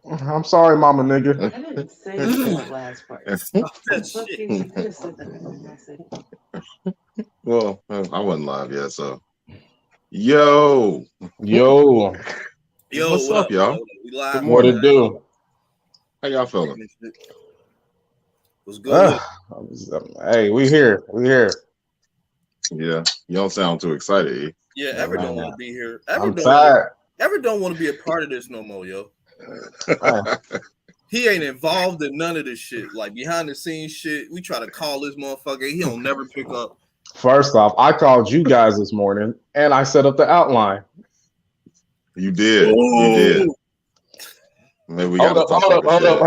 I'm sorry, mama nigga. I didn't say that last part. Stop that Fuck shit. you could have said that before I said it. Well, I wasn't live yet, so yo, Yo, Yo, what's what up, up? y'all? We Good live. what morning. it do? How y'all feeling? What's good with Hey, we here. We here. Yeah, you don't sound too excited. it? Yeah, Yeah, Ever don't man. want to be here. I'm tired. Ever don't want to be a part of this no more, yo. Hey, He ain't involved in none of this shit. Like behind the scenes shit. We try to call this motherfucker. He don't never pick up. first off, I called you guys this morning and I set up the outline. You did. You did. Maybe we got to talk hold up.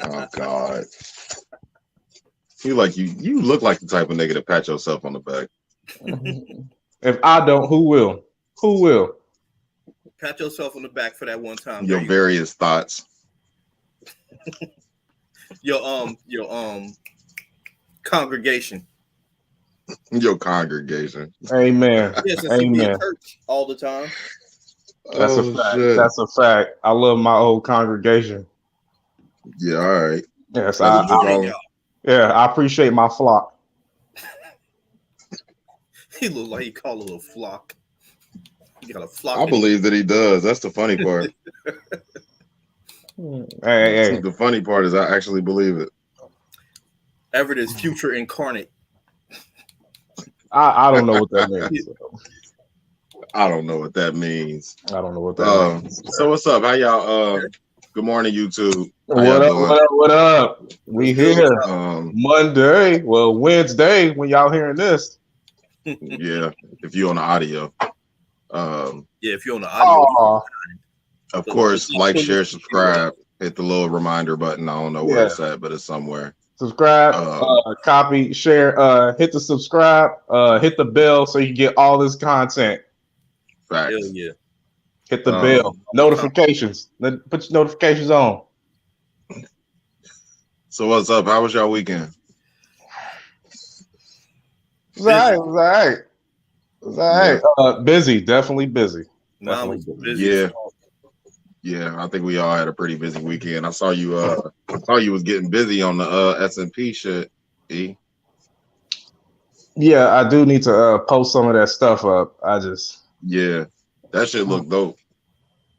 Oh God. You look like the type of nigga to pat yourself on the back. If I don't, who will? Who will? Pat yourself on the back for that one time. Your various thoughts. Your congregation. Your congregation. Amen. Yes, and see me Amen. in church all the time. That's a fact. That's a fact. I love my old congregation. Yeah, all right. Yes, That's what you call y'all. yeah, I appreciate my flock. He look like he call a little flock. He got a flock. I believe that he does. That's the funny part. Hey. The funny part is I actually believe it. Everett is future incarnate. I don't know what that means. I don't know what that means. I don't know what that means. So what's up? How y'all? Good morning, YouTube. What up? We here. Monday. Well, Wednesday when y'all hearing this. Yeah, if you're on the audio. Yeah, if you're on the audio. Of course, like, share, subscribe. Hit the little reminder button. I don't know where it's at, but it's somewhere. Subscribe, copy, share, hit the subscribe, hit the bell so you get all this content. Facts. Hell yeah. Hit the bell. Notifications. Put your notifications on. So what's up? How was y'all weekend? It was all right. Busy. Definitely busy. Definitely busy. Yeah. I think we all had a pretty busy weekend. I saw you. I saw you was getting busy on the S&P shit. E. Yeah, I do need to post some of that stuff up. That shit look dope.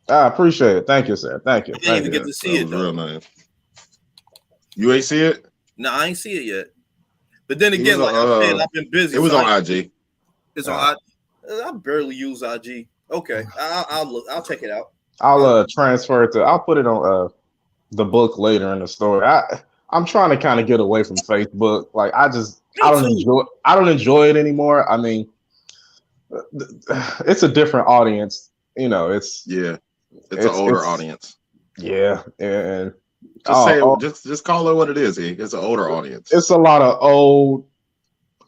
I appreciate it. Thank you, sir. Thank you. I didn't even get to see it though. Real nice. You ain't see it? No, I ain't see it yet. But then again, like I said, I've been busy. It was on IG. It's on IG. I barely use IG. Okay, I'll look. I'll check it out. I'll transfer it to. I'll put it on the book later in the story. I'm trying to kind of get away from Facebook. Like I don't enjoy it anymore. I mean, it's a different audience. You know, it's an older audience. Yeah, and just call it what it is. It's an older audience. It's a lot of old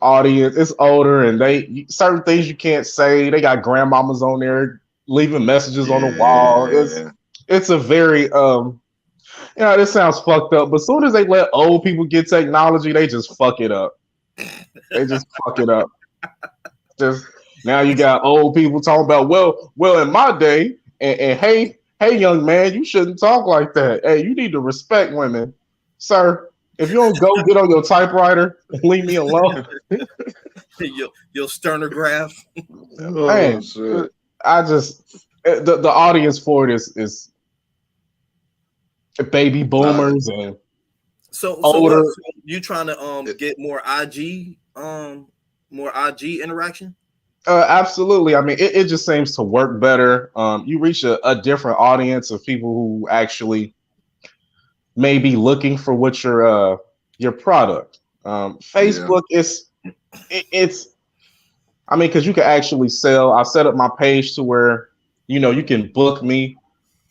audience. It's older, and certain things you can't say. They got grandmamas on there leaving messages on the wall. It's a very this sounds fucked up, but as soon as they let old people get technology, they just fuck it up. Just now you got old people talking about well in my day, and hey young man, you shouldn't talk like that. Hey, you need to respect women, sir. If you don't go get on your typewriter and leave me alone, your sternograph. Man, shit. The audience for it is baby boomers and older. So you trying to get more IG interaction? Absolutely. I mean, it just seems to work better. You reach a different audience of people who actually may be looking for what your product. Facebook it's I mean, because you can actually sell. I set up my page to where you can book me.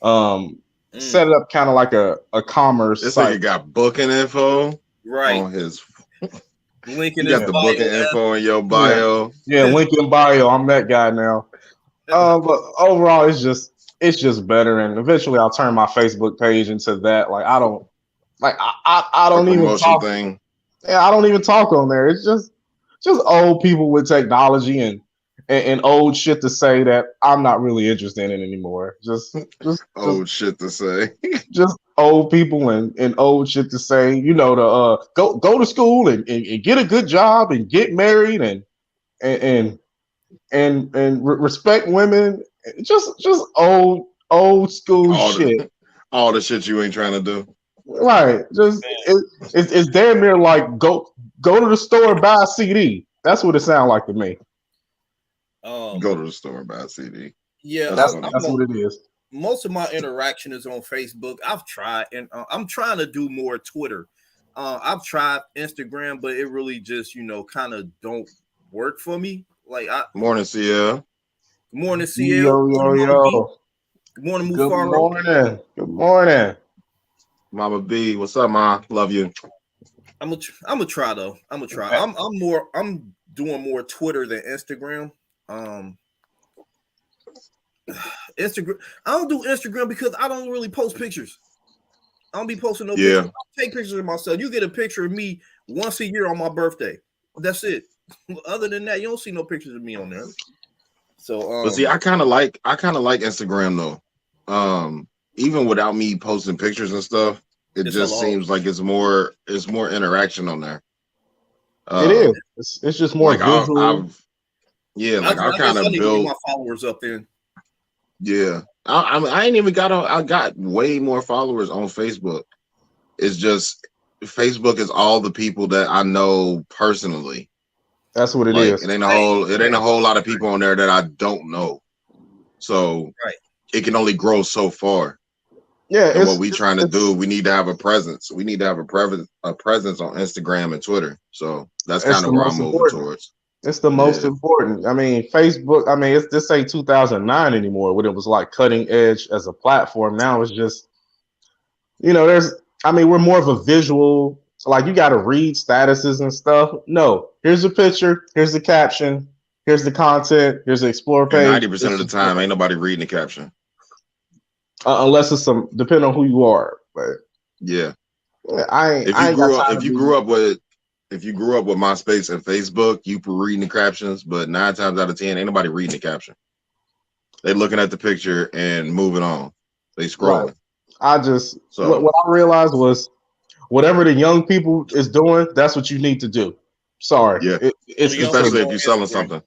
Set it up kind of like a commerce This site. nigga got booking info on his link in you got the booking info in your bio. Yeah, link in bio. I'm that guy now. But overall, it's just better. And eventually, I'll turn my Facebook page into that. Like I don't even talk. Yeah, I don't even talk on there. It's just old people with technology and and old shit to say that I'm not really interested in anymore. Old shit to say. Just old people and old shit to say. You know, to go to school and get a good job and get married and respect women. Just old school shit. All the shit you ain't trying to do. Right. It's damn near like go to the store and buy a CD. That's what it sounds like to me. Go to the store and buy a CD. Yeah, that's what it is. Most of my interaction is on Facebook. I've tried, and I'm trying to do more Twitter. I've tried Instagram, but it really just kind of don't work for me. Like, morning, CL. Good morning, CL. Yo. Good morning, Mufaro. Good morning. Good morning. Mama B, what's up, Ma? Love you. I'm gonna try though. I'm gonna try. I'm doing more Twitter than Instagram. Instagram. I don't do Instagram because I don't really post pictures. I don't be posting no pictures. I take pictures of myself. You get a picture of me once a year on my birthday. That's it. Other than that, you don't see no pictures of me on there. So, but see, I kind of like Instagram though. Even without me posting pictures and stuff, it just seems like it's more interaction on there. It is. It's just more visual. I kind of build my followers up there. Yeah, I ain't even got I got way more followers on Facebook. It's just Facebook is all the people that I know personally. That's what it is. It ain't a whole lot of people on there that I don't know. So it can only grow so far. Yeah, and what we trying to do, we need to have a presence. We need to have a presence on Instagram and Twitter. So that's kind of where I'm moving towards. It's the most important. I mean, Facebook. I mean, this ain't 2009 anymore when it was like cutting edge as a platform. Now it's just, we're more of a visual. Like you got to read statuses and stuff. No, here's a picture. Here's the caption. Here's the content. Here's the explore page. 90% of the time, ain't nobody reading the caption. Unless it's depending on who you are. But yeah, if you grew up with MySpace and Facebook, you reading the captions, but 9 times out of 10, ain't nobody reading the caption. They looking at the picture and moving on. They scrolling. Right. What I realized was whatever the young people is doing, that's what you need to do. Sorry. Yeah. Especially if you're selling something.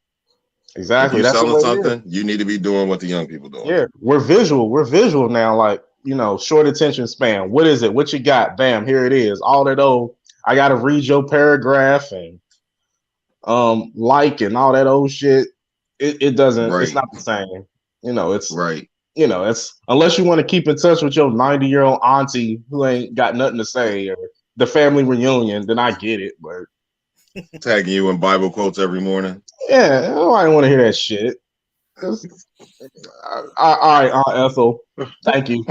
Exactly. If you're selling something, you need to be doing what the young people doing. Yeah, we're visual. We're visual now. Like, short attention span. What is it? What you got? Bam, here it is. All that I gotta read your paragraph and like and all that old shit. It doesn't. Right. It's not the same. It's right. It's unless you want to keep in touch with your 90-year-old auntie who ain't got nothing to say or the family reunion, then I get it. But tagging you in Bible quotes every morning. Yeah, I don't want to hear that shit. All right, Aunt Ethel. Thank you.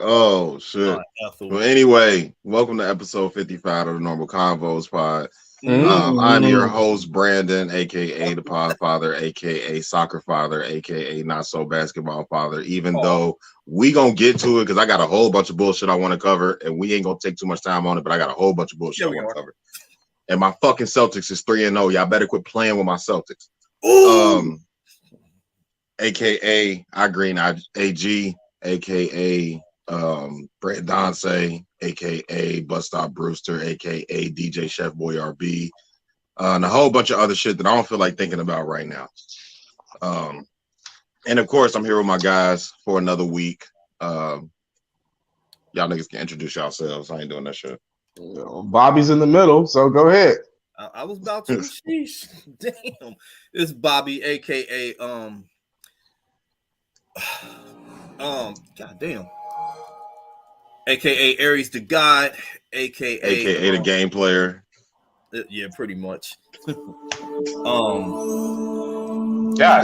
Oh shit. Well, anyway, welcome to episode 55 of the Normal Convos Pod. I'm your host, Brandon, aka the Pod Father, aka Soccer Father, aka Not So Basketball Father. Even though we gonna get to it because I got a whole bunch of bullshit I want to cover, and we ain't gonna take too much time on it. But I got a whole bunch of bullshit I want to cover. And my fucking Celtics is 3-0. Y'all better quit playing with my Celtics. AKA I Green AG, AKA Brett Donsey, AKA Bus Stop Brewster, AKA DJ Chef Boy RB, and a whole bunch of other shit that I don't feel like thinking about right now. And of course, I'm here with my guys for another week. Y'all niggas can introduce yourselves. I ain't doing that shit. Bobby's in the middle, so go ahead. I was about to. Sheesh. Damn. It's Bobby, aka God damn. AKA Aries the God, AKA the game player. Yeah, pretty much. Yeah,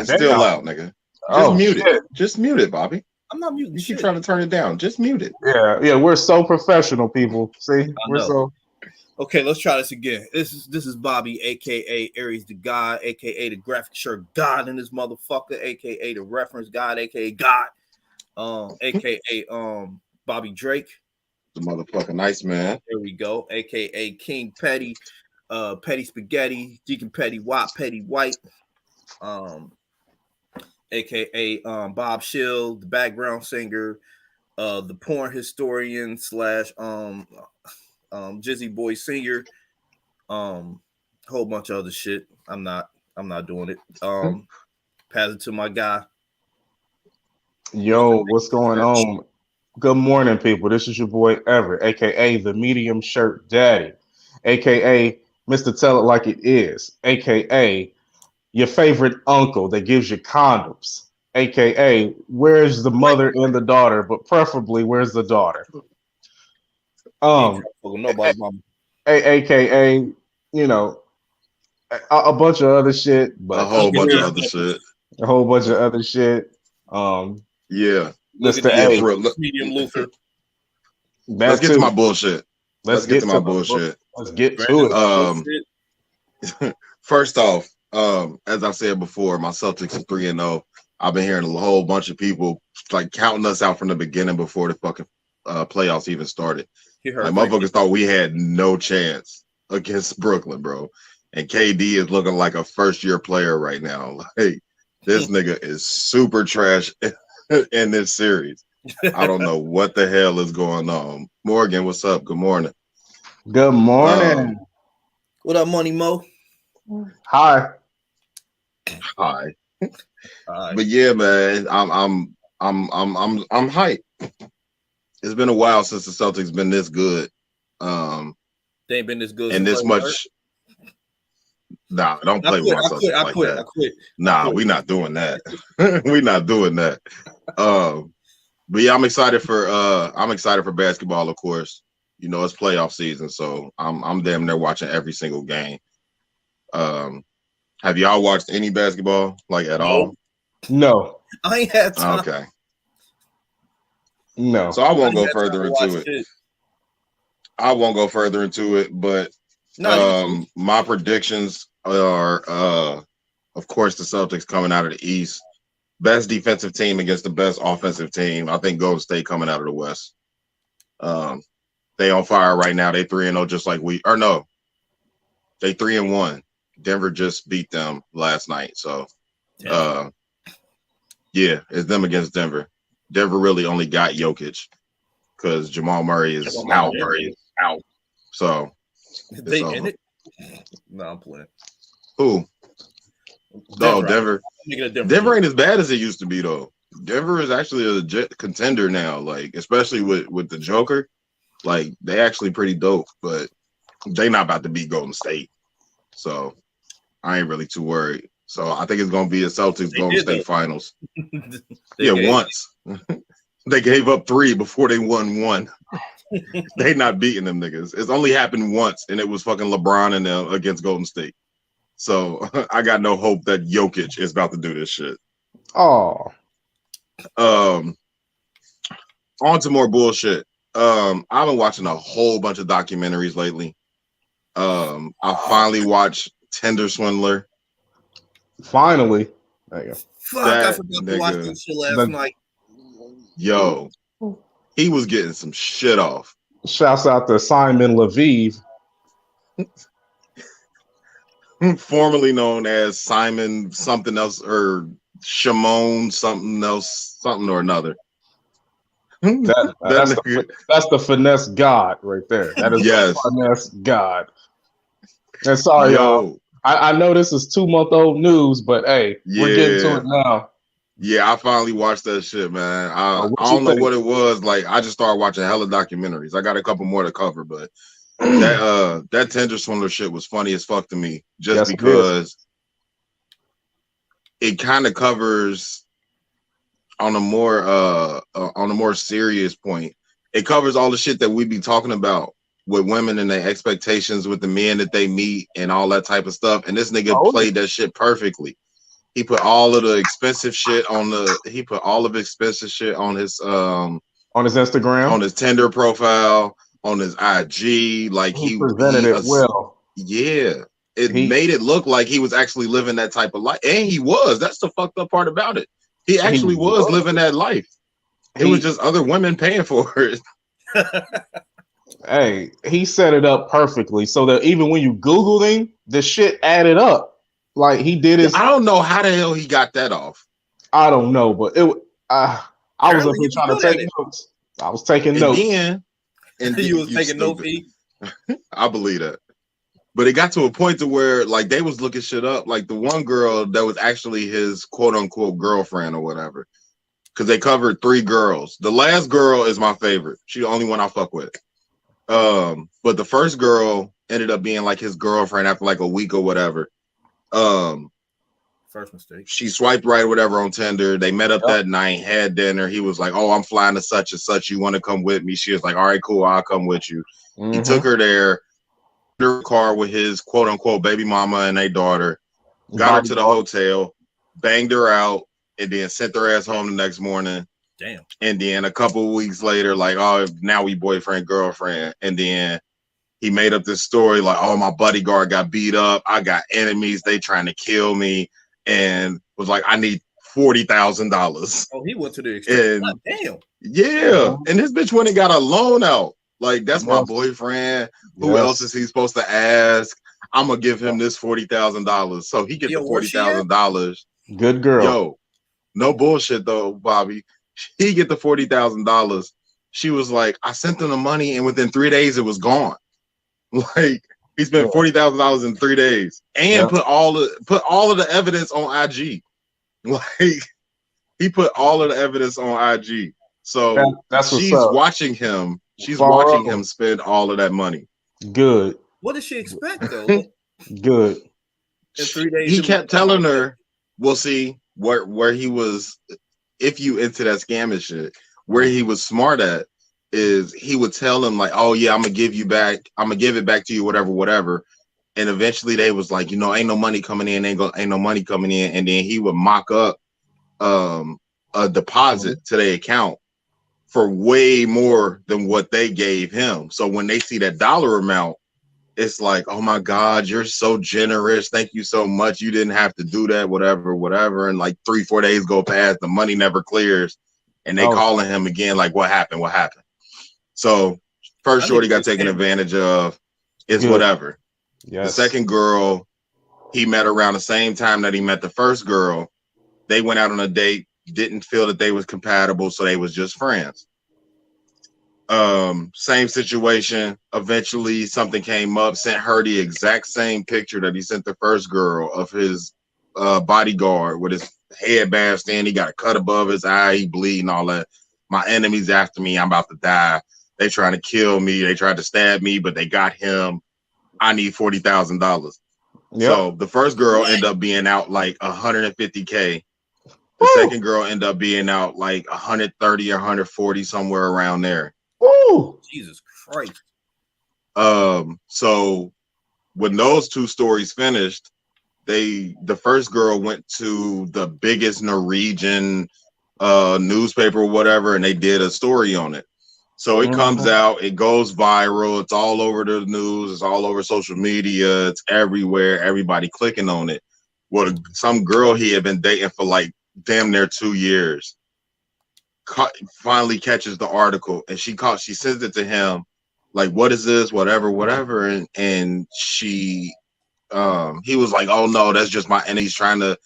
it's still loud, nigga. Just mute it. Just mute it, Bobby. I'm not muting. You keep trying to turn it down. Just mute it. Yeah, we're so professional, people. See, we're so. Okay, let's try this again. This is Bobby, aka Aries the God, aka the graphic shirt God in this motherfucker, aka the reference God, aka God, aka Bobby Drake, the motherfucking nice man. There we go, aka King Petty. Petty Spaghetti, Deacon Petty White, aka Bob Shield, the background singer, the porn historian / Jizzy Boy singer, whole bunch of other shit. I'm not doing it. Pass it to my guy. Yo, what's going on? Good morning, people. This is your boy Ever, aka the Medium Shirt Daddy, aka Mr. Tell It Like It Is, aka your favorite uncle that gives you condoms, aka where's the mother and the daughter, but preferably where's the daughter? Nobody's mama. AKA, you know, a bunch of other shit, but a whole bunch of other shit. A whole bunch of other shit. Yeah. Mr. A. Medium Luther. Let's get to my bullshit. Let's get to my bullshit. Let's get to it. First off, as I said before, my Celtics are 3-0. I've been hearing a whole bunch of people like counting us out from the beginning before the fucking playoffs even started. Like motherfuckers thought we had no chance against Brooklyn, bro. And KD is looking like a first-year player right now. Like this nigga is super trash in this series. I don't know what the hell is going on. Morgan, what's up? Good morning. Good morning. What up, Money Mo? Hi. But yeah, man, I'm hyped. It's been a while since the Celtics been this good. They ain't been this good and this much. Nah, don't play with myself like that. I quit. Nah, we not doing that. We not doing that. But yeah, I'm excited for basketball, of course. You know, it's playoff season, so I'm damn near watching every single game. Have y'all watched any basketball like at all? No. I ain't had time. Okay. No. So I won't go further into it. I won't go further into it, but my predictions are of course the Celtics coming out of the East. Best defensive team against the best offensive team. I think Golden State coming out of the West. They on fire right now. They 3-0 just like we or no. They 3-1. Denver just beat them last night. So yeah, it's them against Denver. Denver really only got Jokic because Jamal Murray is out. So they in it? No, I'm playing. Who? No, Denver. Denver ain't as bad as it used to be though. Denver is actually a legit contender now, like especially with the Joker. Like they actually pretty dope, but they not about to beat Golden State. So I ain't really too worried. So I think it's gonna be a Celtics Golden State finals. Once. They gave up 3 before they won 1. They not beating them niggas. It's only happened once, and it was fucking LeBron and them against Golden State. So I got no hope that Jokic is about to do this shit. Oh. On to more bullshit. I've been watching a whole bunch of documentaries lately. I finally watched Tinder Swindler. Finally. There you go. Fuck, I forgot to watch this shit last night. Yo, he was getting some shit off. Shouts out to Simon Leviev. Formerly known as Simon something else or Shimon something else, something or another. That's the finesse god right there. That is the finesse god. And sorry, y'all. I know this is 2-month-old news, but hey, we're getting to it now. Yeah, I finally watched that shit, man. I don't know what it was. Like, I just started watching hella documentaries. I got a couple more to cover, but that Tinder Swindler shit was funny as fuck to me, just because it kind of covers on a more serious point. It covers all the shit that we be talking about with women and their expectations with the men that they meet and all that type of stuff. And this nigga played that shit perfectly. He put all of the expensive shit on his on his Instagram, on his Tinder profile, on his IG. Like he presented it well. Yeah. It made it look like he was actually living that type of life. And he was. That's the fucked up part about it. He actually was living that life. It was just other women paying for it. Hey, he set it up perfectly so that even when you Googled him, the shit added up. Like he did his. I don't know how the hell he got that off. I don't know, but I was up Apparently, here he trying to was good at take it. notes. I was taking And notes. then, You was you taking notes. stupid. I believe that. But it got to a point to where like they was looking shit up. Like the one girl that was actually his quote unquote girlfriend or whatever. Because they covered 3 girls. The last girl is my favorite. She's the only one I fuck with. But the first girl ended up being like his girlfriend after like a week or whatever. First mistake. She swiped right or whatever on Tinder. They met up that night, had dinner. He was like, "Oh, I'm flying to such and such. You want to come with me?" She was like, "All right, cool. I'll come with you." He took her there, her car with his quote unquote baby mama and a daughter, got her to the hotel, banged her out, and then sent her ass home the next morning. Damn. And then a couple of weeks later, like, oh, now we boyfriend, girlfriend. And then he made up this story like, oh, my bodyguard got beat up. I got enemies. They trying to kill me. And was like, I need $40,000. Oh, he went to the extent. God, damn. Yeah. And this bitch went and got a loan out. Like, that's my boyfriend. Who else is he supposed to ask? I'm going to give him this $40,000. So he gets the $40,000. Good girl. Yo, no bullshit though, Bobby. He get the $40,000. She was like, I sent them the money, and within 3 days it was gone. Like he spent $40,000 in 3 days, and put all of the evidence on IG. Like he put all of the evidence on IG. So that's she's watching him. She's watching him spend all of that money. Good. What does she expect though? Good. In 3 days, he kept telling her, "We'll see where he was." If you into that scamming shit, where he was smart at is he would tell him like, "Oh yeah, I'm gonna give it back to you, whatever." And eventually they was like, ain't no money coming in, ain't no money coming in, and then he would mock up a deposit to their account for way more than what they gave him. So when they see that dollar amount, it's like, oh my God, you're so generous. Thank you so much. You didn't have to do that, whatever. And like 3-4 days go past, the money never clears. And they calling him again, like, what happened? So first shorty got taken advantage of. It's whatever. Yes. The second girl, he met around the same time that he met the first girl. They went out on a date, didn't feel that they was compatible, so they was just friends. Same situation. Eventually something came up, sent her the exact same picture that he sent the first girl of his bodyguard with his head bashed in. He got a cut above his eye, he bleeding, all that. My enemy's after me, I'm about to die. They trying to kill me, they tried to stab me, but they got him. I need $40,000. So the first girl ended up being out like $150K. The second girl ended up being out like 130 or 140, somewhere around there. Oh, Jesus Christ. So when those two stories finished, the first girl went to the biggest Norwegian newspaper or whatever, and they did a story on it. So it comes out, it goes viral, it's all over the news, it's all over social media, it's everywhere, everybody clicking on it. Well, some girl he had been dating for like damn near 2 years finally catches the article, and she sends it to him like, what is this, whatever, and she he was like, oh no, that's just my enemies trying to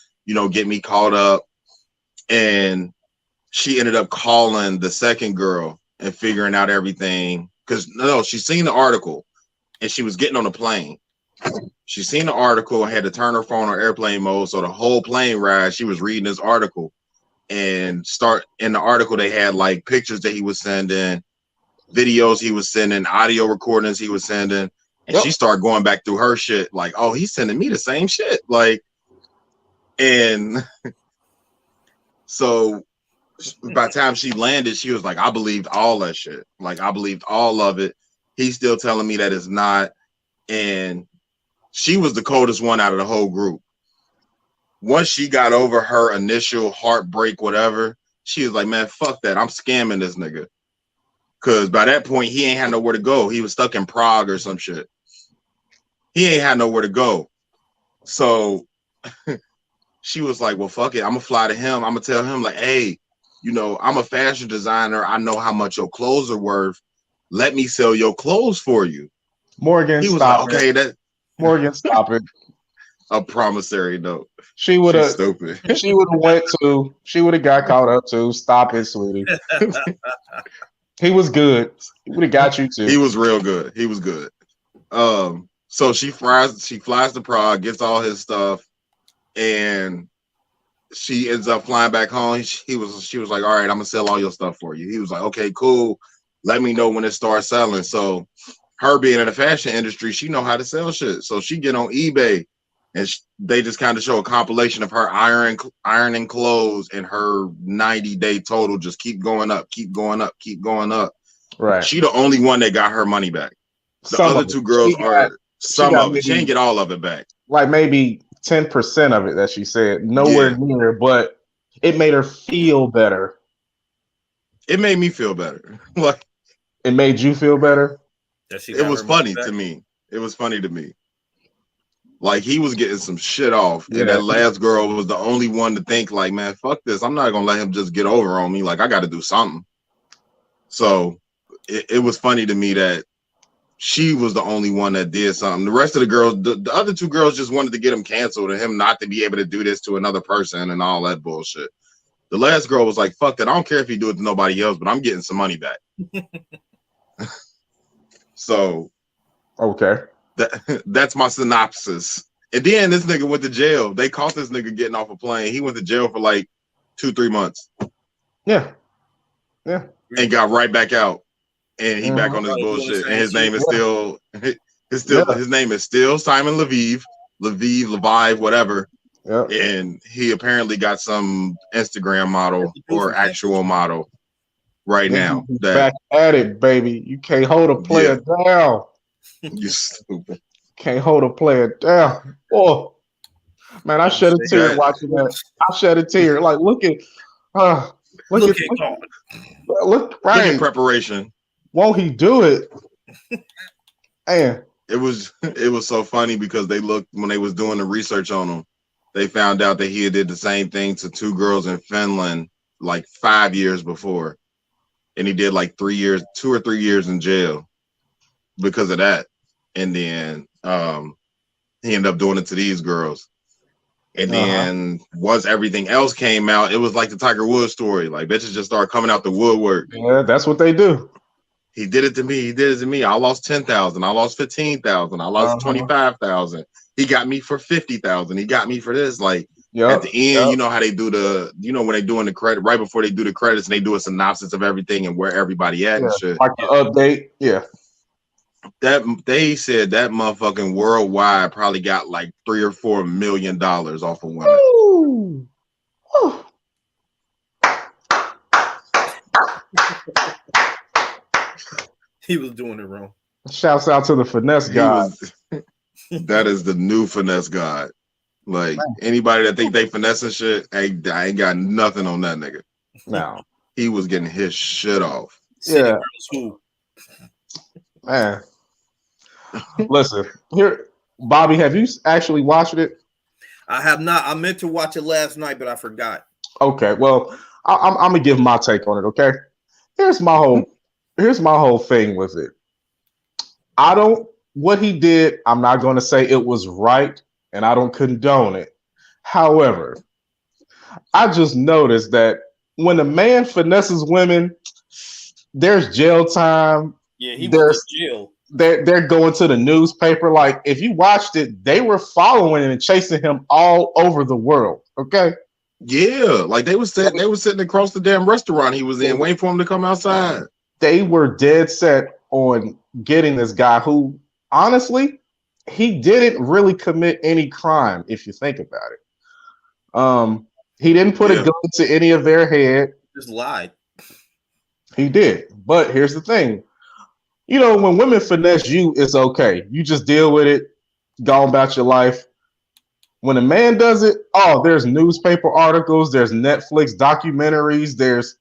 get me caught up. And she ended up calling the second girl and figuring out everything, because she's seen the article and she was getting on the plane. She seen the article and had to turn her phone on airplane mode, so the whole plane ride she was reading this article. And in the article, they had like pictures that he was sending, videos he was sending, audio recordings he was sending. And she started going back through her shit like, oh, he's sending me the same shit. Like, and so by the time she landed, she was like, I believed all that shit. Like, I believed all of it. He's still telling me that it's not. And she was the coldest one out of the whole group. Once she got over her initial heartbreak, whatever, she was like, man, fuck that. I'm scamming this nigga. Because by that point, he ain't had nowhere to go. He was stuck in Prague or some shit. He ain't had nowhere to go. So she was like, well, fuck it. I'm going to fly to him. I'm going to tell him like, hey, I'm a fashion designer. I know how much your clothes are worth. let me sell your clothes for you. Morgan, he was stop like, okay, that Morgan, stop it. A promissory note. She would have stupid. She would have went to. She would have got caught up too. Stop it, sweetie. He was good. He would have got you too. He was real good. He was good. So she flies to Prague, gets all his stuff, and she ends up flying back home. She was like, all right, I'm gonna sell all your stuff for you. He was like, okay, cool. Let me know when it starts selling. So her being in the fashion industry, she know how to sell shit. So she get on eBay, and they just kind of show a compilation of her ironing clothes, and her 90-day total just keep going up. Right. She the only one that got her money back. The other two girls are some of it. She ain't get all of it back. Like maybe 10% of it that she said. Nowhere near, but it made her feel better. It made me feel better. Like it made you feel better. It was funny to me. It was funny to me. Like he was getting some shit off, and that last girl was the only one to think like, man, fuck this. I'm not gonna let him just get over on me. Like I got to do something. So it was funny to me that she was the only one that did something. The rest of the girls, the other two girls just wanted to get him canceled and him not to be able to do this to another person and all that bullshit. The last girl was like, fuck that. I don't care if he do it to nobody else, but I'm getting some money back. So, okay. That's my synopsis. And then this nigga went to jail. They caught this nigga getting off a plane. He went to jail for like 2-3 months. Yeah. And got right back out. And he back on his bullshit. And his name is his name is still Simon Levive, whatever. Yeah. And he apparently got some Instagram model or actual model right now. Back at it, baby. You can't hold a player down. You stupid. Can't hold a player down. Oh man, I shed a tear watching that. I shed a tear. Like look at right. Look at preparation. Won't he do it? Man. It was so funny because they looked when they was doing the research on him, they found out that he did the same thing to 2 girls in Finland like 5 years before. And he did like 3 years, 2 or 3 years in jail because of that. And then he ended up doing it to these girls. And then once everything else came out, it was like the Tiger Woods story. Like bitches just started coming out the woodwork. Yeah, that's what they do. He did it to me. I lost 10,000. I lost 15,000. I lost 25,000. He got me for 50,000. He got me for this. Like at the end, you know how they do when they doing the credit right before they do the credits, and they do a synopsis of everything and where everybody at and shit. Like the update. Yeah. That they said that motherfucking worldwide probably got like $3 or $4 million off of women. Ooh. He was doing it wrong. Shouts out to the finesse god. That is the new finesse god. Like anybody that think they finessing shit, I ain't got nothing on that nigga. No, he was getting his shit off. Yeah, man. Listen here, Bobby. Have you actually watched it? I have not. I meant to watch it last night, but I forgot. Okay, well, I'm gonna give my take on it. Okay, here's my whole thing with it. What he did, I'm not going to say it was right, and I don't condone it. However, I just noticed that when a man finesses women, there's jail time. Yeah, he went to jail. They're going to the newspaper. Like, if you watched it, they were following and chasing him all over the world. Okay. Yeah, like they were sitting across the damn restaurant he was in, waiting for him to come outside. They were dead set on getting this guy who, honestly, he didn't really commit any crime, if you think about it. He didn't put a gun to any of their head. Just lied. He did. But here's the thing. You know, when women finesse you, it's okay. You just deal with it, go about your life. When a man does it, there's newspaper articles, there's Netflix documentaries, there's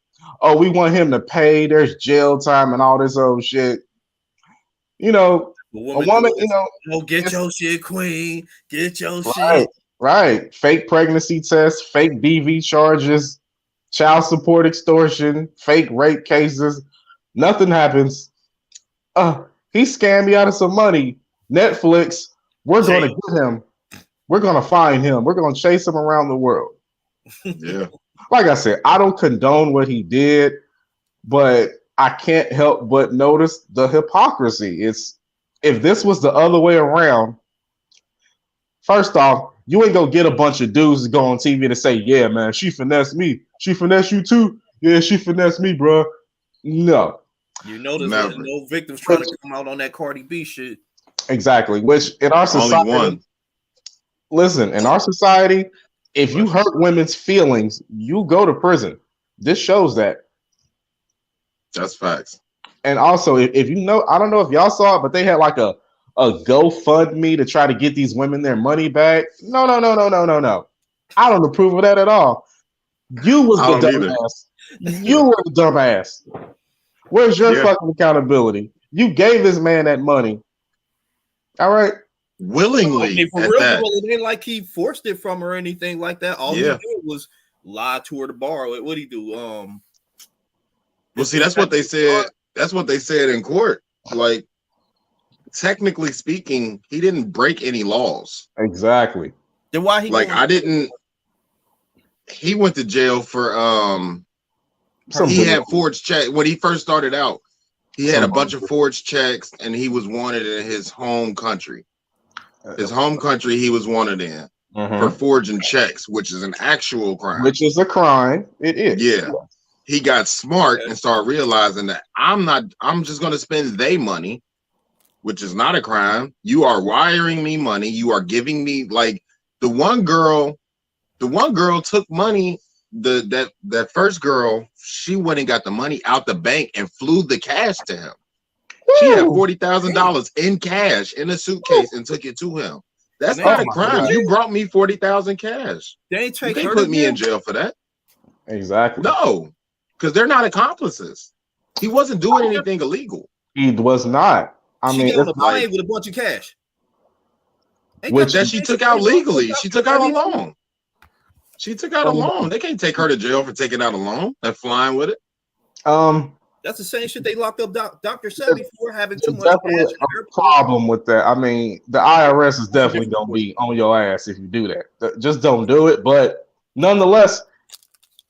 we want him to pay, there's jail time and all this old shit. You know, a woman, get your shit, queen. Get your shit. Right. Fake pregnancy tests, fake DV charges, child support extortion, fake rape cases. Nothing happens. he scammed me out of some money. Netflix, we're going to get him. We're going to find him. We're going to chase him around the world. Yeah. Like I said, I don't condone what he did, but I can't help but notice the hypocrisy. If this was the other way around, first off, you ain't gonna get a bunch of dudes to go on TV to say, yeah, man, she finessed me. She finessed you too? Yeah, she finessed me, bro. No. You notice there's no victims trying to come out on that Cardi B shit. Exactly. Which in our society, listen, in our society, if you hurt women's feelings, you go to prison. This shows that. That's facts. And also, if you know, I don't know if y'all saw it, but they had like a GoFundMe to try to get these women their money back. No. I don't approve of that at all. You was the dumbass. You were the dumbass. Where's your fucking accountability? You gave this man that money. All right. Willingly. I mean, for real, it ain't like he forced it from her or anything like that. All he did was lie to her to borrow it. What'd he do? Well, see, that's what they said. That's what they said in court. Like, technically speaking, he didn't break any laws. Exactly. Then why he he went to jail for he had forged checks when he first started out. He had a bunch of forged checks and he was wanted in his home country. His home country he was wanted in for forging checks, which is an actual crime. Which is a crime. It is. Yeah. He got smart and started realizing that I'm just going to spend their money, which is not a crime. You are wiring me money. You are giving me, like, the one girl took money. That first girl, she went and got the money out the bank and flew the cash to him. She had $40,000 in cash in a suitcase and took it to him. That's not a crime. You brought me $40,000 cash. You can't put me in jail for that. Exactly. No. Because they're not accomplices. He wasn't doing anything illegal. He was not. I mean, got on a plane with a bunch of cash. Which that she took out legally. She took out a loan. She took out a loan. They can't take her to jail for taking out a loan and flying with it. That's the same shit they locked up Dr. Sebi for, having too much cash. A problem with that. I mean, the IRS is definitely gonna be on your ass if you do that. Just don't do it. But nonetheless,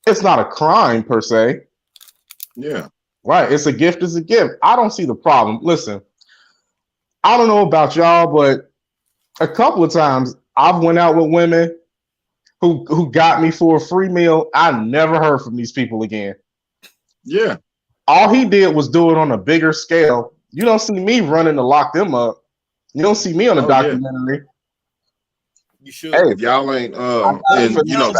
it's not a crime per se. Yeah. Right. It's a gift. It's a gift. I don't see the problem. Listen, I don't know about y'all, but a couple of times I've went out with women who got me for a free meal. I never heard from these people again. Yeah. All he did was do it on a bigger scale. You don't see me running to lock them up. You don't see me on a documentary. Yeah. You should. Hey, if y'all ain't and you know,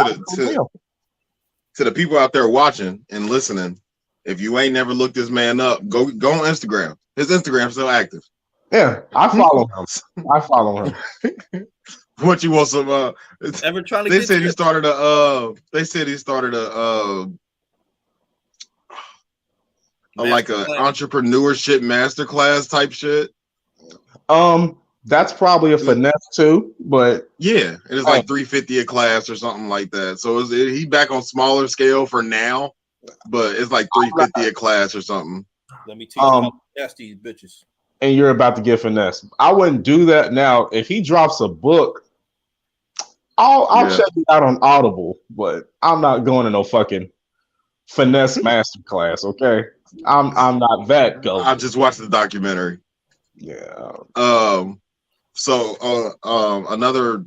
to the people out there watching and listening, if you ain't never looked this man up, go on Instagram. His Instagram's still active. Yeah, I follow him. What you want some ever trying to they said he started a like a entrepreneurship masterclass type shit. That's probably a finesse too, but yeah, it's like $350 a class or something like that. So he back on smaller scale for now, but it's like $350 a class or something. Let me teach you how to test these bitches. And you're about to get finesse. I wouldn't do that now. If he drops a book, I'll check it out on Audible, but I'm not going to no fucking finesse masterclass. Okay, I'm not that go. I just watched the documentary. Yeah. So another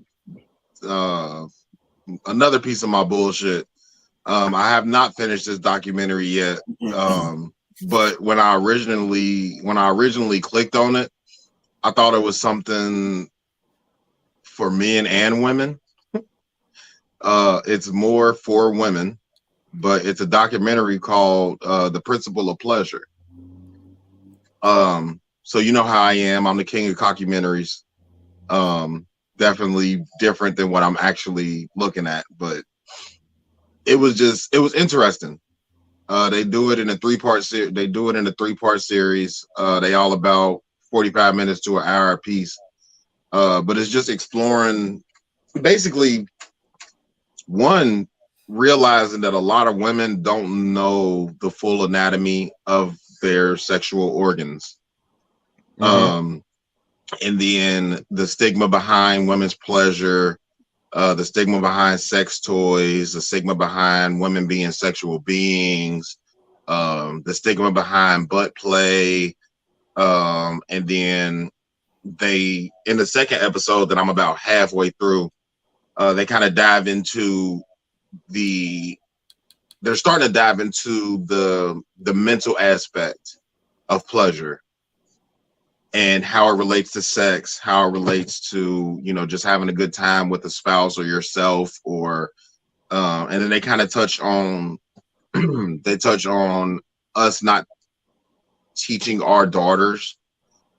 piece of my bullshit. I have not finished this documentary yet. But when I originally clicked on it, I thought it was something for men and women. It's more for women, but it's a documentary called The Principle of Pleasure. So you know how I am. I'm the king of documentaries. Definitely different than what I'm actually looking at, but it was interesting. They do it in a three-part series. They all about 45 minutes to an hour a piece. But it's just exploring, basically, one, realizing that a lot of women don't know the full anatomy of their sexual organs. And then the stigma behind women's pleasure, the stigma behind sex toys, the stigma behind women being sexual beings, the stigma behind butt play, and then they, in the second episode that I'm about halfway through, they kind of dive into they're starting to dive into the mental aspect of pleasure and how it relates to sex, how it relates to, just having a good time with a spouse or yourself, or and then they kind of touch on us not teaching our daughters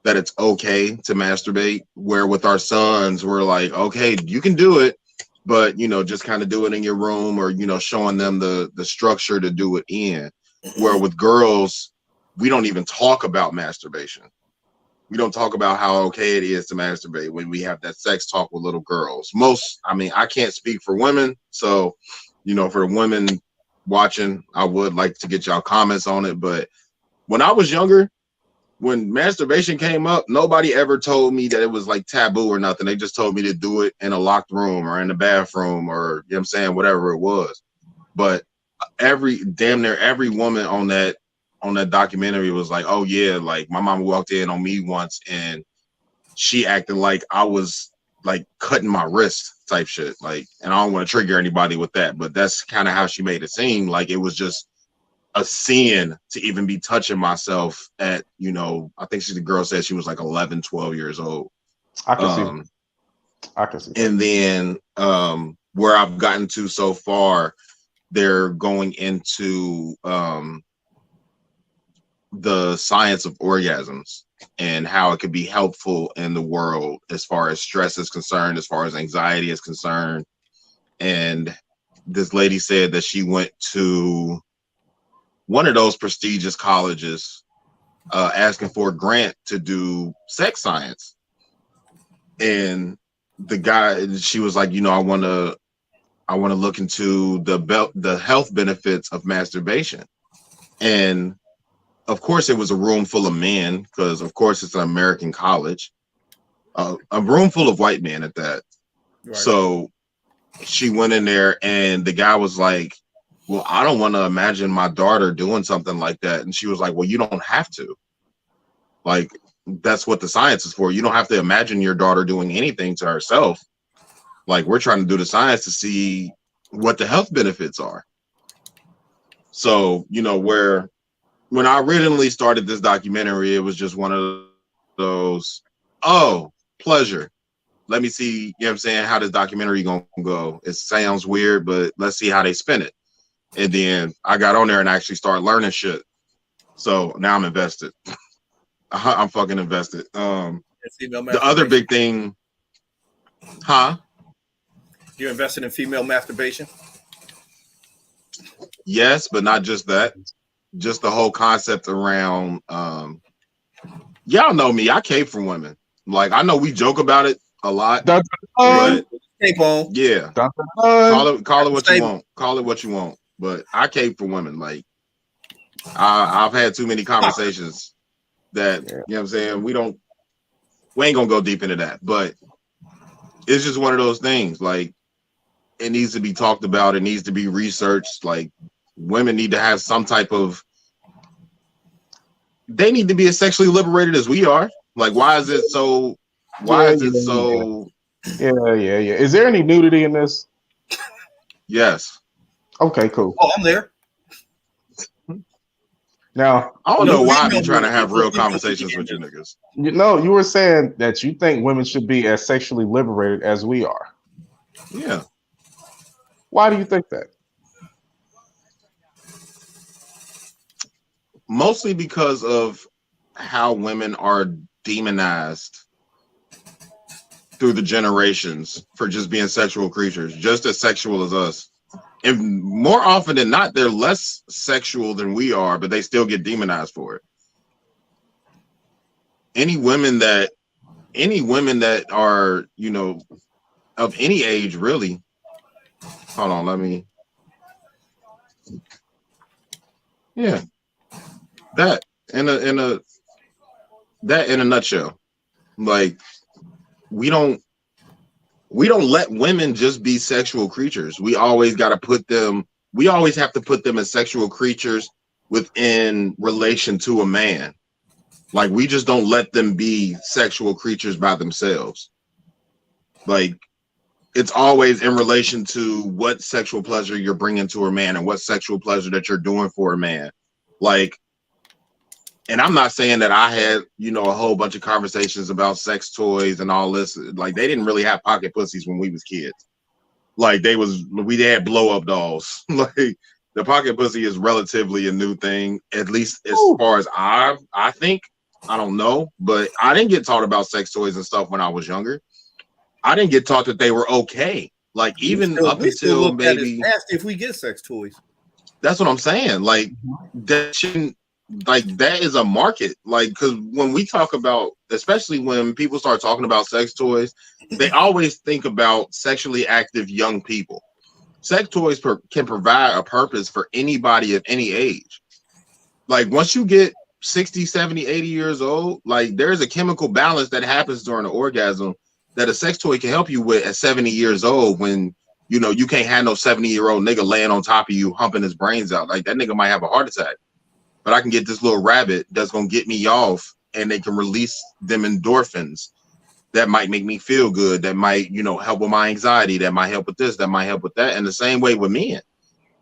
that it's okay to masturbate, where with our sons we're like, okay, you can do it, but just kind of do it in your room, or showing them the structure to do it in. Where with girls, we don't even talk about masturbation. We don't talk about how okay it is to masturbate when we have that sex talk with little girls. I can't speak for women, so for the women watching, I would like to get y'all comments on it. But when I was younger, when masturbation came up, nobody ever told me that it was like taboo or nothing. They just told me to do it in a locked room or in the bathroom, or whatever it was. But damn near every woman on that documentary was like, oh yeah, like my mama walked in on me once and she acted like I was like cutting my wrist type shit. Like, and I don't want to trigger anybody with that, but that's kind of how she made it seem like it was just a sin to even be touching myself at, I think the girl said she was like 11, 12 years old. I can see. And then where I've gotten to so far, they're going into the science of orgasms and how it could be helpful in the world as far as stress is concerned, as far as anxiety is concerned. And this lady said that she went to one of those prestigious colleges asking for a grant to do sex science. And the guy, she was like, I want to look into the health benefits of masturbation. And of course it was a room full of men, because of course it's an American college, a room full of white men at that. Right. So she went in there and the guy was like, well, I don't want to imagine my daughter doing something like that. And she was like, well, you don't have to. Like, that's what the science is for. You don't have to imagine your daughter doing anything to herself. Like, we're trying to do the science to see what the health benefits are. So, where when I originally started this documentary, it was just one of those, pleasure. Let me see, how this documentary gonna go. It sounds weird, but let's see how they spin it. And then I got on there and actually started learning shit. So now I'm invested. I'm fucking invested. The other big thing, You invested in female masturbation? Yes, but not just that. Just the whole concept around, y'all know me. I cape for women. Like, I know we joke about it a lot. But cape on. Yeah. Call it what you want. Call it what you want. But I cape for women. Like, I've had too many conversations that, we ain't gonna go deep into that. But it's just one of those things. Like, it needs to be talked about. It needs to be researched. Like, women need to have some type of, they need to be as sexually liberated as we are. Like, why is it so? Yeah. Is there any nudity in this? Yes. Okay, cool. Oh, I'm there. Now, I don't know why I've been trying to have real conversations with you niggas. You were saying that you think women should be as sexually liberated as we are. Yeah. Why do you think that? Mostly because of how women are demonized through the generations for just being sexual creatures, just as sexual as us. And more often than not, they're less sexual than we are, but they still get demonized for it. Any women that are, of any age, really. Hold on, let me. Yeah. That in a that in a nutshell. Like we don't let women just be sexual creatures. We always got to put them. We always have to put them as sexual creatures within relation to a man. Like we just don't let them be sexual creatures by themselves. Like it's always in relation to what sexual pleasure you're bringing to a man and what sexual pleasure that you're doing for a man. Like, and I'm not saying that I had, you know, a whole bunch of conversations about sex toys and all this. Like they didn't really have pocket pussies when we was kids. Like we had blow up dolls. Like the pocket pussy is relatively a new thing, at least as far as I think. I don't know, but I didn't get taught about sex toys and stuff when I was younger. I didn't get taught that they were okay. Like even up until maybe if we get sex toys. That's what I'm saying. Like that shouldn't, like that is a market. Like because when we talk about, especially when people start talking about sex toys, they always think about sexually active young people. Sex toys can provide a purpose for anybody of any age. Like once you get 60, 70, 80 years old, like there's a chemical balance that happens during the orgasm that a sex toy can help you with at 70 years old when, you know, you can't have no 70-year-old nigga laying on top of you, humping his brains out. Like that nigga might have a heart attack, but I can get this little rabbit that's going to get me off and they can release them endorphins that might make me feel good. That might, you know, help with my anxiety. That might help with this. That might help with that. And the same way with men.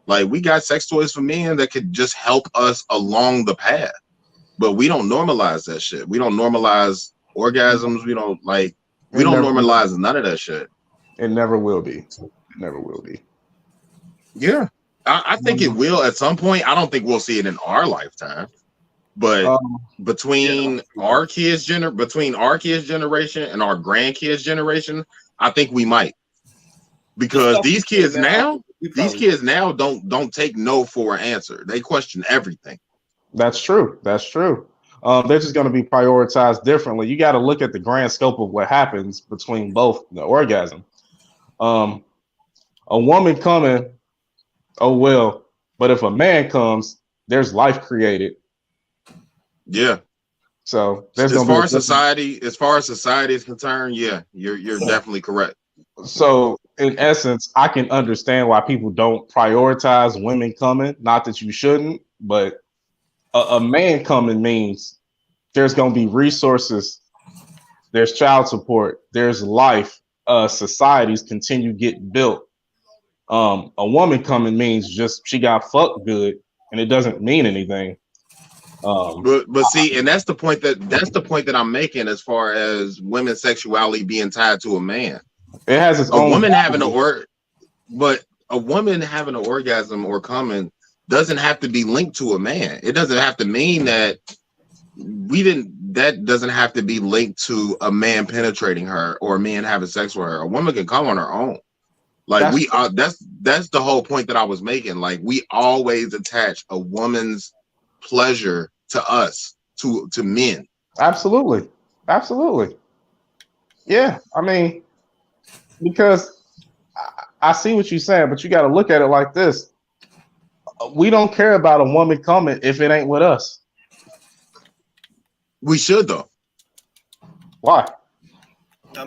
Like we got sex toys for men that could just help us along the path. But we don't normalize that shit. We don't normalize orgasms. We don't normalize none of that shit. It never will be. It never will be. Yeah. I think it will at some point. I don't think we'll see it in our lifetime. But between our kids' generation and our grandkids' generation, I think we might. Because these kids now don't take no for an answer. They question everything. That's true. That's true. They're just going to be prioritized differently. You got to look at the grand scope of what happens between both the orgasm. A woman coming, oh well, but if a man comes, there's life created. Yeah. So as far as society is concerned, yeah, you're definitely correct. So in essence, I can understand why people don't prioritize women coming. Not that you shouldn't, but a man coming means there's going to be resources, there's child support, there's life, societies continue getting built. A woman coming means just she got fucked good, and it doesn't mean anything. But see, and that's the point that I'm making as far as women's sexuality being tied to a man. It has its own. A woman having an orgasm or coming doesn't have to be linked to a man. It doesn't have to mean that that doesn't have to be linked to a man penetrating her or a man having sex with her. A woman can come on her own. Like that's the whole point that I was making. Like we always attach a woman's pleasure to us, to men. Absolutely. Yeah. I mean, because I see what you're saying, but you got to look at it like this. We don't care about a woman coming if it ain't with us. We should though. Why?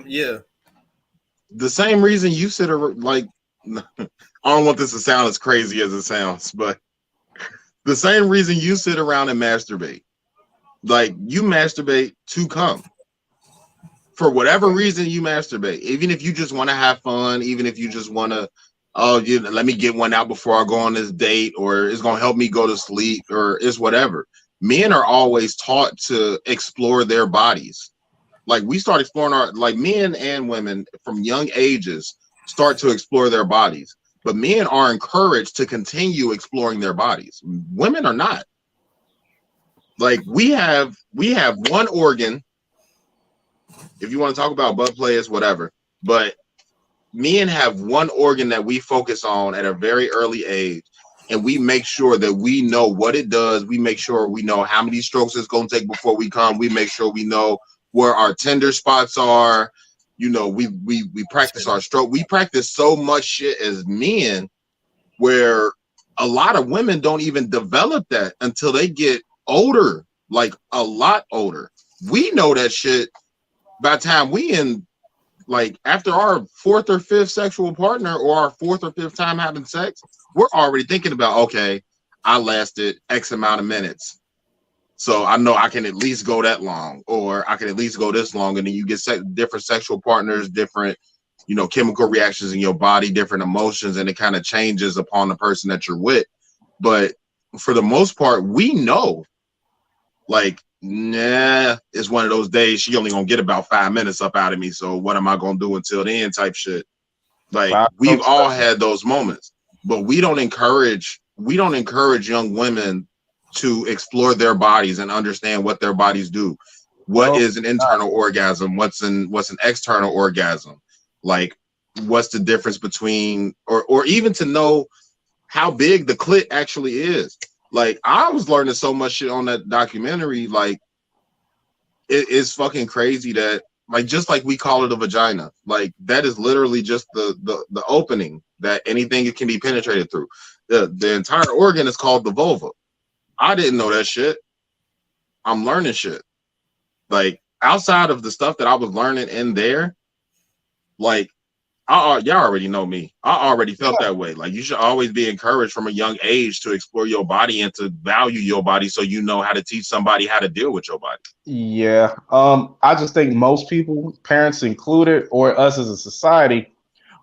Yeah. The same reason you sit like, I don't want this to sound as crazy as it sounds, but the same reason you sit around and masturbate. Like you masturbate to come. For whatever reason you masturbate. Even if you just want to have fun, even if you just want to, let me get one out before I go on this date, or it's going to help me go to sleep, or it's whatever. Men are always taught to explore their bodies. Like we start exploring like men and women from young ages start to explore their bodies. But men are encouraged to continue exploring their bodies. Women are not. Like we have one organ. If you want to talk about butt players, whatever. But men have one organ that we focus on at a very early age, and we make sure that we know what it does. We make sure we know how many strokes it's going to take before we come. We make sure we know where our tender spots are. You know, we practice our stroke. We practice so much shit as men, where a lot of women don't even develop that until they get older, like a lot older. we know that shit by the time we in, like, after our fourth or fifth sexual partner or our fourth or fifth time having sex, we're already thinking about, okay, I lasted X amount of minutes, so I know I can at least go that long, or I can at least go this long. And then you get different sexual partners, different, you know, chemical reactions in your body, different emotions, and it kind of changes upon the person that you're with. But for the most part, we know, like, nah, it's one of those days she only gonna get about 5 minutes up out of me, so what am I gonna do until then type shit. Like, we've all had those moments, but we don't encourage young women to explore their bodies and understand what their bodies do. What is an internal orgasm? What's an external orgasm? Like, what's the difference between, or even to know how big the clit actually is. Like, I was learning so much shit on that documentary. Like, it is fucking crazy that, like, just like we call it a vagina, like, that is literally just the opening that anything it can be penetrated through. The entire organ is called the vulva. I didn't know that shit. I'm learning shit. Like, outside of the stuff that I was learning in there, like, y'all already know me. I already felt that way. Like, you should always be encouraged from a young age to explore your body and to value your body, so you know how to teach somebody how to deal with your body. Yeah. I just think most people, parents included, or us as a society,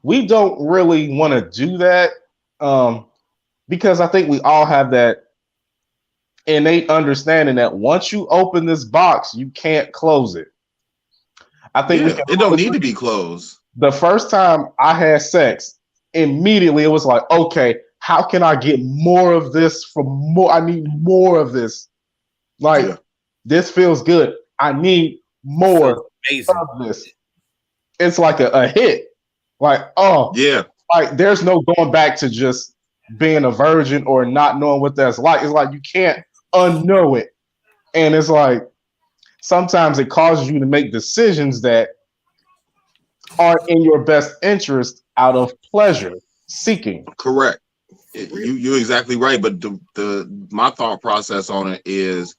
we don't really want to do that. Because I think we all have that innate understanding that once you open this box, you can't close it. I think it don't need to be closed. The first time I had sex, immediately it was like, okay, how can I get more of this for more? I need more of this. Like, this feels good. I need more of this. It's like a hit. Like, oh, yeah. Like, there's no going back to just being a virgin or not knowing what that's like. It's like you can't unknow it. And it's like sometimes it causes you to make decisions that aren't in your best interest out of pleasure seeking. Correct. You're exactly right. But my thought process on it is,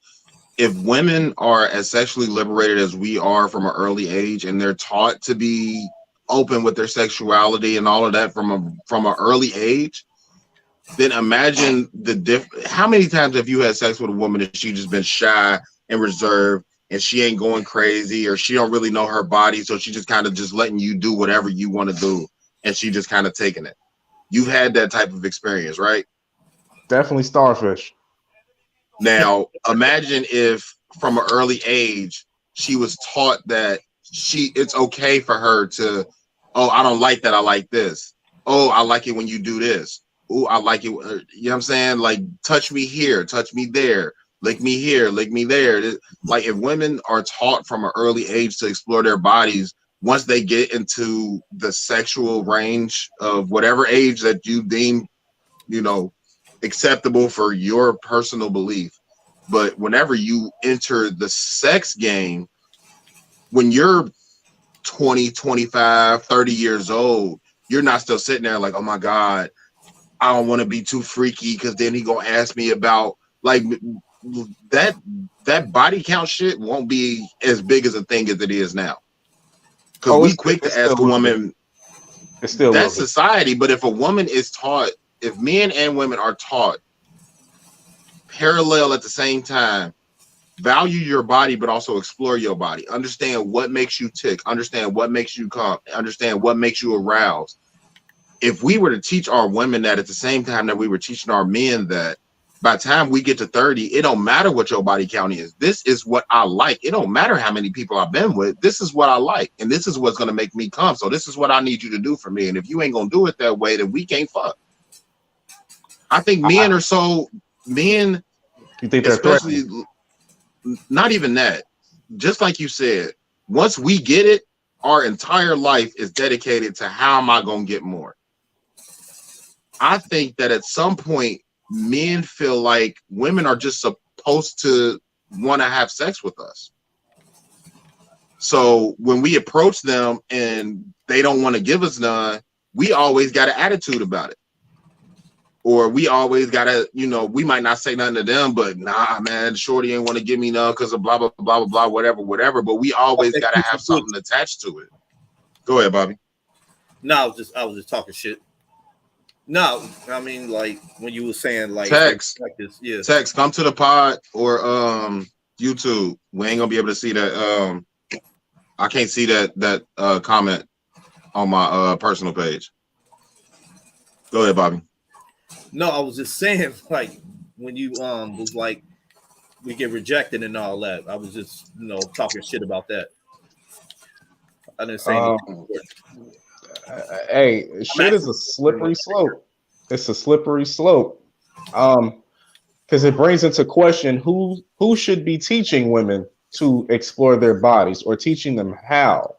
if women are as sexually liberated as we are from an early age, and they're taught to be open with their sexuality and all of that from an early age, then imagine how many times have you had sex with a woman and she just been shy and reserved, and she ain't going crazy, or she don't really know her body, so she just kind of just letting you do whatever you want to do, and she just kind of taking it. You've had that type of experience, right? Definitely starfish. Now, imagine if from an early age she was taught that it's okay for her to, oh, I don't like that, I like this. Oh, I like it when you do this. Oh, I like it. You know what I'm saying? Like, touch me here, touch me there, lick me here, lick me there. Like, if women are taught from an early age to explore their bodies, once they get into the sexual range of whatever age that you deem, you know, acceptable for your personal belief. But whenever you enter the sex game, when you're 20, 25, 30 years old, you're not still sitting there like, oh my God, I don't want to be too freaky, because then he gonna ask me about, like, that body count shit won't be as big as a thing as it is now. Because we quick to ask a woman, that's society. But if a woman is taught, if men and women are taught parallel at the same time, value your body, but also explore your body. Understand what makes you tick. Understand what makes you come. Understand what makes you aroused. If we were to teach our women that at the same time that we were teaching our men that, by the time we get to 30, it don't matter what your body count is. This is what I like. It don't matter how many people I've been with. This is what I like. And this is what's going to make me come. So this is what I need you to do for me. And if you ain't going to do it that way, then we can't fuck. I think men are so, men, you think especially, not even that. Just like you said, once we get it, our entire life is dedicated to how am I going to get more. I think that at some point, men feel like women are just supposed to want to have sex with us. So when we approach them and they don't want to give us none, we always got an attitude about it. or we always gotta, we might not say nothing to them, but nah, man, shorty ain't want to give me none because of blah blah blah blah blah, whatever. But we always gotta have something attached to it. Go ahead, Bobby. No, I was just talking shit. No, I mean, like when you were saying like text, yeah. Text, come to the pod or YouTube. We ain't gonna be able to see that. I can't see that comment on my personal page. Go ahead, Bobby. No, I was just saying, like when you was like we get rejected and all that. I was just talking shit about that. I didn't say anything. Hey, shit is a slippery slope. It's a slippery slope. Because it brings into question who should be teaching women to explore their bodies or teaching them how.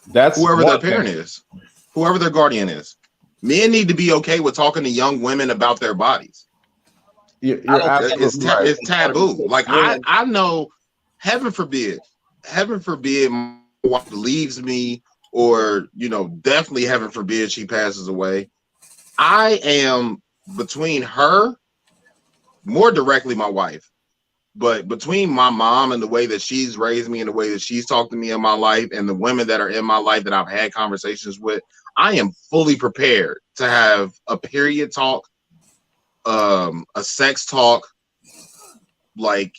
That's whoever their parent is, whoever their guardian is. Men need to be okay with talking to young women about their bodies. It's taboo. Like I know, heaven forbid my wife leaves me, or definitely heaven forbid she passes away. I am between her, more directly my wife, but between my mom and the way that she's raised me and the way that she's talked to me in my life and the women that are in my life that I've had conversations with, I am fully prepared to have a period talk, a sex talk, like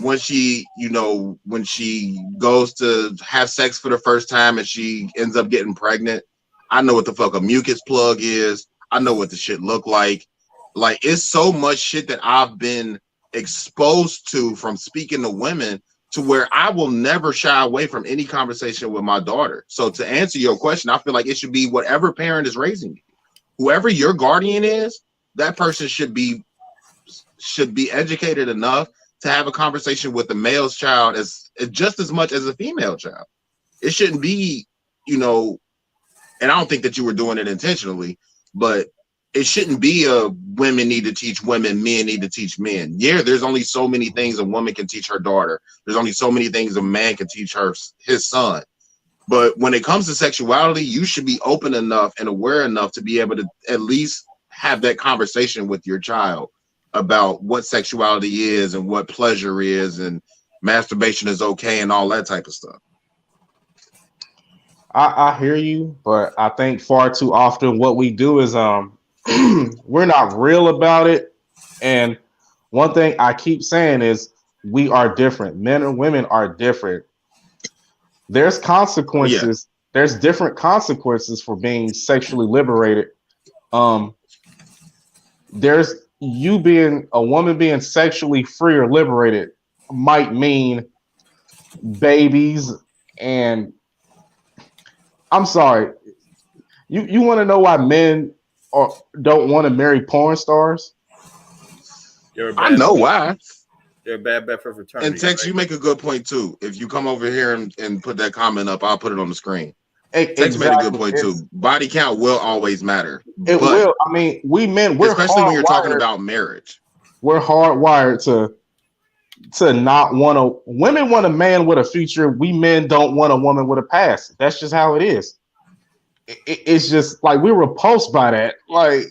when she goes to have sex for the first time and she ends up getting pregnant. I know what the fuck a mucus plug is. I know what the shit look like. Like, it's so much shit that I've been exposed to from speaking to women to where I will never shy away from any conversation with my daughter. So to answer your question, I feel like it should be whatever parent is raising you. Whoever your guardian is, that person should be educated enough to have a conversation with the male's child as just as much as a female child. It shouldn't be, and I don't think that you were doing it intentionally, but it shouldn't be women need to teach women, men need to teach men. Yeah, there's only so many things a woman can teach her daughter. There's only so many things a man can teach his son. But when it comes to sexuality, you should be open enough and aware enough to be able to at least have that conversation with your child about what sexuality is and what pleasure is and masturbation is okay and all that type of stuff. I hear you, but I think far too often what we do is we're not real about it. And one thing I keep saying is we are different. Men and women are different. There's consequences. Yeah. There's different consequences for being sexually liberated. There's you being a woman being sexually free or liberated might mean babies, and I'm sorry. You want to know why men don't want to marry porn stars? I know why. They're a bad bet for fraternity. And Tex, right? You make a good point too. If you come over here and put that comment up, I'll put it on the screen. Tex made a good point too. Body count will always matter. It will. I mean, we men, we're especially when you're talking about marriage. We're hardwired to not want to. Women want a man with a future. We men don't want a woman with a past. That's just how it is. It's just like we're repulsed by that. Like,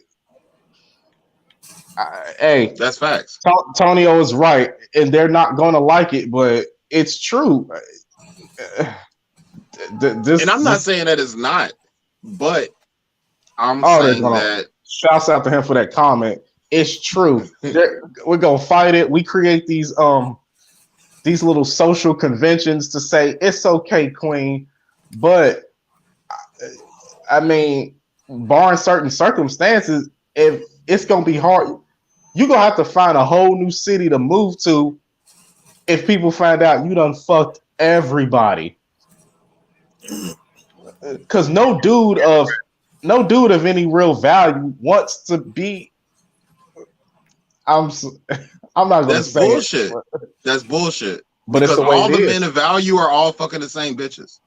hey, that's facts. Tonio is right, and they're not going to like it, but it's true. And I'm not saying that it's not, but I'm saying that. Shouts out to him for that comment. It's true. We're gonna fight it. We create these little social conventions to say it's okay, queen, but I mean, barring certain circumstances, if it's gonna be hard, you're gonna have to find a whole new city to move to if people find out you done fucked everybody. Because no dude of any real value wants to be. I'm not gonna say bullshit. That's bullshit. But because it's the way all the men of value are all fucking the same bitches.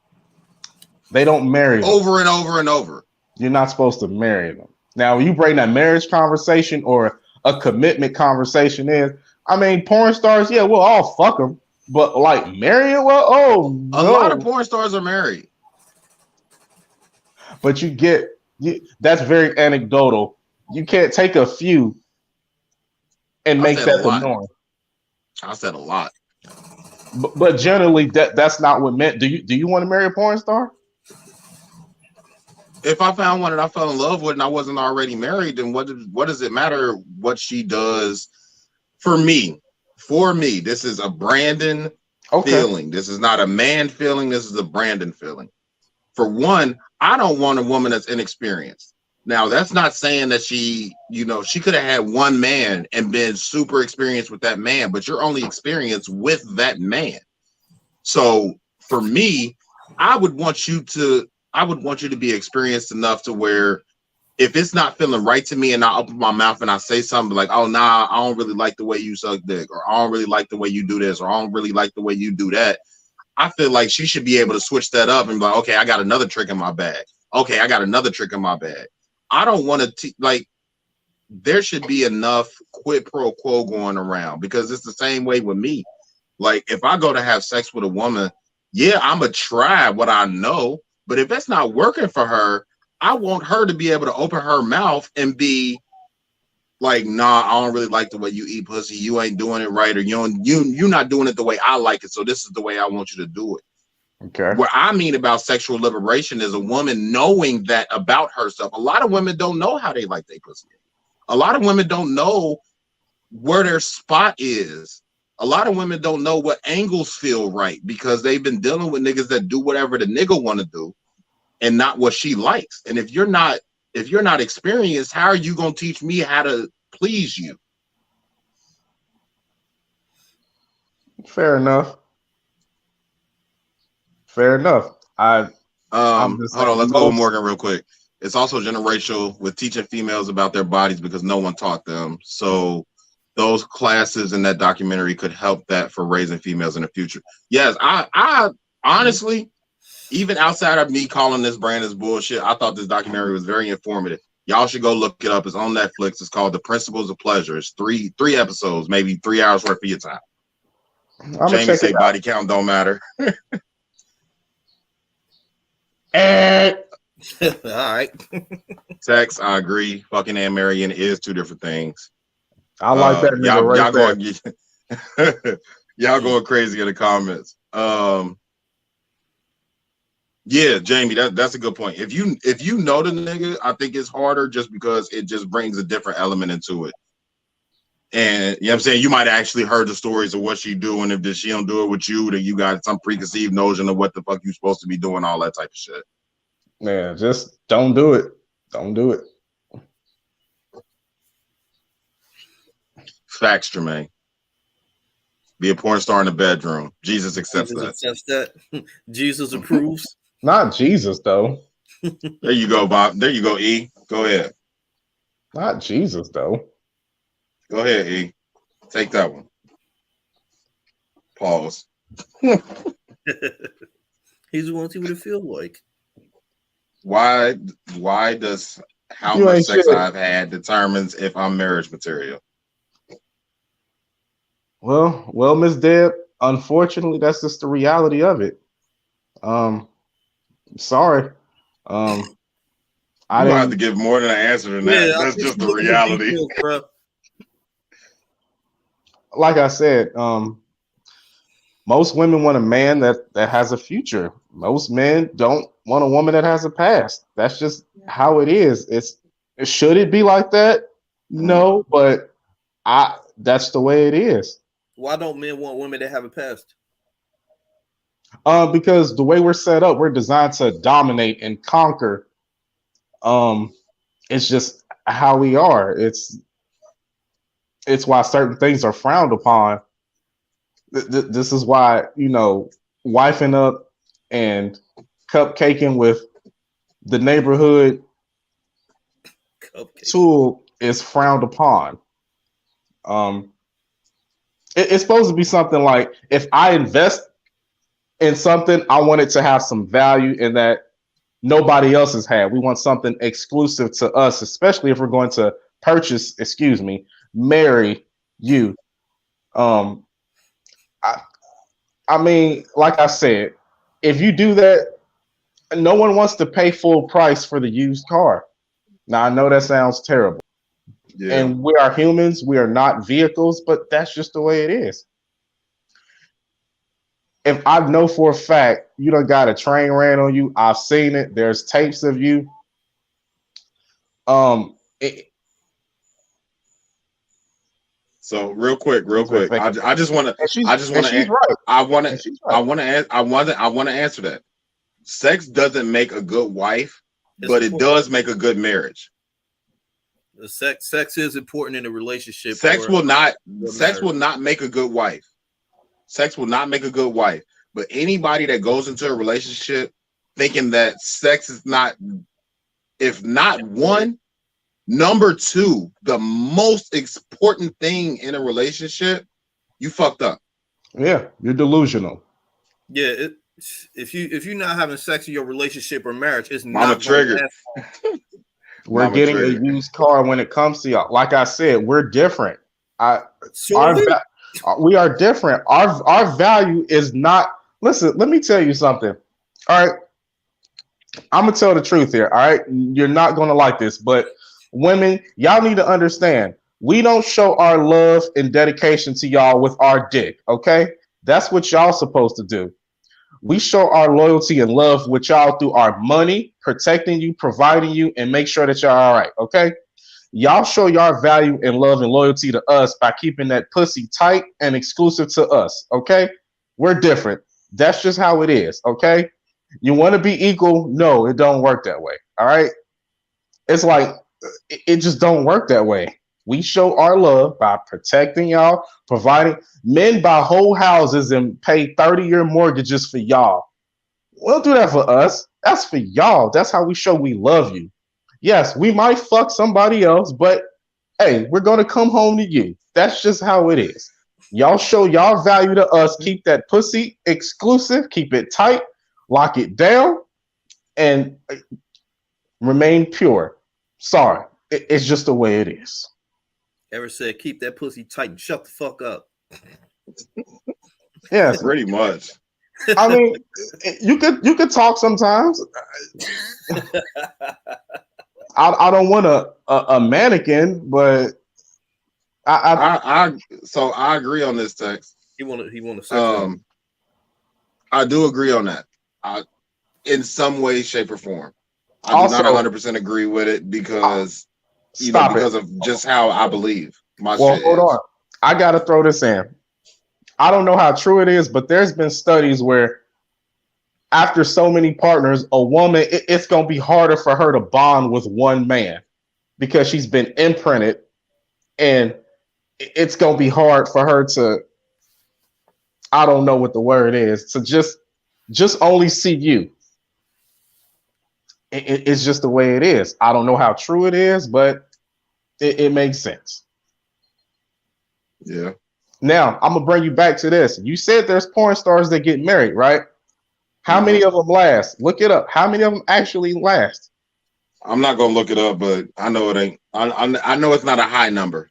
They don't marry them. Over and over and over. You're not supposed to marry them. Now, when you bring that marriage conversation or a commitment conversation in, I mean, porn stars, yeah, we'll all fuck them, but like marrying, well, no. A lot of porn stars are married. But that's very anecdotal. You can't take a few and make that the norm. I said a lot. But generally, that's not what meant. Do you want to marry a porn star? If I found one that I fell in love with and I wasn't already married, then what does it matter what she does? For me, this is a Brandon feeling. This is not a man feeling. This is a Brandon feeling. For one, I don't want a woman that's inexperienced. Now, that's not saying that she could have had one man and been super experienced with that man, but you're only experienced with that man. So for me, I would want you to be experienced enough to where if it's not feeling right to me and I open my mouth and I say something like, oh, nah, I don't really like the way you suck dick, or I don't really like the way you do this, or I don't really like the way you do that, I feel like she should be able to switch that up and be like, okay, I got another trick in my bag. Okay, I got another trick in my bag. I don't want to, there should be enough quid pro quo going around, because it's the same way with me. Like, if I go to have sex with a woman, yeah, I'm going to try what I know, but if that's not working for her, I want her to be able to open her mouth and be like, nah, I don't really like the way you eat pussy. You ain't doing it right, or you're not doing it the way I like it. So this is the way I want you to do it. Okay. What I mean about sexual liberation is a woman knowing that about herself. A lot of women don't know how they like their pussy. A lot of women don't know where their spot is. A lot of women don't know what angles feel right, because they've been dealing with niggas that do whatever the nigga want to do and not what she likes. And if you're not experienced, how are you going to teach me how to please you? Fair enough. Hold on, let's go with Morgan real quick. It's also generational with teaching females about their bodies because no one taught them. So those classes in that documentary could help that for raising females in the future. Yes, I honestly, even outside of me calling this Brandon's bullshit, I thought this documentary was very informative. Y'all should go look it up. It's on Netflix. It's called The Principles of Pleasure. It's three episodes, maybe 3 hours worth of your time. Jamie say body count don't matter. All right. Sex, I agree. Fucking and marrying is two different things. I like that. Y'all going crazy in the comments. Yeah, Jamie, that's a good point. If you know the nigga, I think it's harder just because it just brings a different element into it. And you know what I'm saying? You might have actually heard the stories of what she do, and if she don't do it with you, then you got some preconceived notion of what the fuck you supposed to be doing, all that type of shit. Man, just don't do it. Don't do it. Facts, Jermaine. Be a porn star in the bedroom. Jesus accepts that. Jesus approves. Not Jesus, though. There you go, Bob. There you go, E. Go ahead. Not Jesus, though. Go ahead, E. Take that one. Pause. He's the one to see what it feels like. Why does how much sex I've had determines if I'm marriage material? Well, Miss Deb, unfortunately, that's just the reality of it. Sorry. I don't have to give more than an answer than that. That's just the reality. Like I said, most women want a man that has a future. Most men don't want a woman that has a past. That's just how it is. Should it be like that? No, but that's the way it is. Why don't men want women that have a past? Because the way we're set up, we're designed to dominate and conquer. It's just how we are. It's why certain things are frowned upon. This is why, wifing up and cupcaking with the neighborhood tool is frowned upon. It's supposed to be something like, if I invest in something, I want it to have some value in that nobody else has had. We want something exclusive to us, especially if we're going to marry you. I mean, like I said, if you do that, no one wants to pay full price for the used car. Now, I know that sounds terrible. And we are humans. We are not vehicles, but that's just the way it is. If I know for a fact you done got a train ran on you, I've seen it. There's tapes of you. So real quick, I just want to answer that. Sex doesn't make a good wife, but it does make a good marriage. The sex is important in a relationship. Sex will not make a good wife. Sex will not make a good wife. But anybody that goes into a relationship thinking that sex is not, if not one, number two, the most important thing in a relationship, you fucked up. Yeah, you're delusional. Yeah, if you're not having sex in your relationship or marriage, it's not triggered. We're getting a used car when it comes to y'all. Like I said, we're different. We are different. Our value is not. Listen, let me tell you something. All right, I'm gonna tell the truth here. All right, you're not gonna like this, but women, y'all need to understand. We don't show our love and dedication to y'all with our dick. Okay, that's what y'all supposed to do. We show our loyalty and love with y'all through our money, protecting you, providing you, and make sure that y'all all right. Okay. Y'all show your value and love and loyalty to us by keeping that pussy tight and exclusive to us. Okay. We're different. That's just how it is. Okay. You want to be equal? No, it don't work that way. All right. It's like, it just don't work that way. We show our love by protecting y'all, providing. Men buy whole houses and pay 30-year mortgages for y'all. We'll do that for us. That's for y'all. That's how we show we love you. Yes, we might fuck somebody else, but hey, we're going to come home to you. That's just how it is. Y'all show y'all value to us. Keep that pussy exclusive. Keep it tight. Lock it down. And remain pure. Sorry. It's just the way it is. Ever said keep that pussy tight and shut the fuck up? Yes, pretty much. I mean, you could talk sometimes. I don't want a mannequin, but I agree on this text. He want to say I do agree on that. In some way, shape, or form. I do not 100% agree with it because of just how I believe my shit hold on. I gotta throw this in. I don't know how true it is, but there's been studies where after so many partners, a woman, it's gonna be harder for her to bond with one man because she's been imprinted, and it's gonna be hard for her to, I don't know what the word is, to just only see you. It's just the way it is. I don't know how true it is, but it makes sense. Yeah. Now, I'm going to bring you back to this. You said there's porn stars that get married, right? How many of them last? Look it up. How many of them actually last? I'm not going to look it up, but I know it ain't. I know it's not a high number.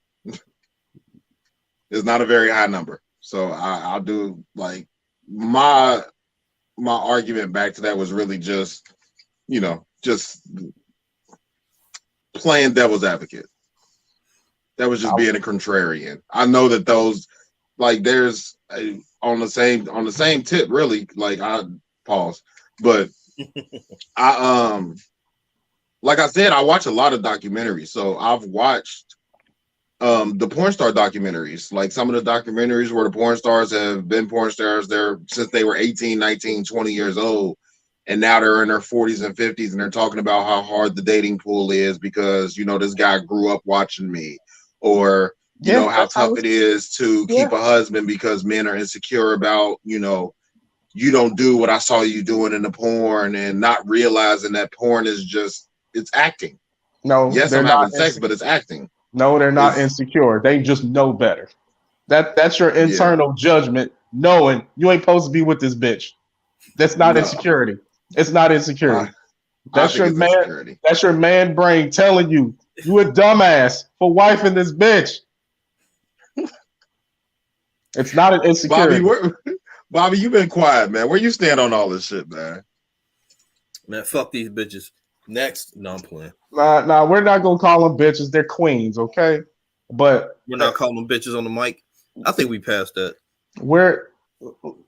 It's not a very high number. So I'll do like my argument back to that was really just, just playing devil's advocate. That was just being a contrarian. I know that those, like, there's on the same tip, really. Like, I pause, but like I said, I watch a lot of documentaries. So I've watched the porn star documentaries, like some of the documentaries where the porn stars have been porn stars there since they were 18, 19, 20 years old. And now they're in their 40s and 50s, and they're talking about how hard the dating pool is because, this guy grew up watching me. Or, how tough it is to keep a husband because men are insecure about, you don't do what I saw you doing in the porn, and not realizing that porn is just, it's acting. No, yes, I'm having sex, but it's acting. No, they're not insecure. They just know better. That's your internal judgment, knowing you ain't supposed to be with this bitch. That's not insecurity. It's not insecurity. That's your man. Insecurity. That's your man brain telling you a dumbass for wifing this bitch. It's not an insecurity. Bobby, you've been quiet, man. Where you stand on all this shit, man? Man, fuck these bitches. Next, no, I'm playing. Nah, we're not gonna call them bitches. They're queens, okay? But we're not calling them bitches on the mic. I think we passed that.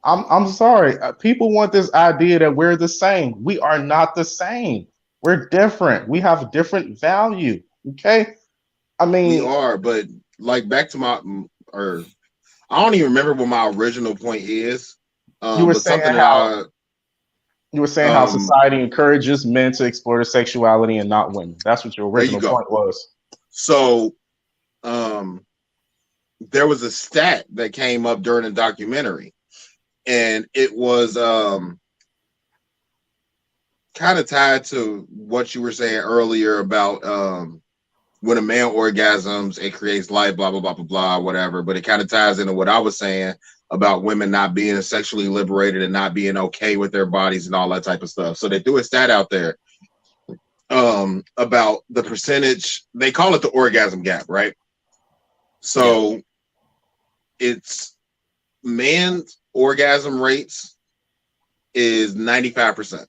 I'm sorry. People want this idea that we're the same. We are not the same. We're different. We have different value. Okay. I mean, we are, but like back to I don't even remember what my original point is. You were saying how society encourages men to explore their sexuality and not women. That's what your original point was. So, there was a stat that came up during the documentary, and it was kind of tied to what you were saying earlier about when a man orgasms, it creates life, blah, blah, blah, blah, blah, whatever. But it kind of ties into what I was saying about women not being sexually liberated and not being okay with their bodies and all that type of stuff. So they threw a stat out there about the percentage. They call it the orgasm gap, right? So it's men's orgasm rates is 95%.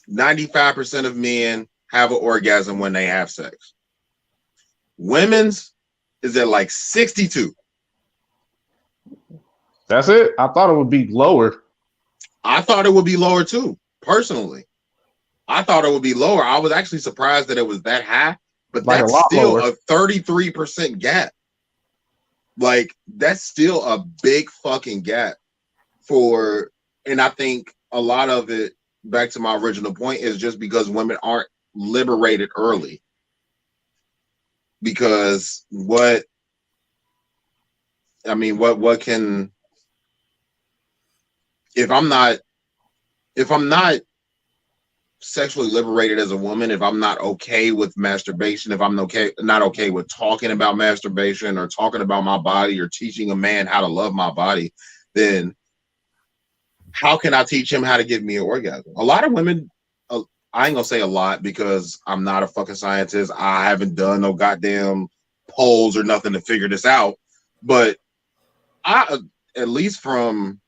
95% of men have an orgasm when they have sex. Women's is at like 62. That's it? I thought it would be lower. I thought it would be lower too, personally. I thought it would be lower. I was actually surprised that it was that high, but like that's still lower. A 33% gap. Like, that's still a big fucking gap and I think a lot of it, back to my original point, is just because women aren't liberated early. Because what can, if I'm not sexually liberated as a woman, if I'm not okay with masturbation, if I'm not okay with talking about masturbation or talking about my body or teaching a man how to love my body, then how can I teach him how to give me an orgasm? A lot of women, I ain't gonna say a lot because I'm not a fucking scientist. I haven't done no goddamn polls or nothing to figure this out. But at least from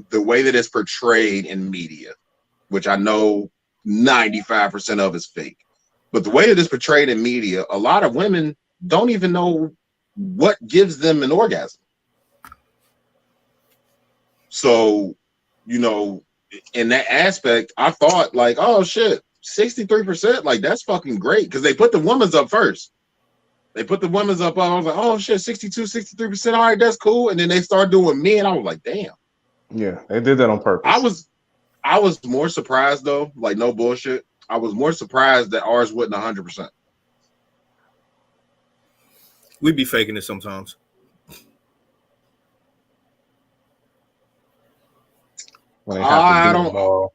the way that it's portrayed in media, which I know 95% of is fake, but the way that it's portrayed in media, a lot of women don't even know what gives them an orgasm. So, in that aspect, I thought like, oh shit, 63%, like that's fucking great, because they put the women's up first. They put the women's up. I was like, oh shit, 62, 63%. All right, that's cool. And then they start doing men. I was like, damn. Yeah, they did that on purpose. I was more surprised though, like no bullshit. I was more surprised that ours wasn't 100%. We'd be faking it sometimes. I don't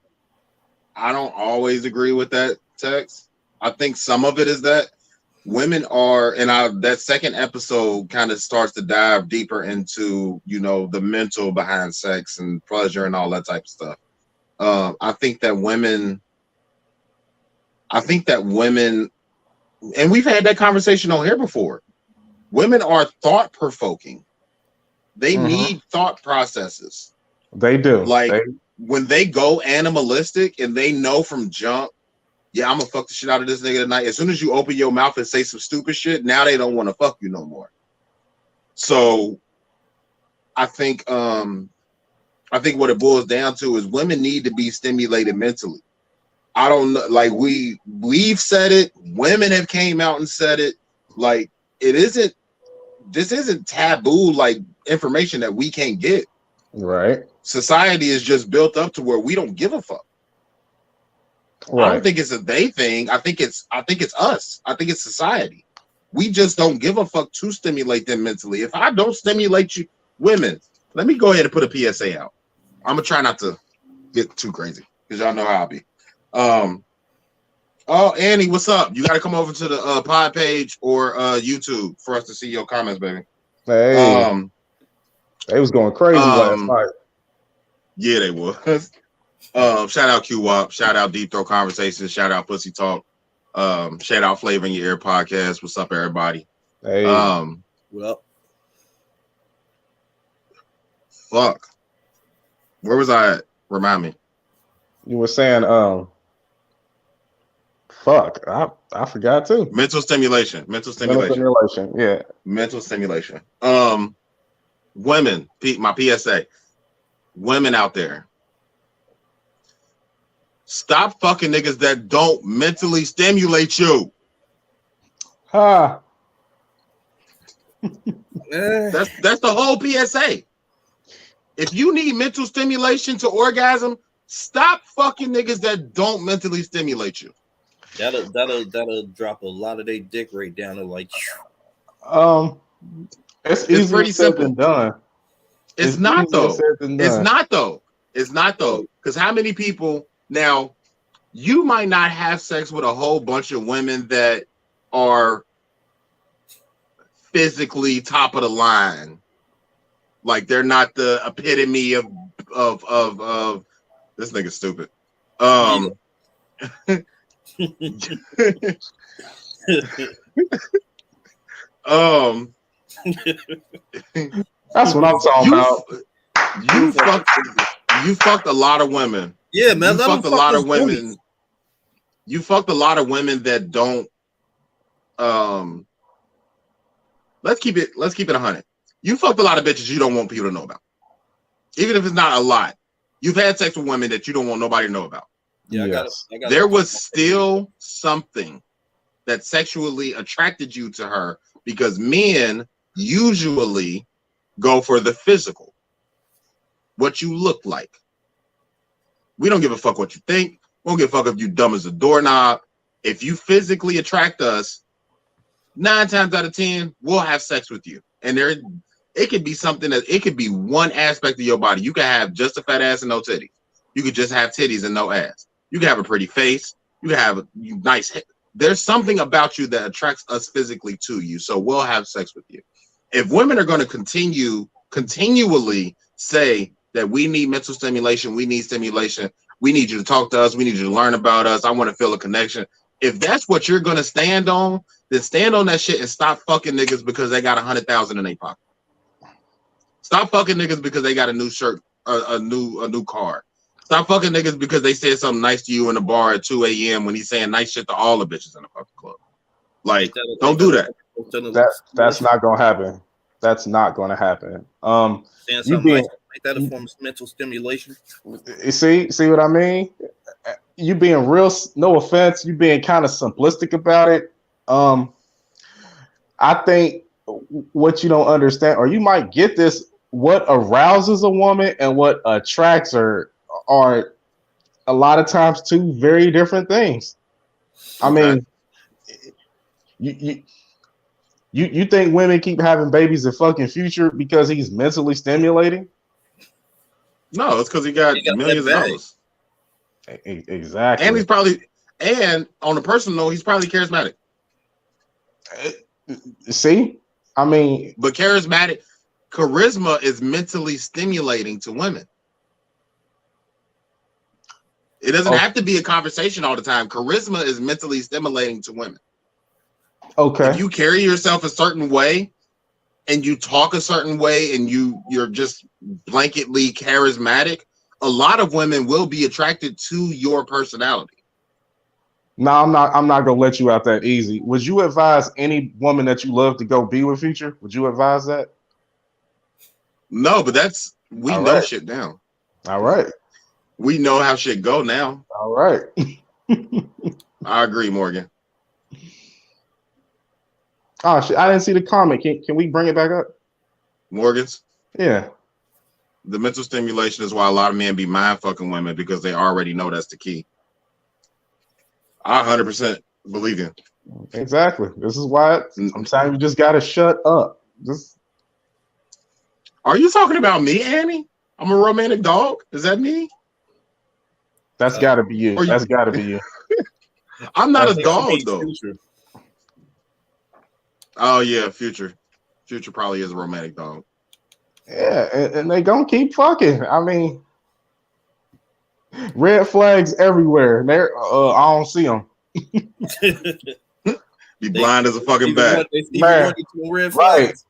always agree with that text. I think some of it is that women are, and that second episode kind of starts to dive deeper into, the mental behind sex and pleasure and all that type of stuff. I think that women, and we've had that conversation on here before. Women are thought provoking. They need thought processes. They do. Like when they go animalistic and they know from jump, yeah, I'm gonna fuck the shit out of this nigga tonight. As soon as you open your mouth and say some stupid shit, now they don't want to fuck you no more. So I think what it boils down to is women need to be stimulated mentally. I don't know, like we've said it, women have came out and said it. Like this isn't taboo, like information that we can't get. Right. Society is just built up to where we don't give a fuck. Right. I don't think it's a they thing. I think it's us. I think it's society. We just don't give a fuck to stimulate them mentally. If I don't stimulate you, women, let me go ahead and put a PSA out. I'm gonna try not to get too crazy because y'all know how I be. Oh, Annie, what's up? You got to come over to the pod page or YouTube for us to see your comments, baby. Hey, they was going crazy last night. Yeah, they was. Shout out Q-Wop, shout out Deep Throat Conversations, shout out Pussy Talk, shout out Flavor in Your Ear Podcast. What's up, everybody? Hey, well, fuck. Where was I at? Remind me. You were saying, fuck, I forgot too. Mental stimulation. Yeah. Mental stimulation. Women, my PSA. Women out there. Stop fucking niggas that don't mentally stimulate you. Ha. That's the whole PSA. If you need mental stimulation to orgasm, stop fucking niggas that don't mentally stimulate you. That'll drop a lot of their dick rate down to like. It's pretty simple. Than done. It's not though. It's not though. Because how many people now? You might not have sex with a whole bunch of women that are physically top of the line. Like they're not the epitome of this nigga stupid. That's what I'm talking about. You fucked a lot of women. Yeah, man. You fucked a lot of women. You fucked a lot of women that don't. Let's keep it 100. You fucked a lot of bitches you don't want people to know about, even if it's not a lot. You've had sex with women that you don't want nobody to know about. Yeah, yes. I got there was still something that sexually attracted you to her, because men usually go for the physical, what you look like. We don't give a fuck what you think. We don't give a fuck if you dumb as a doorknob. If you physically attract us, 9 times out of 10, we'll have sex with you. And it could be something that it could be one aspect of your body. You can have just a fat ass and no titties. You could just have titties and no ass. You can have a pretty face. You can have a nice head. There's something about you that attracts us physically to you. So we'll have sex with you. If women are going to continually say that we need mental stimulation, we need stimulation, we need you to talk to us, we need you to learn about us, I want to feel a connection. If that's what you're going to stand on, then stand on that shit and stop fucking niggas because they got 100,000 in their pocket. Stop fucking niggas because they got a new shirt, a new car. Stop fucking niggas because they said something nice to you in the bar at 2 a.m. when he's saying nice shit to all the bitches in the fucking club. Like, don't do that. That's not gonna happen. That's not gonna happen. You being like that a form of mental stimulation. See what I mean? You being real, no offense, you being kind of simplistic about it. I think what you don't understand, or you might get this, what arouses a woman and what attracts her are a lot of times two very different things. I mean, you think women keep having babies in fucking Future because he's mentally stimulating? No, it's because he got millions of dollars. Exactly. And he's probably, and on a personal note, he's probably charismatic. See? I mean, but charisma is mentally stimulating to women. It doesn't have to be a conversation all the time. Charisma is mentally stimulating to women. Okay. If you carry yourself a certain way and you talk a certain way and you're just blanketly charismatic, a lot of women will be attracted to your personality. No, I'm not gonna let you out that easy. Would you advise any woman that you love to go be with Future? Would you advise that? No, but we all know right. Shit now. All right. We know how shit go now. All right. I agree, Morgan. Oh shit! I didn't see the comment. Can we bring it back up? Morgan's? Yeah. The mental stimulation is why a lot of men be mind fucking women, because they already know that's the key. I 100% believe you. Exactly. This is why sometimes you just gotta shut up. Are you talking about me, Annie? I'm a romantic dog. Is that me? That's gotta be you. That's gotta be you. I'm not a dog though. Future. Oh yeah, Future probably is a romantic dog. Yeah, and they gonna keep fucking. I mean, red flags everywhere. There, I don't see them. Be blind as a fucking bat. Right.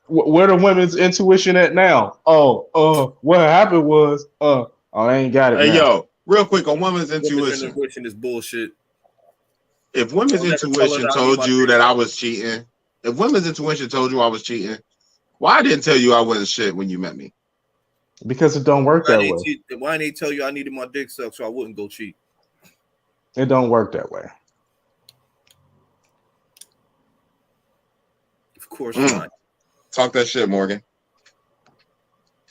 Where the women's intuition at now? What happened was, they ain't got it. Hey, now. yo, real quick on women's intuition. Intuition is bullshit. If women's intuition told you that I was cheating, if women's intuition told you I was cheating, why I didn't tell you I wasn't shit when you met me? Because it don't work that way. Why didn't they tell you I needed my dick sucked so I wouldn't go cheat? It don't work that way. Of course not. Talk that shit, Morgan.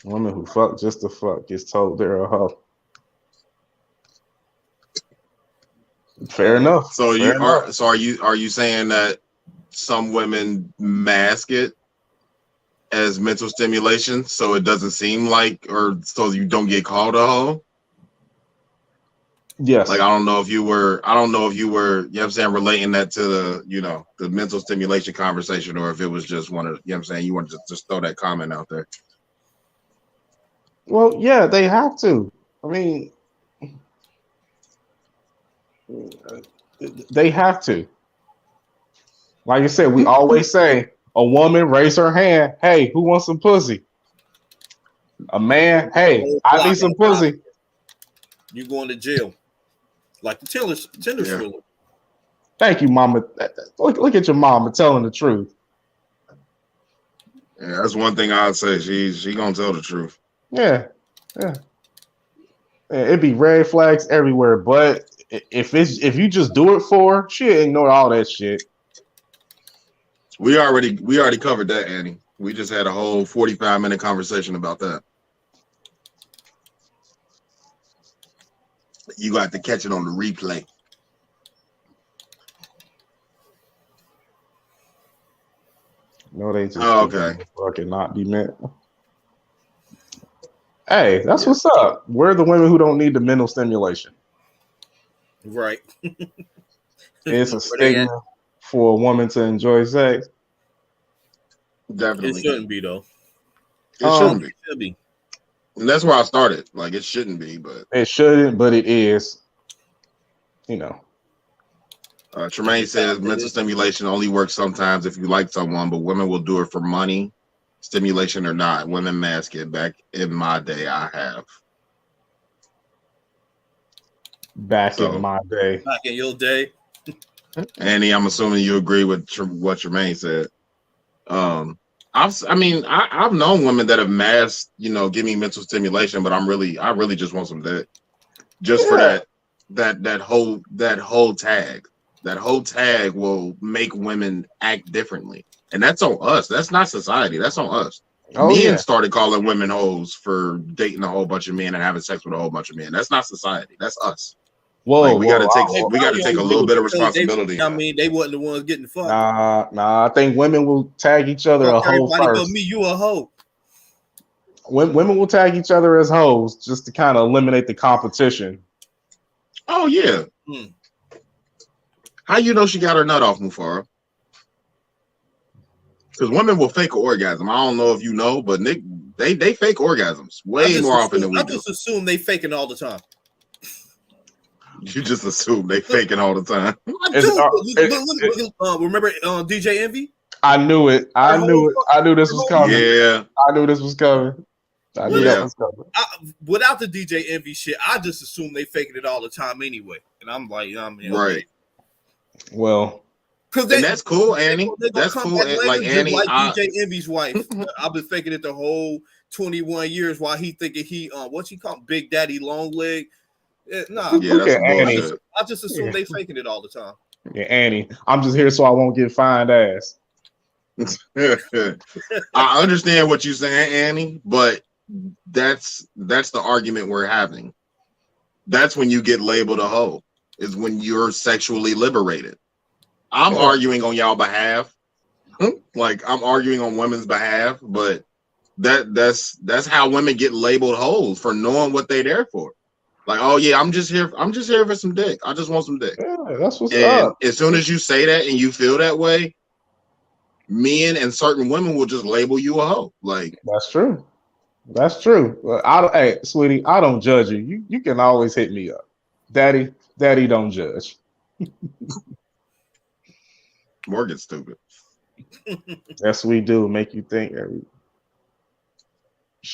Woman who fuck just to fuck gets told they're a hoe. Fair enough. So are you saying that some women mask it as mental stimulation so it doesn't seem like, or so you don't get called a hoe? Yes. Like I don't know if you were, you know what I'm saying, relating that to the, the mental stimulation conversation, or if it was just one of, you know what I'm saying, you want to just throw that comment out there. Well, yeah, they have to. I mean, they have to. Like I said, we always say a woman raise her hand. Hey, who wants some pussy? A man, hey, I need some pussy. You going to jail, like the Tinder thriller. Thank you, Mama. Look at your mama telling the truth. Yeah, that's one thing I'd say. She gonna tell the truth. Yeah. It'd be red flags everywhere, but if you just do it for her, she'll ignore all that shit. We already covered that, Annie. We just had a whole 45-minute conversation about that. You got to catch it on the replay. No, they just okay. Fucking not be met. Hey, that's what's up. We're the women who don't need the mental stimulation. Right. It's a stigma for a woman to enjoy sex. Definitely. It shouldn't be, though. It shouldn't be. It should be. And that's where I started. Like, it shouldn't be, but it shouldn't, but it is. Tremaine says mental stimulation only works sometimes if you like someone, but women will do it for money, stimulation or not. Women mask it. Back in my day, I have. Back in my day. Back in your day. Annie, I'm assuming you agree with what Tremaine said. I've known women that have masked, give me mental stimulation, but I really just want some dick, just for that whole tag. That whole tag will make women act differently, and that's on us. That's not society. That's on us. Men started calling women hoes for dating a whole bunch of men and having sex with a whole bunch of men. That's not society. That's us. Whoa, we got to take a little bit of responsibility. They wasn't the ones getting fucked. Nah. I think women will tag each other a hoe first. But me, you a hoe. Women will tag each other as hoes just to kind of eliminate the competition. Oh yeah. How you know she got her nut off, Mufara? Because women will fake an orgasm. I don't know if you know, but Nick, they fake orgasms way more often than we do. I just assume they faking all the time. You just assume they faking all the time. I do. Remember DJ Envy? I knew it. I knew this was coming. Yeah. I knew this was coming. I knew that was coming. Without the DJ Envy shit, I just assume they faking it all the time anyway. And I'm like, right. Well, and that's cool, Annie. That's cool. Like Annie, DJ Envy's wife. I've been faking it the whole 21 years while he thinking he what's he called, Big Daddy Long Leg. Nah, yeah, that's bullshit. I just assume they faking it all the time. Yeah, Annie, I'm just here so I won't get fined ass. I understand what you're saying, Annie, but that's the argument we're having. That's when you get labeled a hoe, is when you're sexually liberated. I'm arguing on y'all behalf. Like I'm arguing on women's behalf, but that's how women get labeled hoes, for knowing what they're there for. Like, oh yeah, I'm just here for some dick. I just want some dick. Yeah, that's what's up. As soon as you say that and you feel that way, men and certain women will just label you a hoe. Like, that's true. That's true. Hey, sweetie, I don't judge you. You can always hit me up. Daddy don't judge. Morgan's stupid. Yes, we do. Make you think.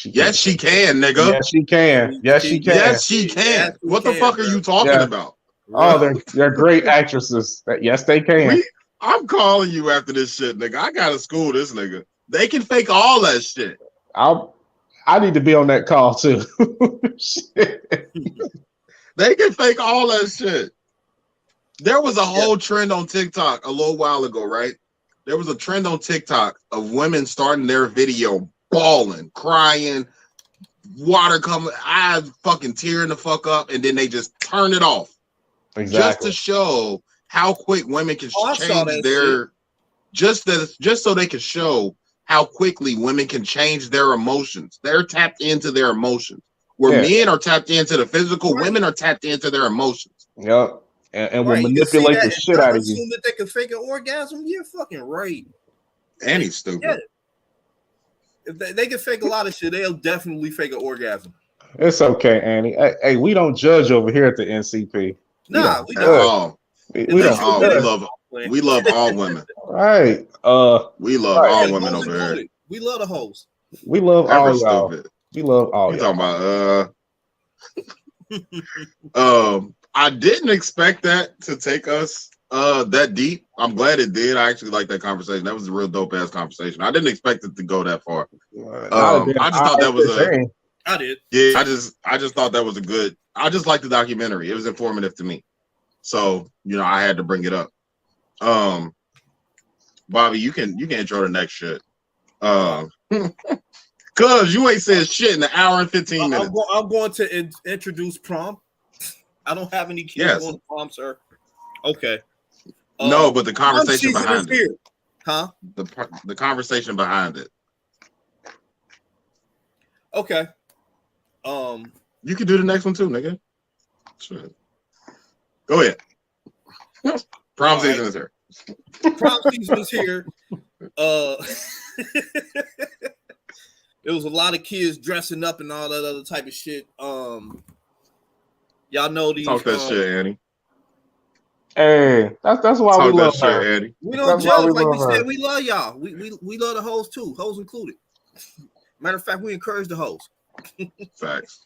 Yes, she can, nigga. Yes, she can. Yes, she can. Yes, she can. Yes, she what the can, fuck are you talking about? Oh, they're great actresses. Yes, they can. I'm calling you after this shit, nigga. I gotta school this nigga. They can fake all that shit. I need to be on that call too. They can fake all that shit. There was a whole trend on TikTok a little while ago, right? There was a trend on TikTok of women starting their video bawling, crying, water coming, eyes fucking tearing the fuck up, and then they just turn it off. Exactly. Just to show how quick women can change their just so they can show how quickly women can change their emotions. They're tapped into their emotions. Where men are tapped into the physical, women are tapped into their emotions. Yep. And will manipulate the shit out of you. Assume that they can fake an orgasm? You're fucking right. And he's stupid. Yeah. If they can fake a lot of shit, they'll definitely fake an orgasm. It's okay, Annie. Hey, we don't judge over here at the NCP. Nah, we don't. We love all women. Right. We love all women over here. We love the hoes. We love all y'all. We love all y'all. Talking about I didn't expect that to take us that deep. I'm glad it did. I actually like that conversation. That was a real dope ass conversation. I didn't expect it to go that far. I just thought that was I did. Yeah, I just thought that was a good. I just liked the documentary. It was informative to me. So, I had to bring it up. Bobby, you can intro the next shit. Cause you ain't said shit in an hour and 15 minutes. I'm going to introduce prom. I don't have any kids going to prom, sir. Okay. No, but the conversation behind it. Here. Huh? The conversation behind it. Okay. You can do the next one too, nigga. Sure. Go ahead. Prom season is here. Prom season is here. There was a lot of kids dressing up and all that other type of shit. Y'all know these. Talk that shit, Annie. Hey, that's why we love her. Shit, Annie. We don't judge, like we said. We love y'all. We love the hoes too, hoes included. Matter of fact, we encourage the hoes. Facts.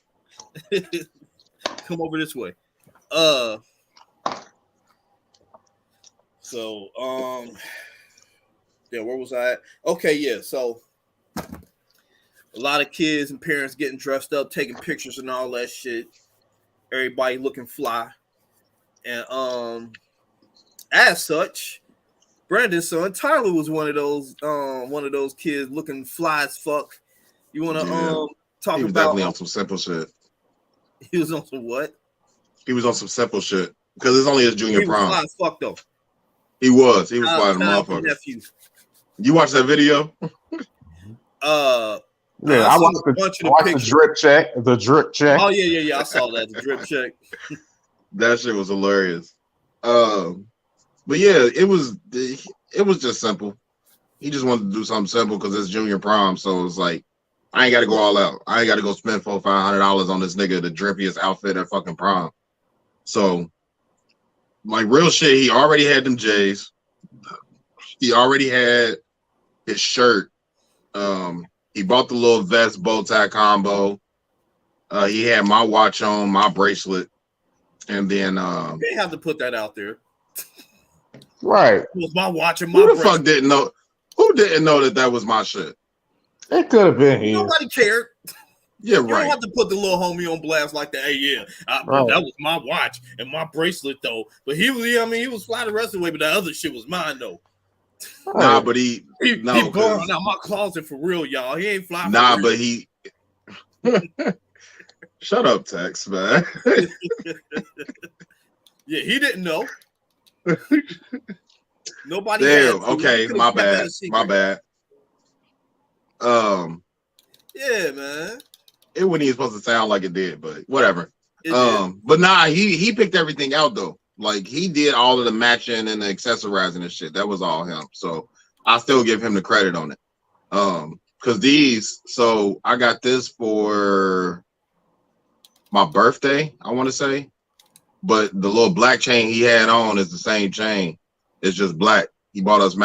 Come over this way. So yeah, where was I at? Okay, yeah. So a lot of kids and parents getting dressed up, taking pictures and all that shit. Everybody looking fly. And as such, Brandon's son Tyler was one of those kids looking fly as fuck. You want to talk he was about definitely on some simple shit. He was on some what? He was on some simple shit because it's only his junior prom. Fly as fuck though. He was flying the motherfucker. You watched that video? Yeah, I watched the drip check. The drip check. Oh yeah. I saw that. The drip check. That shit was hilarious. But yeah, it was just simple. He just wanted to do something simple because it's junior prom, so it's like I ain't got to go all out. I ain't got to go spend $400-500 on this nigga, the drippiest outfit at fucking prom. So, like real shit, he already had them J's. He already had his shirt. He bought the little vest bow tie combo. He had my watch on, my bracelet, and then they have to put that out there. Right. It was my watch and my bracelet. Who the fuck didn't know? Who didn't know that was my shit? It could have been here. Nobody cared. Yeah, you right. don't have to put the little homie on blast like that. Hey, yeah, that was my watch and my bracelet though. But he was fly the rest of the way, but the other shit was mine though. Nah, but he borrowed out my closet for real, y'all. He ain't fly. Nah, but he. Shut up, Tex, man. Yeah, he didn't know. Nobody. Damn. Okay, my bad. My bad. Yeah, man. It wasn't even supposed to sound like it did, but whatever. But nah, he picked everything out though. Like he did all of the matching and the accessorizing and shit. That was all him. So I still give him the credit on it. Because so I got this for my birthday, I want to say. But the little black chain he had on is the same chain. It's just black. He bought us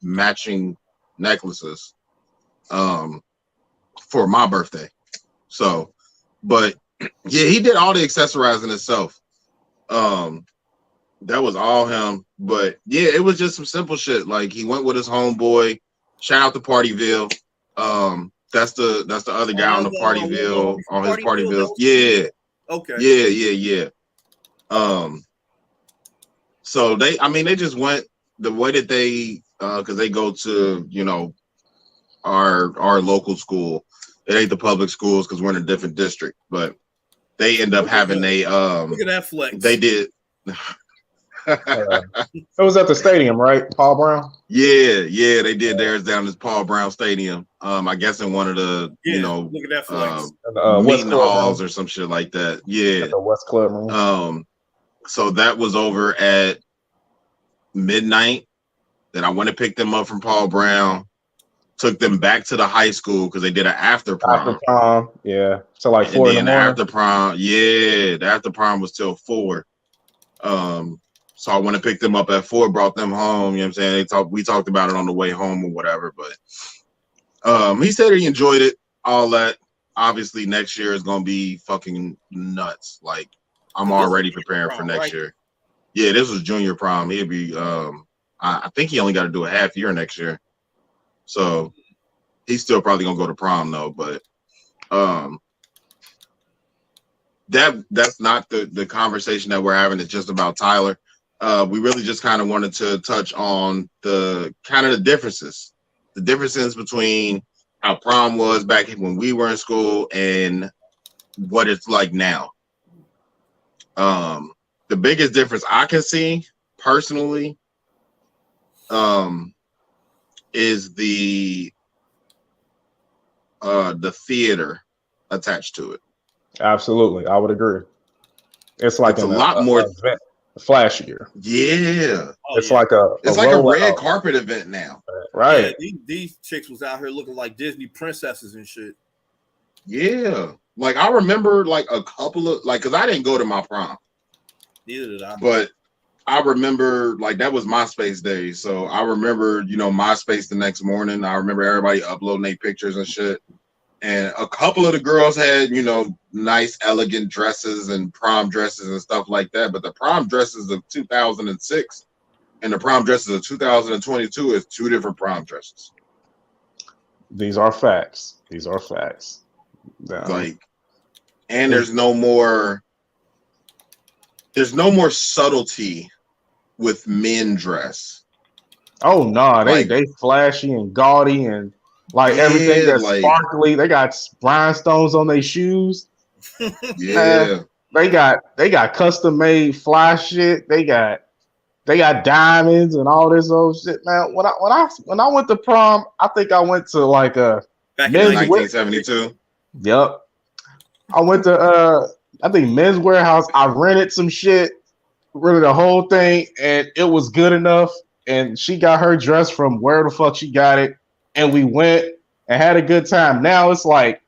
matching necklaces. for my birthday. So, but yeah, he did all the accessorizing himself. That was all him. But yeah, it was just some simple shit. Like he went with his homeboy. Shout out to Partyville. That's the other guy on the Partyville on his Partyville. Yeah. Okay. Yeah. So they just went the way that they because they go to, you know, our local school. It ain't the public schools because we're in a different district, but they end up having a look at that flex. They did. It was at the stadium, right? Paul Brown. Yeah, they did theirs down at Paul Brown Stadium. I guess in one of the look at that flex. meeting halls or some shit like that. Yeah, at the West Club room. So that was over at midnight. Then I went and picked them up from Paul Brown. Took them back to the high school because they did an after prom. Yeah. So like 4 in the morning. After prom, the after prom was till 4. So I went and picked them up at 4, brought them home. You know what I'm saying? We talked about it on the way home or whatever. But he said he enjoyed it, all that. Obviously, next year is gonna be fucking nuts. Like I'm already preparing for next year. Yeah, this was junior prom. He'd be I think he only got to do a half year next year. So he's still probably gonna go to prom though, but that's not the conversation that we're having. It's just about Tyler. We really just kind of wanted to touch on the differences between how prom was back when we were in school and what it's like now. The biggest difference I can see personally is the theater attached to it. Absolutely, I would agree. It's like a lot more flashier. Yeah, it's like a red carpet event now. Right. Yeah, these chicks was out here looking like Disney princesses and shit. Yeah, like I remember like a couple of because I didn't go to my prom. Neither did I. But I remember like that was MySpace days. So I remember, MySpace the next morning. I remember everybody uploading their pictures and shit. And a couple of the girls had, nice, elegant dresses and prom dresses and stuff like that. But the prom dresses of 2006 and the prom dresses of 2022 is 2 different prom dresses. These are facts. And there's no more subtlety with men dress. Oh no, they flashy and gaudy and everything that's sparkly. They got rhinestones on their shoes. Yeah, they got custom made fly shit. They got diamonds and all this old shit. Man, when I went to prom, I think I went to like a back in 1972. Yep, I went to I think Men's Warehouse. I rented some shit, rented the whole thing, and it was good enough. And she got her dress from where the fuck she got it, and we went and had a good time. Now it's like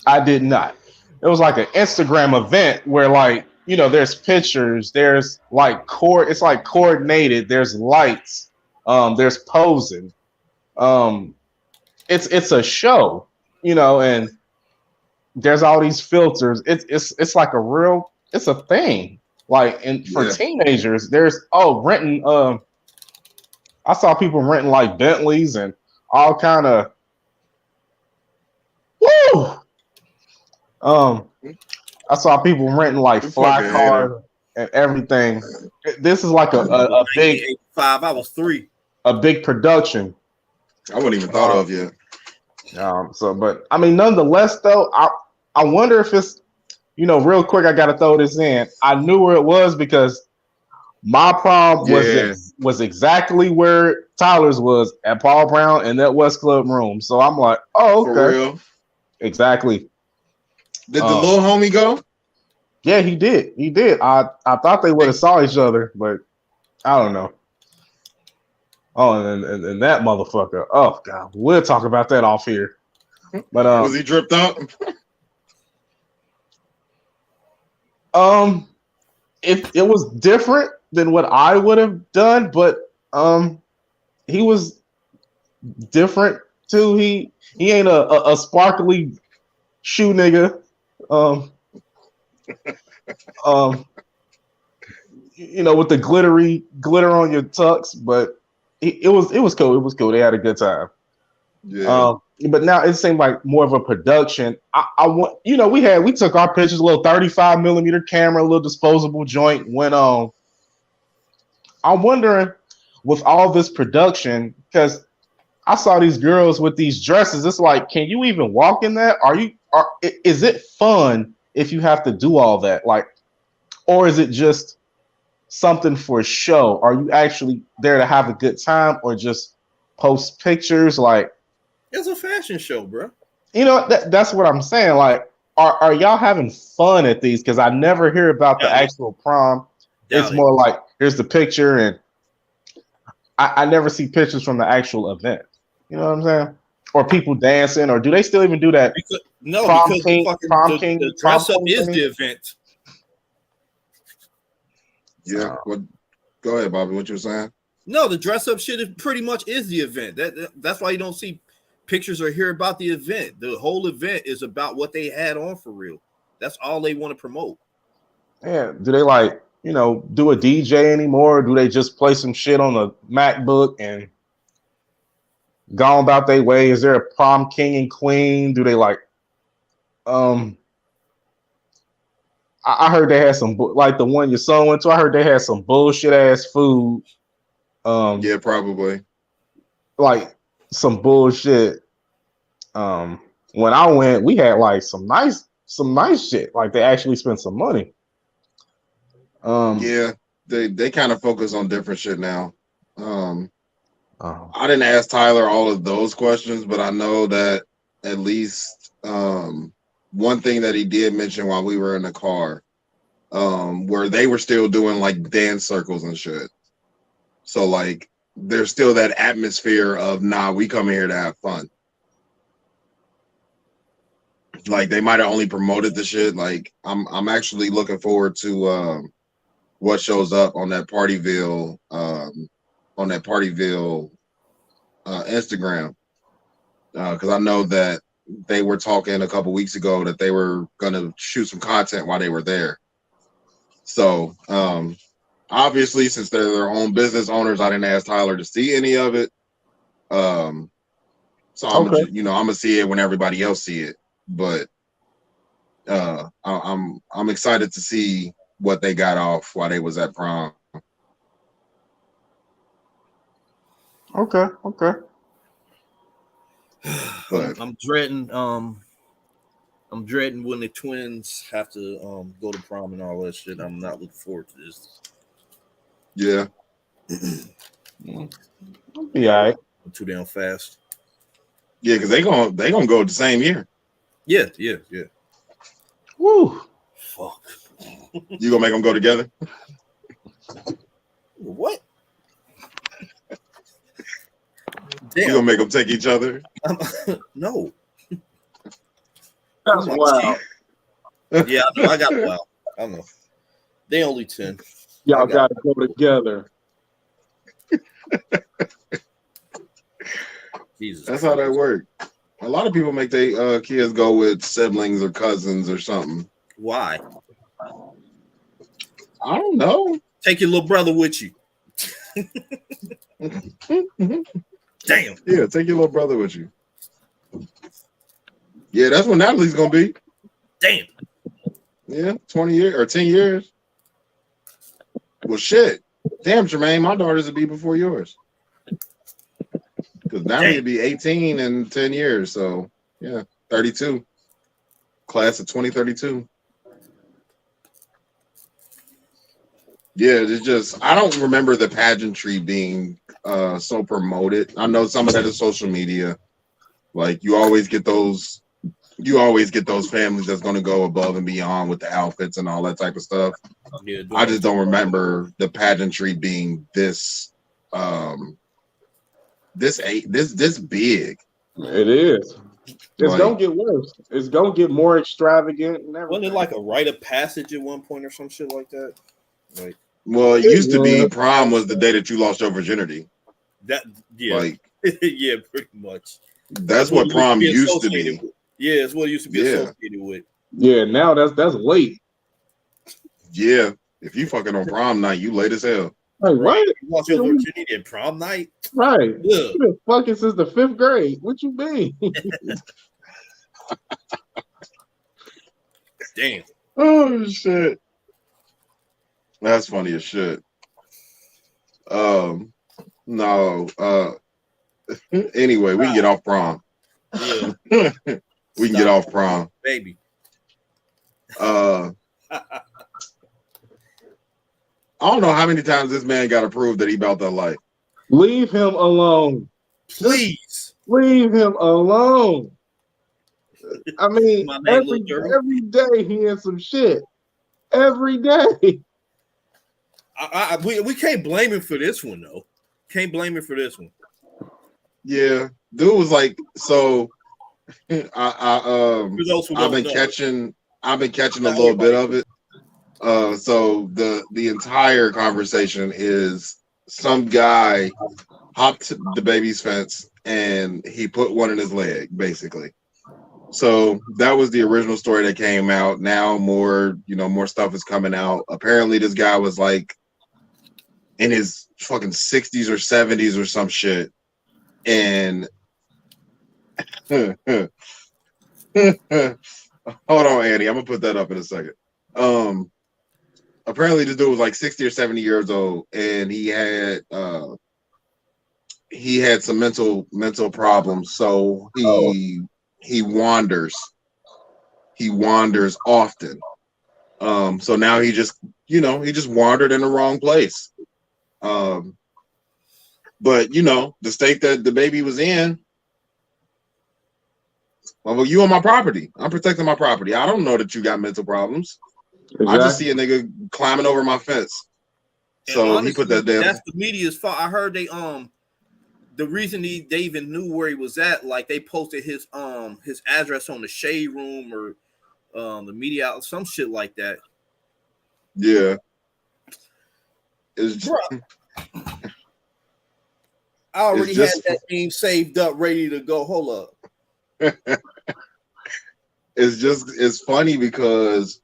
I did not. It was like an Instagram event where there's pictures, there's it's like coordinated, there's lights, there's posing. It's a show, and there's all these filters. It's like it's a thing. For teenagers, there's renting. I saw people renting like Bentleys and all kind of. Woo! I saw people renting like fly cars and everything. This is like a big 5. I was 3. A big production. I wouldn't even thought of yet. But I mean, nonetheless, though, I wonder if it's, real quick. I got to throw this in. I knew where it was because my prom was exactly where Tyler's was at Paul Brown in that West Club room. So I'm like, oh, okay, for real? Exactly. Did the little homie go? Yeah, he did. He did. I thought they would have saw each other, but I don't know. Oh, and that motherfucker. Oh God, we'll talk about that off here. But was he dripped up? It was different than what I would have done, but he was different too. He ain't a sparkly shoe nigga. You know, with the glitter on your tux, but it was cool. It was cool. They had a good time. Yeah. But now it seemed like more of a production. I want, you know, we took our pictures, a little 35 millimeter camera, a little disposable joint. Went on. I'm wondering with all this production, because I saw these girls with these dresses. It's like, can you even walk in that? Is it fun if you have to do all that? Like, or is it just something for show? Are you actually there to have a good time or just post pictures? Like, it's a fashion show, bro. You know, that's what I'm saying. Like, are y'all having fun at these? Because I never hear about the actual prom. It's more like here's the picture, and I never see pictures from the actual event. You know what I'm saying? Or people dancing, or do they still even do that? Because the dress up is the event. Yeah. Go ahead, Bobby. What you were saying? No, the dress up shit pretty much is the event. That's why you don't see pictures or hear about the event. The whole event is about what they had on for real. That's all they want to promote. Yeah. Do they like, you know, do a DJ anymore? Or do they just play some shit on a MacBook and go about their way? Is there a prom king and queen? Do they like I heard they had some like the one your son went to. I heard they had some bullshit ass food. Yeah, probably. Like some bullshit. When I went, we had like some nice shit. Like they actually spent some money. Yeah, they kind of focus on different shit now. I didn't ask Tyler all of those questions, but I know that at least one thing that he did mention while we were in the car, where they were still doing like dance circles and shit. So like there's still that atmosphere of we come here to have fun. Like they might have only promoted the shit. Like I'm actually looking forward to what shows up on that Partyville Instagram, because I know that they were talking a couple weeks ago that they were gonna shoot some content while they were there. So obviously, since they're their own business owners, I didn't ask Tyler to see any of it. So I'm gonna see it when everybody else see it. But I'm excited to see what they got off while they was at prom. Okay. But I'm dreading when the twins have to go to prom and all that shit. I'm not looking forward to this. Yeah. Be all right. Too damn fast. Yeah, because they gonna go the same year. Yeah. Woo. Fuck. You gonna make them go together? What? You gonna make them take each other? No. That's wild. Yeah, I know. I got wild. I know. They only 10. Y'all gotta go together. Jesus. That's how that works. A lot of people make their kids go with siblings or cousins or something. Why? I don't know. Take your little brother with you. Damn. Yeah, take your little brother with you. Yeah, that's what Natalie's gonna be. Damn. Yeah, 20 years or 10 years. Well, shit. Damn, Jermaine, my daughters will be before yours. Because Natalie will be 18 in 10 years. So, yeah, 32. Class of 2032. Yeah, it's just, I don't remember the pageantry being so promoted. I know some of that is social media. Like, you always get those families that's going to go above and beyond with the outfits and all that type of stuff. Yeah, I just don't remember the pageantry being this this big. It is. It's gonna get worse. It's gonna get more extravagant. And wasn't it like a rite of passage at one point or some shit like that? Like, well, it used to be prom was the day that you lost your virginity. That yeah, like yeah, pretty much. That's what prom used to be. Yeah, it's what it used to be associated with. Yeah, now that's late. Yeah, if you fucking on prom night, you late as hell. Like, what? You lost your virginity at prom night? Right. Yeah. You've been fucking since the 5th grade. What you mean? Damn. Oh shit. That's funny as shit. No. Anyway, we can get off prom. Yeah. We can get off prom. Baby. I don't know how many times this man got approved that he about that life. Leave him alone. Please. Leave him alone. I mean, every day he has some shit. Every day. We can't blame him for this one though. Can't blame him for this one. Yeah, dude was like, so. I've been catching a little bit of it. So the entire conversation is some guy hopped the baby's fence and he put one in his leg, basically. So that was the original story that came out. Now more stuff is coming out. Apparently this guy was like in his fucking 60s or 70s or some shit. And hold on, Andy. I'm gonna put that up in a second. Apparently this dude was like 60 or 70 years old and he had some mental problems, so he wanders often. So now he just wandered in the wrong place. But the state that the baby was in, well, you on my property. I'm protecting my property. I don't know that you got mental problems. Exactly. I just see a nigga climbing over my fence. And so honestly, he put that down. That's the media's fault. I heard they the reason they even knew where he was at, like they posted his address on the shade room or the media, some shit like that. Yeah. It's I already had that name saved up, ready to go. Hold up. It's funny because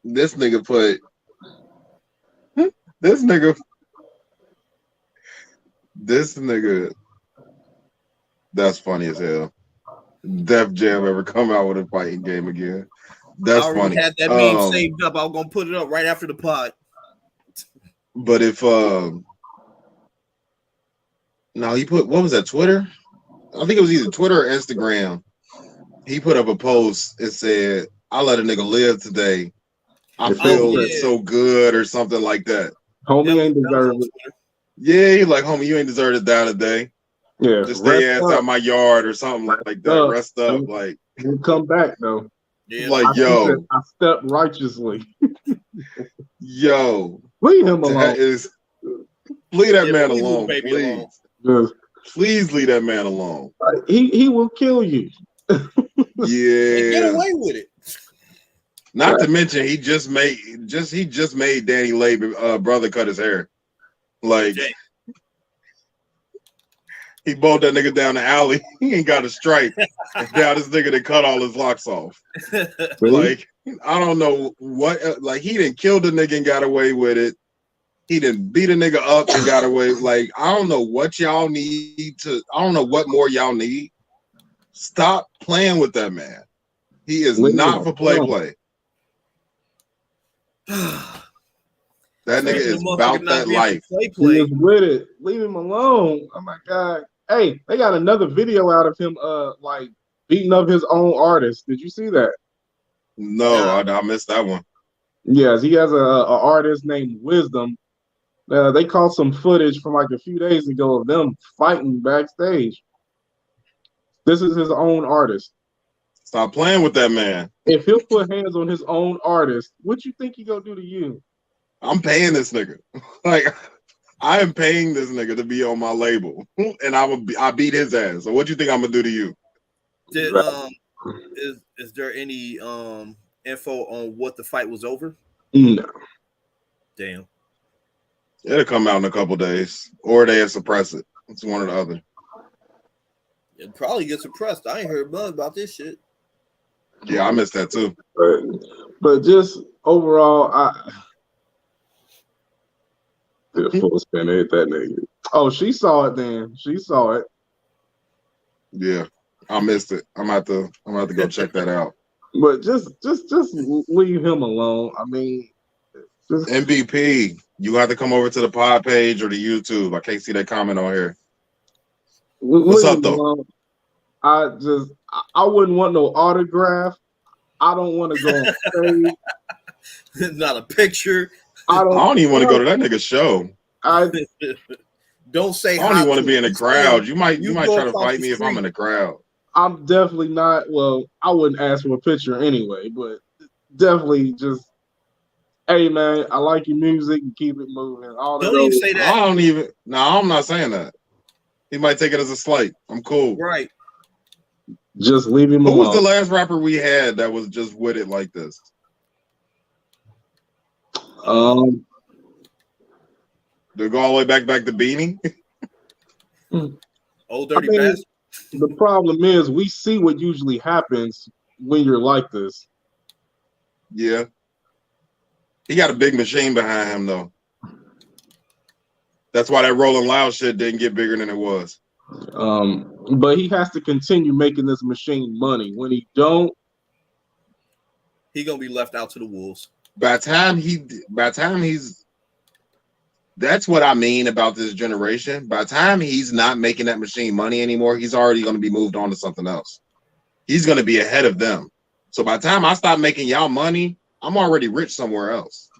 this nigga that's funny as hell. Def Jam ever come out with a fighting game again? That's funny. I had that meme saved up. I was gonna put it up right after the pod. But if no, he put, what was that, Twitter? I think it was either Twitter or Instagram. He put up a post and said, "I let a nigga live today. I feel so good," or something like that. Homie ain't deserve it. Yeah, he like, homie, you ain't deserve to die today. Yeah, just stay ass out my yard or something like that. Rest up, like we'll come back though. Yeah, like I stepped righteously. Yo, leave him alone. Leave that man alone, please. Please leave that man alone. He will kill you. Yeah, get away with it. Not to mention he just made Danny Lay brother cut his hair. Like he bowled that nigga down the alley. He ain't got a stripe. And now this nigga that cut all his locks off. Like I don't know what. Like he didn't kill the nigga and got away with it. He didn't beat a nigga up and got away. Like I don't know what y'all need to. I don't know what more y'all need. Stop playing with that man. He is not for play. That nigga is about that life. He is with it. Leave him alone. Oh my god. Hey, they got another video out of him like beating up his own artist. Did you see that? No, I missed that one. Yes, he has a artist named Wisdom. They caught some footage from like a few days ago of them fighting backstage. This is his own artist. Stop playing with that man. If he'll put hands on his own artist, what you think he gonna do to you? I'm paying this nigga. Like I am paying this nigga to be on my label, and I beat his ass. So what you think I'm gonna do to you? Is there any info on what the fight was over? No. Damn. It'll come out in a couple days, or they'll suppress it. It's one or the other. It probably gets suppressed. I ain't heard buzz about this shit. Yeah, I missed that too. But just overall, I did a full spin hit that nigga. Oh, she saw it then. She saw it. Yeah, I missed it. I'm about to go check that out. But just leave him alone. I mean, just MVP, you have to come over to the pod page or the YouTube. I can't see that comment on here. What's up though? Alone. I wouldn't want no autograph. I don't want to go on stage. Not a picture. I don't even want to go to that nigga's show. Don't say. I don't even want to be in the crowd. You might try to fight me if I'm in the crowd. I'm definitely not. Well, I wouldn't ask for a picture anyway, but definitely just, hey man, I like your music and keep it moving. Don't even say that. No, I'm not saying that. He might take it as a slight. I'm cool. Right. Just leave him alone. Who was the last rapper we had that was just with it like this? They go all the way back to Beanie. Old Dirty Bastard. The problem is we see what usually happens when you're like this. Yeah. He got a big machine behind him though. That's why that Rolling Loud shit didn't get bigger than it was. But he has to continue making this machine money. When he don't, he gonna be left out to the wolves. By the time he's that's what I mean about this generation. By the time he's not making that machine money anymore, he's already going to be moved on to something else. He's going to be ahead of them. So by the time I stop making y'all money, I'm already rich somewhere else.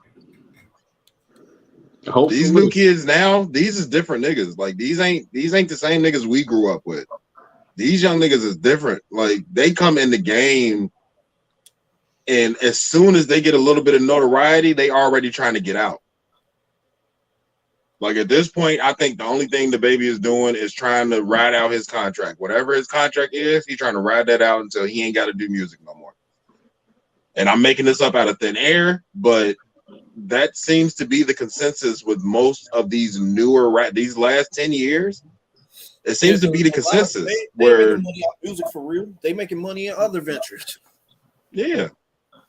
Hopefully. These new kids now, these is different niggas. Like these ain't the same niggas we grew up with. These young niggas is different. Like they come in the game, and as soon as they get a little bit of notoriety, they already trying to get out. Like at this point, I think the only thing the baby is doing is trying to ride out his contract. Whatever his contract is, he's trying to ride that out until he ain't got to do music no more. And I'm making this up out of thin air, but that seems to be the consensus with most of these newer these last 10 years. It seems to be the consensus. They where making money off music for real. They making money in other ventures. Yeah.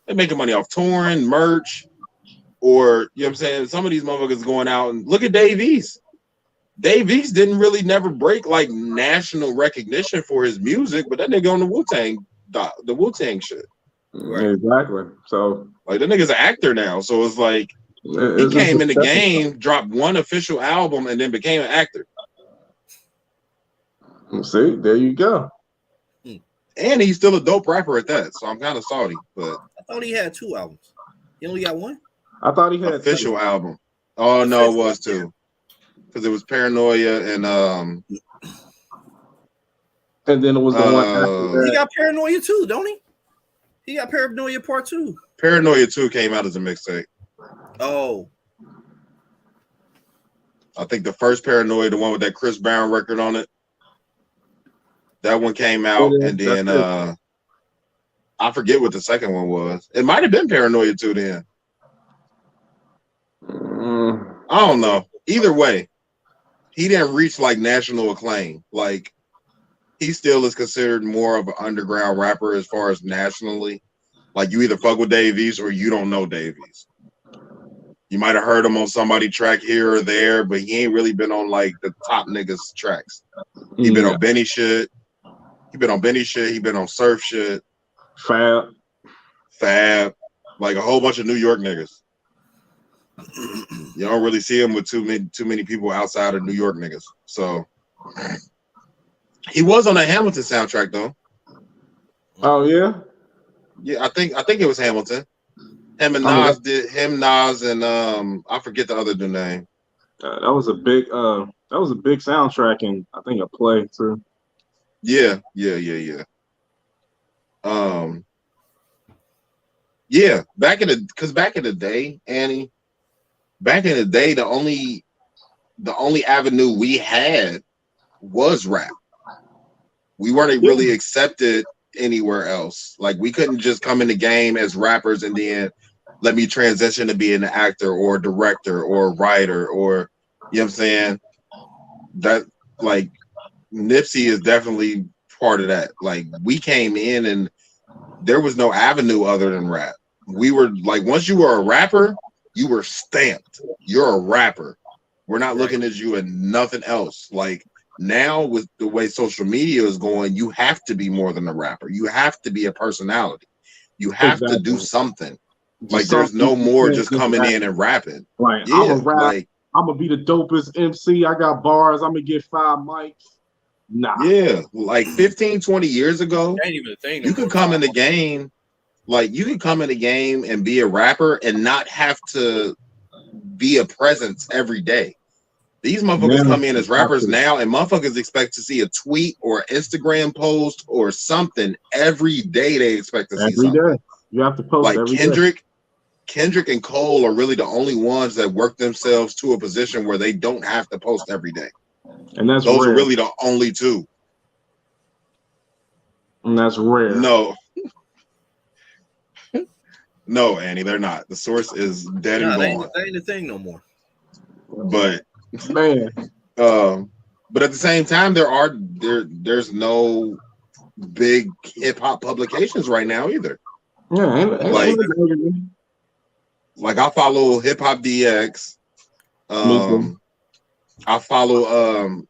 They're making money off touring, merch. Or, you know what I'm saying? Some of these motherfuckers going out and look at Dave East. Dave East didn't really never break like national recognition for his music, but that nigga on the Wu-Tang shit. Right. Exactly. So like the nigga's an actor now. So it's like he came in the game, dropped one official album, and then became an actor. See, there you go. And he's still a dope rapper at that. So I'm kind of salty. But I thought he had 2 albums. He only got 1? I thought he had official album. Oh no, it was 2. Because it was Paranoia and then it was the one after that. He got Paranoia too, don't he? He got Paranoia Part 2. Paranoia 2 came out as a mixtape. Oh. I think the first Paranoia, the one with that Chris Brown record on it, that one came out, and then I forget what the second one was. It might have been Paranoia 2 then. I don't know. Either way, he didn't reach like national acclaim. Like he still is considered more of an underground rapper as far as nationally. Like you either fuck with Dave East or you don't know Dave East. You might have heard him on somebody track here or there, but he ain't really been on like the top niggas tracks. He been on Benny shit. He been on Surf shit. Fab. Like a whole bunch of New York niggas. You don't really see him with too many people outside of New York niggas. So he was on a Hamilton soundtrack though. Oh yeah? Yeah, I think it was Hamilton. Him and Nas Nas and I forget the other dude's name. That was a big soundtrack and I think a play too. Yeah. Yeah, back in the day, Annie, the only avenue we had was rap. We weren't really accepted anywhere else. Like we couldn't just come in the game as rappers and then let me transition to being an actor or a director or a writer, or you know what I'm saying? That like Nipsey is definitely part of that. Like we came in and there was no avenue other than rap. We were like, once you were a rapper, you were stamped. You're a rapper. We're not looking at you and nothing else. Like now with the way social media is going, you have to be more than a rapper. You have to be a personality. You have to do something. Like there's no more just coming in and rapping. Right. Yeah, I'm a rap. like I'm gonna be the dopest MC. I got bars. I'm gonna get 5 mics. Nah. Yeah, like 15, 20 years ago, ain't even a thing no you could more. come in the game, like you could come in the game and be a rapper and not have to be a presence every day. These motherfuckers come in as rappers now, and motherfuckers expect to see a tweet or an Instagram post or something every day. They expect to see something. Every day. You have to post Like every Kendrick. day. Kendrick and Cole are really the only ones that work themselves to a position where they don't have to post every day. And that's those rare. are really the only two. And that's rare. No. No, Annie, they're not. The source is dead and gone. That ain't a thing no more. But man, but at the same time, there's no big hip hop publications right now either. Yeah, like I follow Hip Hop DX. I follow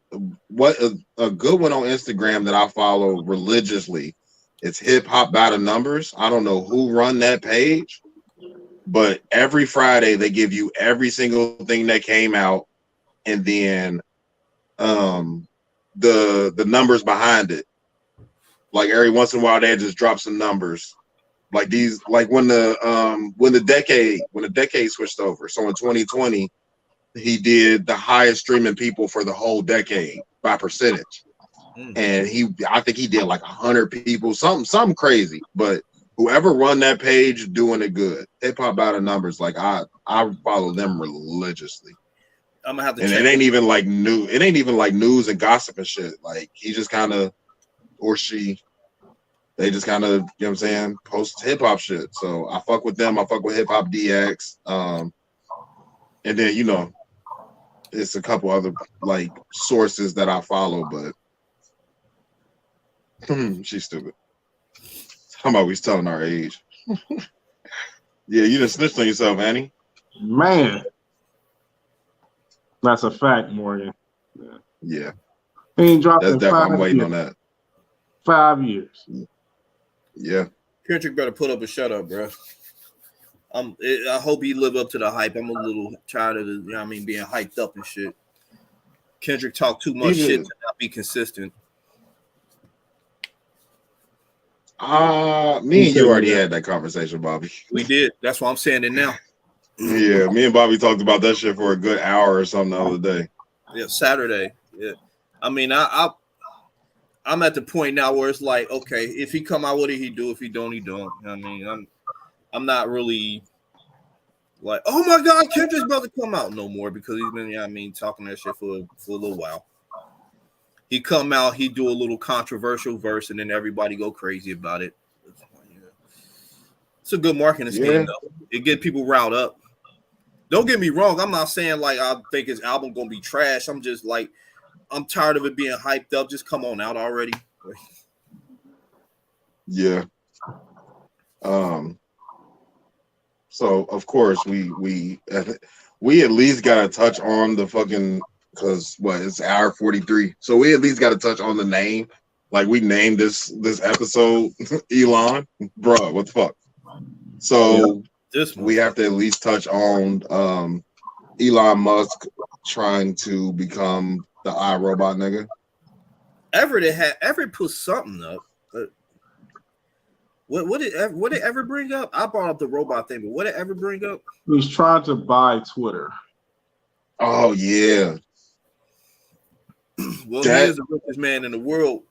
what a good one on Instagram that I follow religiously. It's Hip Hop by the Numbers. I don't know who run that page, but every Friday they give you every single thing that came out, and then the numbers behind it. Like every once in a while they just drop some numbers. Like these, like when the decade switched over. So in 2020, he did the highest streaming people for the whole decade by percentage. And I think he did like 100 people, something crazy. But whoever run that page doing it good. Hip Hop by the Numbers, like I follow them religiously. I'm gonna have to and check it ain't even like new. It ain't even like news and gossip and shit. Like he just kind of, or she, they just kind of, you know what I'm saying, post hip hop shit. So I fuck with them. I fuck with Hip Hop DX. And then, you know, it's a couple other like sources that I follow, but she's stupid. How about we telling our age? Yeah, you just snitched on yourself, Annie. Man. That's a fact, Morgan. Yeah. He ain't dropped in 5 years. I'm waiting on that. 5 years. Yeah. Kendrick better put up a shut up, bro. I hope he live up to the hype. I'm a little tired of the, you know what I mean, being hyped up and shit. Kendrick talk too much shit to not be consistent. Me and you already had that conversation, Bobby. We did. That's why I'm saying it now. Yeah, me and Bobby talked about that shit for a good hour or something the other day. Yeah, Saturday. Yeah. I mean, I'm at the point now where it's like, okay, if he come out with it, he do. If he don't, he don't. I mean, I'm not really like, oh my God, Kendrick's about to come out no more because he's been, you know what I mean, talking that shit for a little while. He come out, he do a little controversial verse, and then everybody go crazy about it. It's a good marketing scheme, though. It get people riled up. Don't get me wrong. I'm not saying like I think his album gonna be trash. I'm just like, I'm tired of it being hyped up. Just come on out already. Yeah. So of course we at least gotta touch on the fucking, because it's hour 43. So we at least gotta touch on the name. Like we named this episode Elon. Bruh, what the fuck? So we have to at least touch on Elon Musk trying to become the iRobot nigga. Everett put something up. What did Everett bring up? I brought up the robot thing, but what did Everett bring up? He's trying to buy Twitter. Oh yeah. Well, he is the richest man in the world.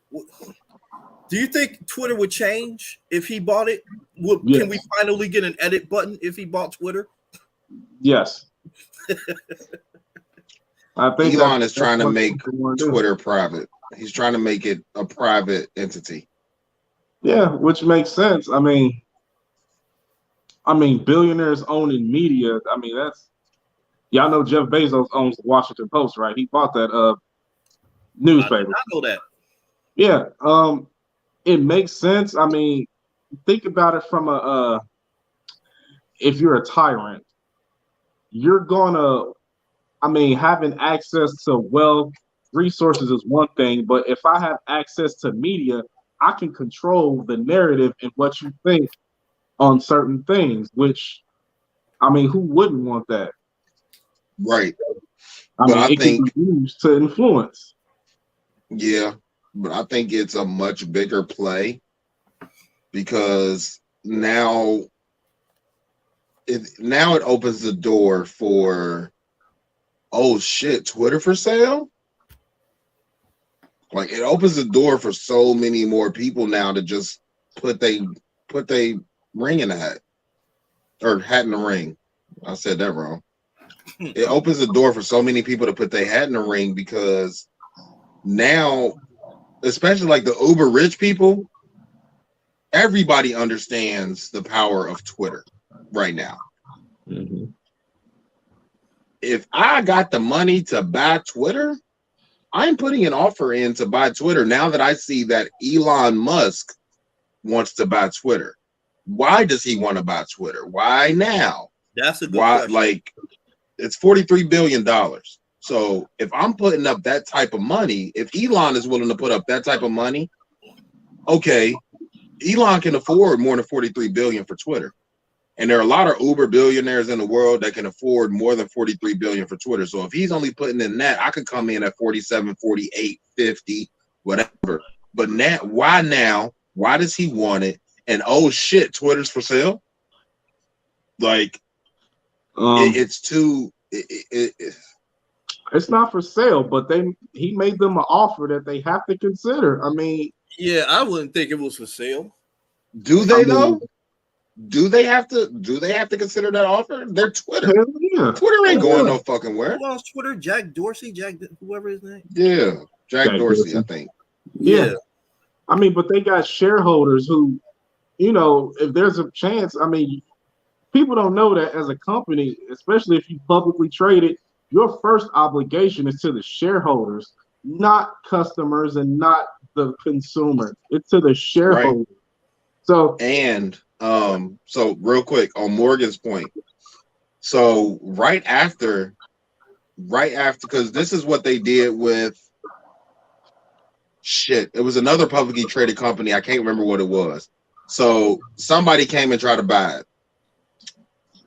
Do you think Twitter would change if he bought it? Yes. Can we finally get an edit button if he bought Twitter? Yes. I think Elon is trying to make Twitter private. He's trying to make it a private entity. Yeah, which makes sense. I mean, I mean, billionaires owning media. I mean, that's y'all know Jeff Bezos owns the Washington Post, right? He bought that newspaper. I did not know that. Yeah, it makes sense. I mean, think about it from a if you're a tyrant, you're gonna. I mean, having access to wealth, resources is one thing, but if I have access to media, I can control the narrative and what you think on certain things. Which, I mean, who wouldn't want that? Right. I mean, it can be used to influence. Yeah, but I think it's a much bigger play because now it opens the door for, oh shit, Twitter for sale? Like, it opens the door for so many more people now to just put they ring in the hat. Or hat in the ring. I said that wrong. It opens the door for so many people to put their hat in the ring because now, especially like the uber rich people, everybody understands the power of Twitter right now. Mm-hmm. If I got the money to buy Twitter, I'm putting an offer in to buy Twitter now that I see that Elon Musk wants to buy Twitter. Why does he want to buy Twitter? Why now? That's a good question. Like, it's $43 billion. So if I'm putting up that type of money, if Elon is willing to put up that type of money, okay, Elon can afford more than $43 billion for Twitter. And there are a lot of Uber billionaires in the world that can afford more than $43 billion for Twitter. So if he's only putting in that, I could come in at 47, 48, 50, whatever. But now, why now? Why does he want it? And oh shit, Twitter's for sale? Like, it's too... It's not for sale, but he made them an offer that they have to consider. I mean... Yeah, I wouldn't think it was for sale. Do they, though? Do they have to consider that offer? They're Twitter. Yeah. Twitter ain't going no fucking where. Who owns Twitter? Jack Dorsey? Whoever his name? Yeah. Jack Dorsey, I think. Yeah. I mean, but they got shareholders who, if there's a chance, I mean, people don't know that as a company, especially if you publicly traded, your first obligation is to the shareholders, not customers and not the consumer. It's to the shareholders. Right. So real quick on Morgan's point. So right after, because this is what they did with it was another publicly traded company. I can't remember what it was. So somebody came and tried to buy it.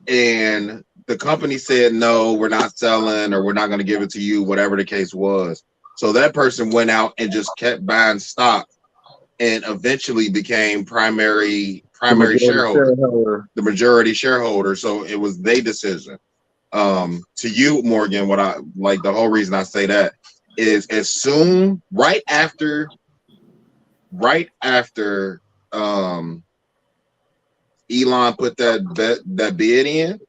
And the company said, no, we're not selling, or we're not going to give it to you, whatever the case was. So that person went out and just kept buying stock and eventually became primary shareholder, the majority shareholder. So it was their decision. To you, Morgan, what I like, the whole reason I say that is as soon right after Elon put that bid in,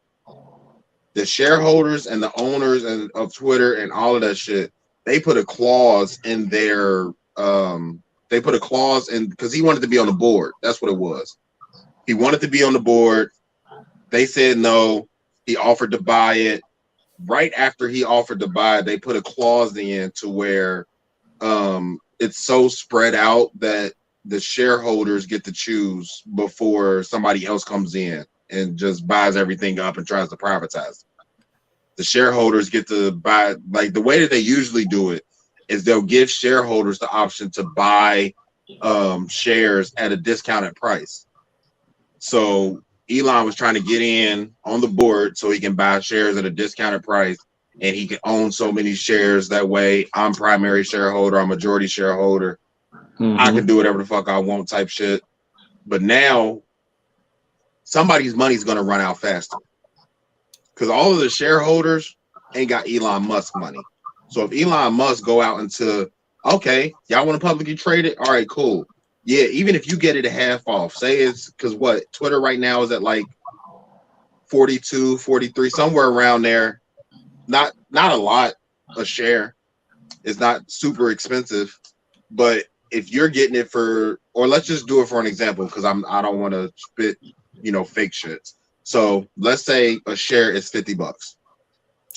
the shareholders and the owners of Twitter and all of that shit, they put a clause in their because he wanted to be on the board. That's what it was. He wanted to be on the board. They said no. He offered to buy it. Right after he offered to buy it, they put a clause in to where it's so spread out that the shareholders get to choose before somebody else comes in and just buys everything up and tries to privatize it. The shareholders get to buy, like the way that they usually do it is they'll give shareholders the option to buy shares at a discounted price. So Elon was trying to get in on the board so he can buy shares at a discounted price, and he can own so many shares. That way, I'm primary shareholder, I'm majority shareholder. Mm-hmm. I can do whatever the fuck I want type shit. But now, somebody's money's going to run out faster because all of the shareholders ain't got Elon Musk money. So if Elon Musk go out into, okay, y'all want to publicly trade it? All right, cool. Yeah, even if you get it a half off, say it's because what Twitter right now is at like 42, 43, somewhere around there. Not a lot a share. It's not super expensive, but if you're getting it for, or let's just do it for an example because I don't want to spit, fake shit. So let's say a share is $50.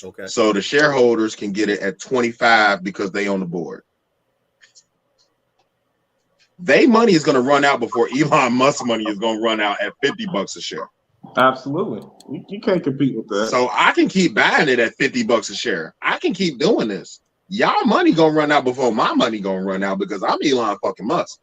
Okay. So the shareholders can get it at 25 because they own the board. They money is going to run out before Elon Musk money is going to run out at $50 a share. Absolutely. You can't compete with that. So I can keep buying it at $50 a share. I can keep doing this. Y'all money going to run out before my money going to run out because I'm Elon fucking Musk.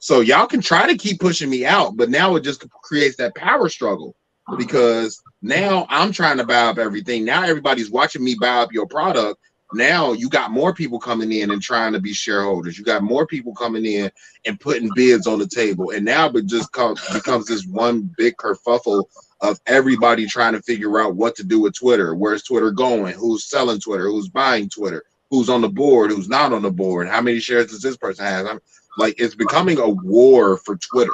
So y'all can try to keep pushing me out, but now it just creates that power struggle because now I'm trying to buy up everything. Now everybody's watching me buy up your product. Now you got more people coming in and trying to be shareholders. You got more people coming in and putting bids on the table. And now it just becomes this one big kerfuffle of everybody trying to figure out what to do with Twitter. Where's Twitter going? Who's selling Twitter? Who's buying Twitter? Who's on the board? Who's not on the board? How many shares does this person have? Like, it's becoming a war for Twitter.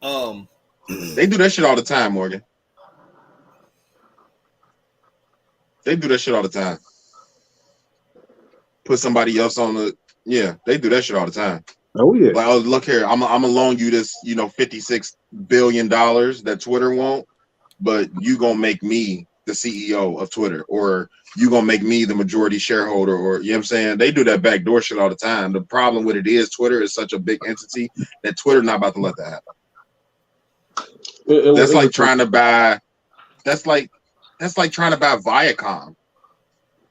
They do that shit all the time, Morgan. They do that shit all the time. Put somebody else on the they do that shit all the time. Oh yeah. Like, oh, look here, I'm gonna loan you this, $56 billion that Twitter won't, but you gonna make me the CEO of Twitter, or you gonna make me the majority shareholder, or you know what I'm saying? They do that backdoor shit all the time. The problem with it is Twitter is such a big entity that Twitter not about to let that happen. That's like trying to buy Viacom.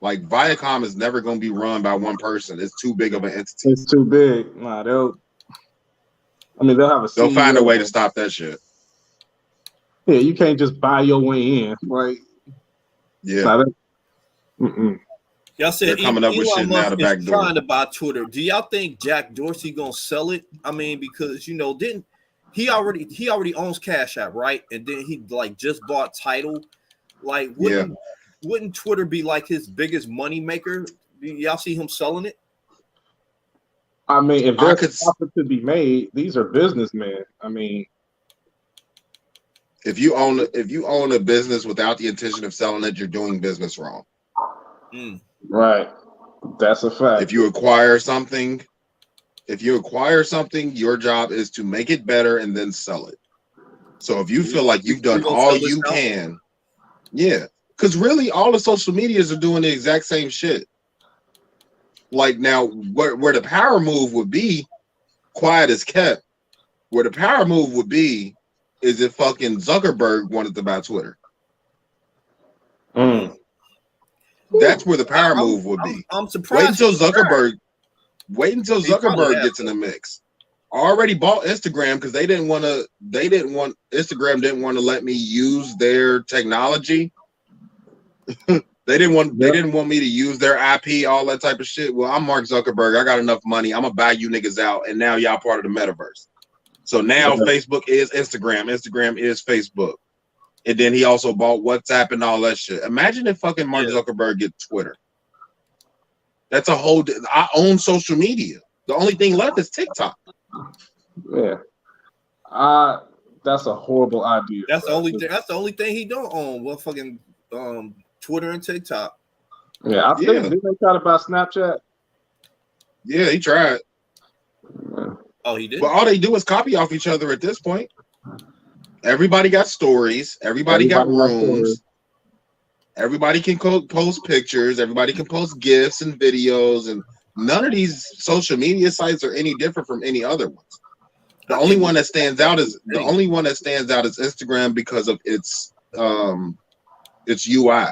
Like, Viacom is never going to be run by one person. It's too big of an entity. It's too big. Nah, they'll have a CEO. They'll find a way to stop that shit. Yeah, you can't just buy your way in. Like, yeah. Y'all said they're coming up with shit now to back door. Trying to buy Twitter. Do y'all think Jack Dorsey gonna sell it? I mean, because didn't he already owns Cash App, right? And then he just bought Tidal. Like, wouldn't Twitter be like his biggest money maker? Do y'all see him selling it? I mean, if there's profit to be made, these are businessmen. I mean, if you own a business without the intention of selling it, you're doing business wrong. Right. That's a fact. If you acquire something, your job is to make it better and then sell it. So if you feel like you've done all you can, because really all the social medias are doing the exact same shit. Like, now where the power move would be, quiet as kept. Where the power move would be is if fucking Zuckerberg wanted to buy Twitter. That's where the power move would be. I'm surprised. Wait until Zuckerberg gets in the mix. Already bought Instagram because Instagram didn't want to let me use their technology. They didn't want me to use their IP, all that type of shit. Well, I'm Mark Zuckerberg. I got enough money. I'm gonna buy you niggas out, and now y'all part of the metaverse. So now Facebook is Instagram. Instagram is Facebook. And then he also bought WhatsApp and all that shit. Imagine if fucking Mark Zuckerberg gets Twitter. That's a whole. I own social media. The only thing left is TikTok. Yeah. That's a horrible idea. That's the only thing. That's the only thing he don't own. Well, fucking Twitter and TikTok. Yeah, I think didn't they try to buy Snapchat? Yeah, he tried. Oh, he did. But all they do is copy off each other at this point. Everybody got stories. Everybody got rooms. Everybody can post pictures. Everybody can post GIFs and videos, and none of these social media sites are any different from any other ones. The only one that stands out is Instagram because of its UI.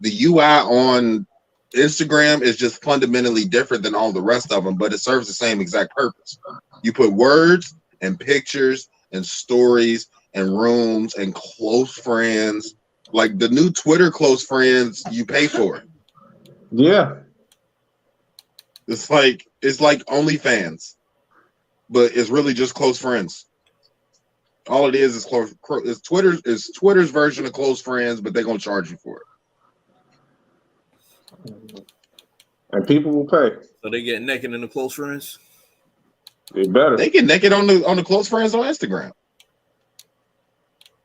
The UI on Instagram is just fundamentally different than all the rest of them, but it serves the same exact purpose. You put words and pictures and stories and rooms and close friends. Like the new Twitter close friends, you pay for it. Yeah. It's like OnlyFans, but it's really just close friends. All it is Twitter's version of close friends, but they're gonna charge you for it. And people will pay. So they get naked in the close friends? They better. They get naked on the close friends on Instagram.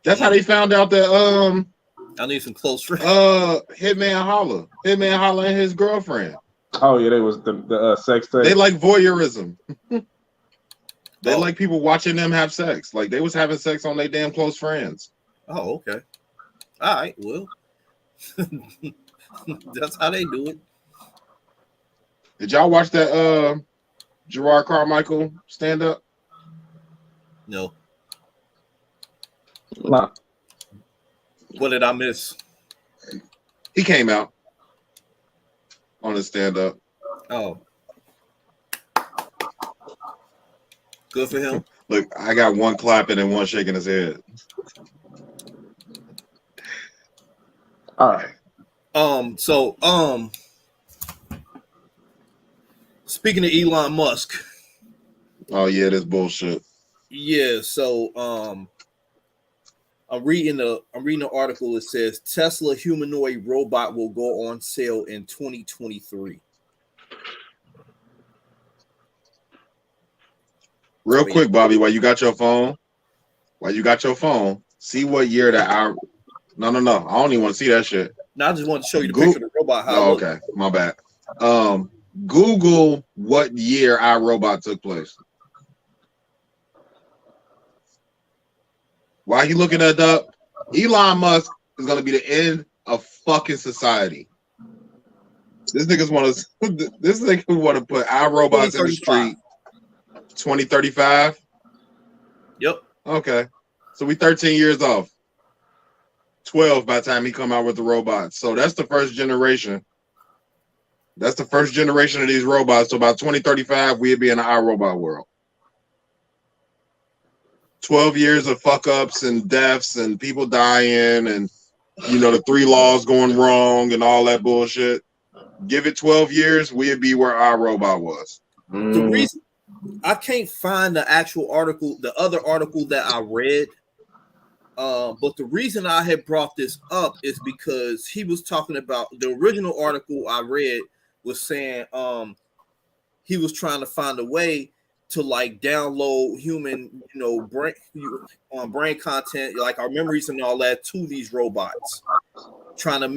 That's how they found out that I need some close friends. Hitman Holla and his girlfriend. Oh yeah, they was the sex tape. They like voyeurism. They like people watching them have sex. Like they was having sex on their damn close friends. Oh, okay. All right. Well, that's how they do it. Did y'all watch that Gerard Carmichael stand up? No. Nah. What did I miss? He came out on his stand up. Oh. Good for him. Look, I got one clapping and one shaking his head. All right. Speaking of Elon Musk. Oh yeah, that's bullshit. Yeah, so I'm reading an article that says Tesla humanoid robot will go on sale in 2023. Real quick, Bobby, while you got your phone, see what year that our No, I don't even want to see that shit. No, I just want to show you the picture of the robot. Oh, okay. My bad. Google what year our robot took place. Why are you looking that up? Elon Musk is gonna be the end of fucking society. This nigga want to put our robots in the street. 2035. Yep. Okay. So we 13 years off. 12 by the time he come out with the robots. So that's the first generation. That's the first generation of these robots. So by 2035, we'll be in our robot world. 12 years of fuck ups and deaths and people dying and the 3 laws going wrong and all that bullshit. Give it 12 years, we'll be where our robot was. The reason I can't find the actual article, the other article that I read. But the reason I had brought this up is because he was talking about the original article I read was saying he was trying to find a way to like download human brain content, like our memories and all that, to these robots, trying to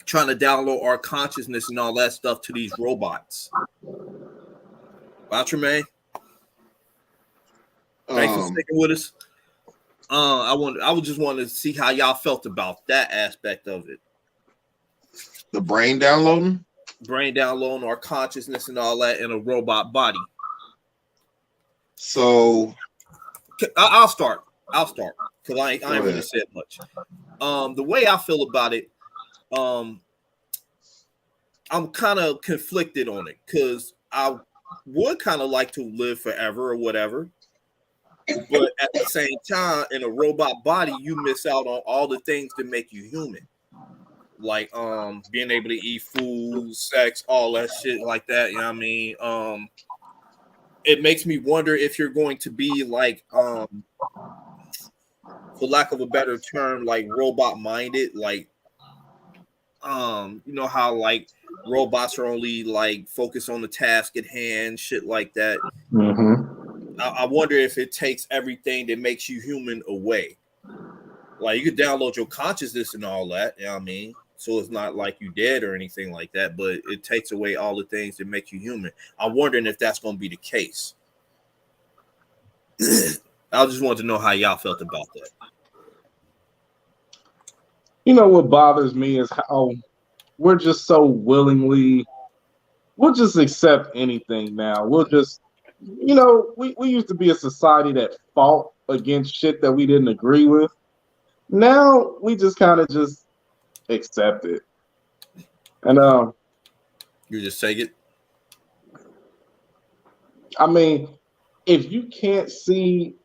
download our consciousness and all that stuff to these robots. Wow, Tremaine. Thanks for sticking with us. I would just want to see how y'all felt about that aspect of it. The brain downloading Our consciousness and all that in a robot body. So I'll start because I ain't really said much. The way I feel about it, I'm kind of conflicted on it because I would kind of like to live forever or whatever. But at the same time, in a robot body, you miss out on all the things that make you human, like being able to eat food, sex, all that shit like that. You know what I mean? It makes me wonder if you're going to be like, for lack of a better term, like robot minded, like how like robots are only like focused on the task at hand, shit like that. Mm-hmm. I wonder if it takes everything that makes you human away. Like you could download your consciousness and all that, you know what I mean? So it's not like you dead or anything like that, but it takes away all the things that make you human. I'm wondering if that's going to be the case. I just wanted to know how y'all felt about that. What bothers me is how we're just so we'll just accept anything now. We'll just, we used to be a society that fought against shit that we didn't agree with. Now we just kind of just accept it. And you just take it. I mean, if you can't see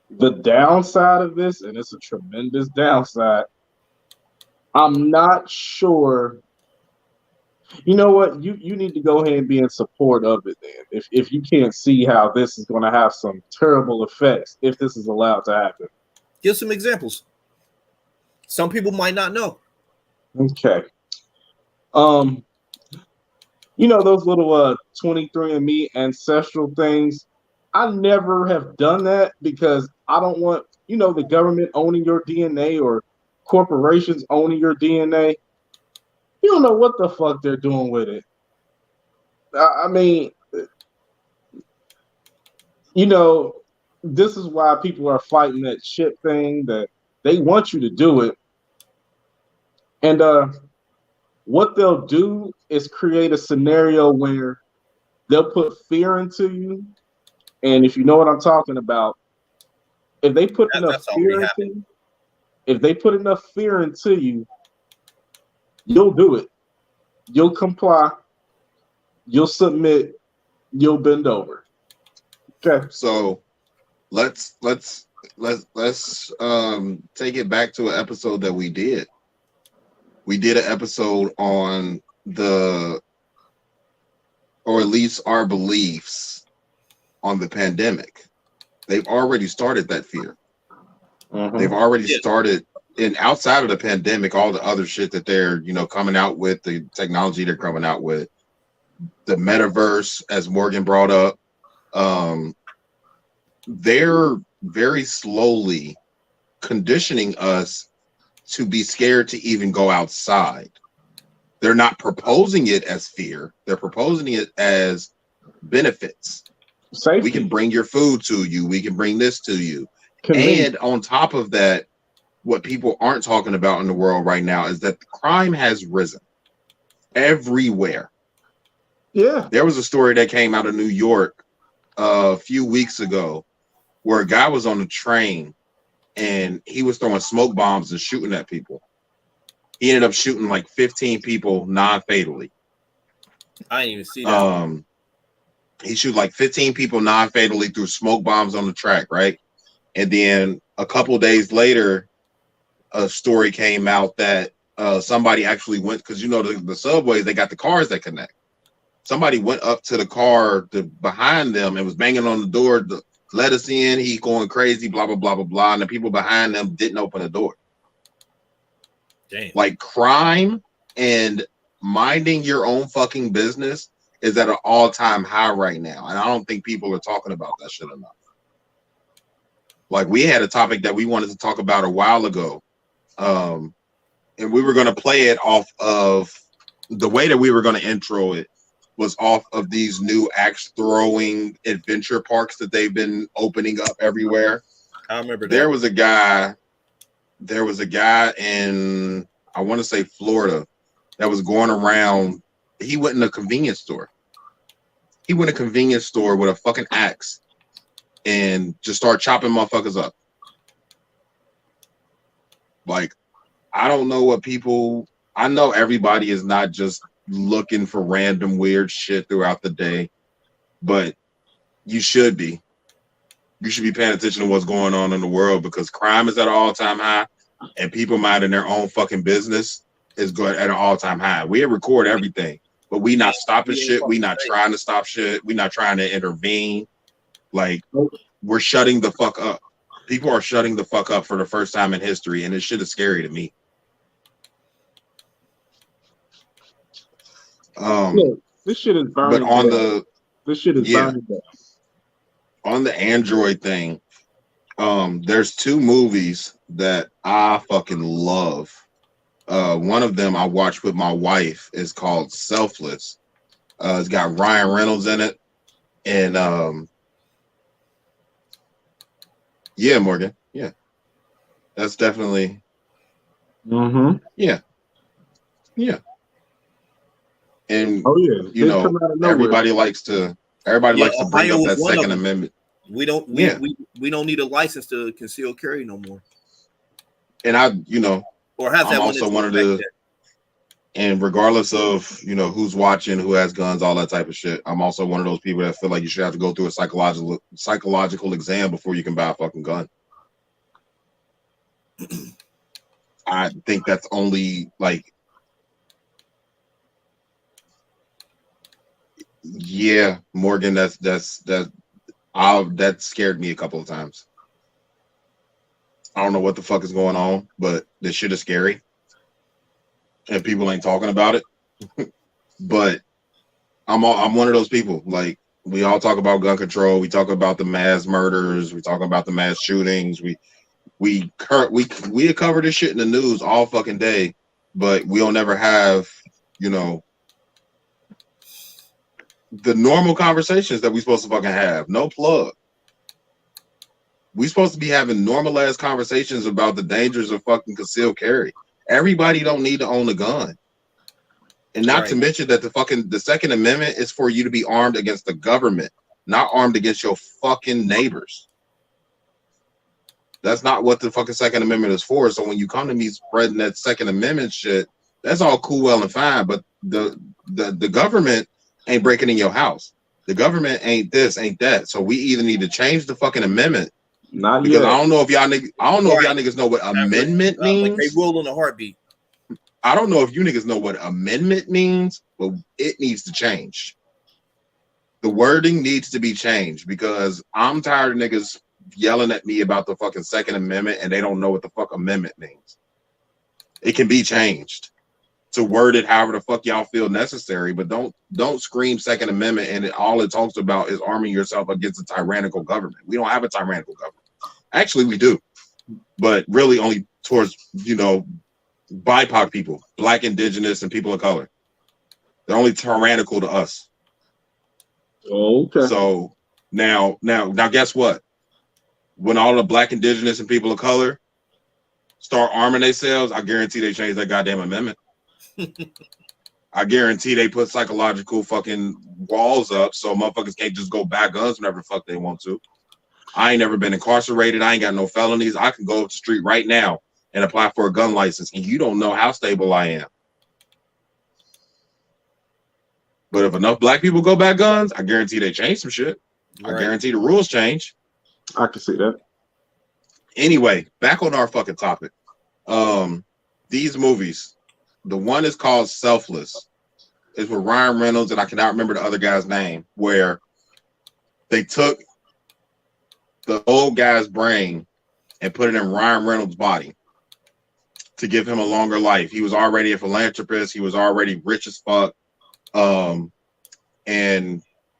the downside of this, and it's a tremendous downside, I'm not sure. You know what? You need to go ahead and be in support of it then. If you can't see how this is going to have some terrible effects if this is allowed to happen. Give some examples. Some people might not know. Okay. Those little 23andMe ancestral things. I never have done that because I don't want, the government owning your DNA or corporations owning your DNA. You don't know what the fuck they're doing with it. I mean, you know, this is why people are fighting that shit thing that they want you to do it. And what they'll do is create a scenario where they'll put fear into you. And if you know what I'm talking about, if they put enough fear into you, if they put enough fear into you, you'll do it. You'll comply. You'll submit. You'll bend over. Okay. So let's take it back to an episode that we did. We did an episode on or at least our beliefs on the pandemic. They've already started that fear. Mm-hmm. They've already started, and outside of the pandemic, all the other shit that they're, coming out with, the technology they're coming out with, the metaverse, as Morgan brought up, they're very slowly conditioning us to be scared to even go outside. They're not proposing it as fear. They're proposing it as benefits. Safety. We can bring your food to you. We can bring this to you. And on top of that, what people aren't talking about in the world right now is that the crime has risen everywhere. Yeah. There was a story that came out of New York a few weeks ago where a guy was on the train and he was throwing smoke bombs and shooting at people. He ended up shooting like 15 people non-fatally. I didn't even see that. He shoot like 15 people non-fatally through smoke bombs on the track, right? And then a couple days later, a story came out that somebody actually went, because the subways, they got the cars that connect. Somebody went up to the car behind them and was banging on the door to let us in. He going crazy, blah, blah, blah, blah, blah. And the people behind them didn't open the door. Damn. Like crime and minding your own fucking business is at an all-time high right now. And I don't think people are talking about that shit enough. Like we had a topic that we wanted to talk about a while ago. And we were going to play it off of the way that we were going to intro it was off of these new axe throwing adventure parks that they've been opening up everywhere. I remember that. There was a guy in, I want to say Florida, that was going around. He went in a convenience store. He went in a convenience store with a fucking axe and just started chopping motherfuckers up. Like, I don't know what people, I know everybody is not just looking for random weird shit throughout the day, but you should be. You should be paying attention to what's going on in the world because crime is at an all-time high and people minding their own fucking business is good at an all-time high. We record everything, but we not stopping shit. We not trying to stop shit. We not trying to intervene. Like, we're shutting the fuck up. People are shutting the fuck up for the first time in history, and this shit is scary to me. This shit is burning. But on the on the Android thing, there's two movies that I fucking love. One of them I watched with my wife is called Selfless. It's got Ryan Reynolds in it, and yeah, Morgan, yeah, that's definitely, yeah. And everybody likes to bring up that Second Amendment. We don't need a license to conceal carry no more. And I'm also one of the, and regardless of who's watching, who has guns, all that type of shit, I'm also one of those people that feel like you should have to go through a psychological exam before you can buy a fucking gun. I think that's only like, yeah, Morgan, that scared me a couple of times. I don't know what the fuck is going on, but this shit is scary. And people ain't talking about it. But I'm one of those people. Like, we all talk about gun control. We talk about the mass murders. We talk about the mass shootings. We cover this shit in the news all fucking day, but we'll never have, the normal conversations that we're supposed to fucking have. No plug. We supposed to be having normal ass conversations about the dangers of fucking concealed carry. Everybody don't need to own a gun. And not to mention that the Second Amendment is for you to be armed against the government, not armed against your fucking neighbors. That's not what the fucking Second Amendment is for. So when you come to me spreading that Second Amendment shit, that's all cool, well, and fine. But the government ain't breaking in your house. The government ain't this, ain't that. So we either need to change the fucking amendment. Not because yet. I don't know if y'all niggas know what amendment means. Like they will in a heartbeat. I don't know if you niggas know what amendment means, but it needs to change. The wording needs to be changed because I'm tired of niggas yelling at me about the fucking Second Amendment and they don't know what the fuck amendment means. It can be changed to word it however the fuck y'all feel necessary, but don't scream Second Amendment and all it talks about is arming yourself against a tyrannical government. We don't have a tyrannical government. Actually, we do, but really only towards, BIPOC people, Black, Indigenous, and people of color. They're only tyrannical to us. Okay. So now, guess what? When all the Black, Indigenous, and people of color start arming themselves, I guarantee they change that goddamn amendment. I guarantee they put psychological fucking walls up so motherfuckers can't just go buy guns whenever the fuck they want to. I ain't never been incarcerated. I ain't got no felonies. I can go up the street right now and apply for a gun license, and you don't know how stable I am. But if enough Black people go buy guns, I guarantee they change some shit. Right. I guarantee the rules change. I can see that. Anyway, back on our fucking topic. These movies, the one is called Selfless. It's with Ryan Reynolds, and I cannot remember the other guy's name, where they took the old guy's brain and put it in Ryan Reynolds' body to give him a longer life. He was already a philanthropist. He was already rich as fuck. And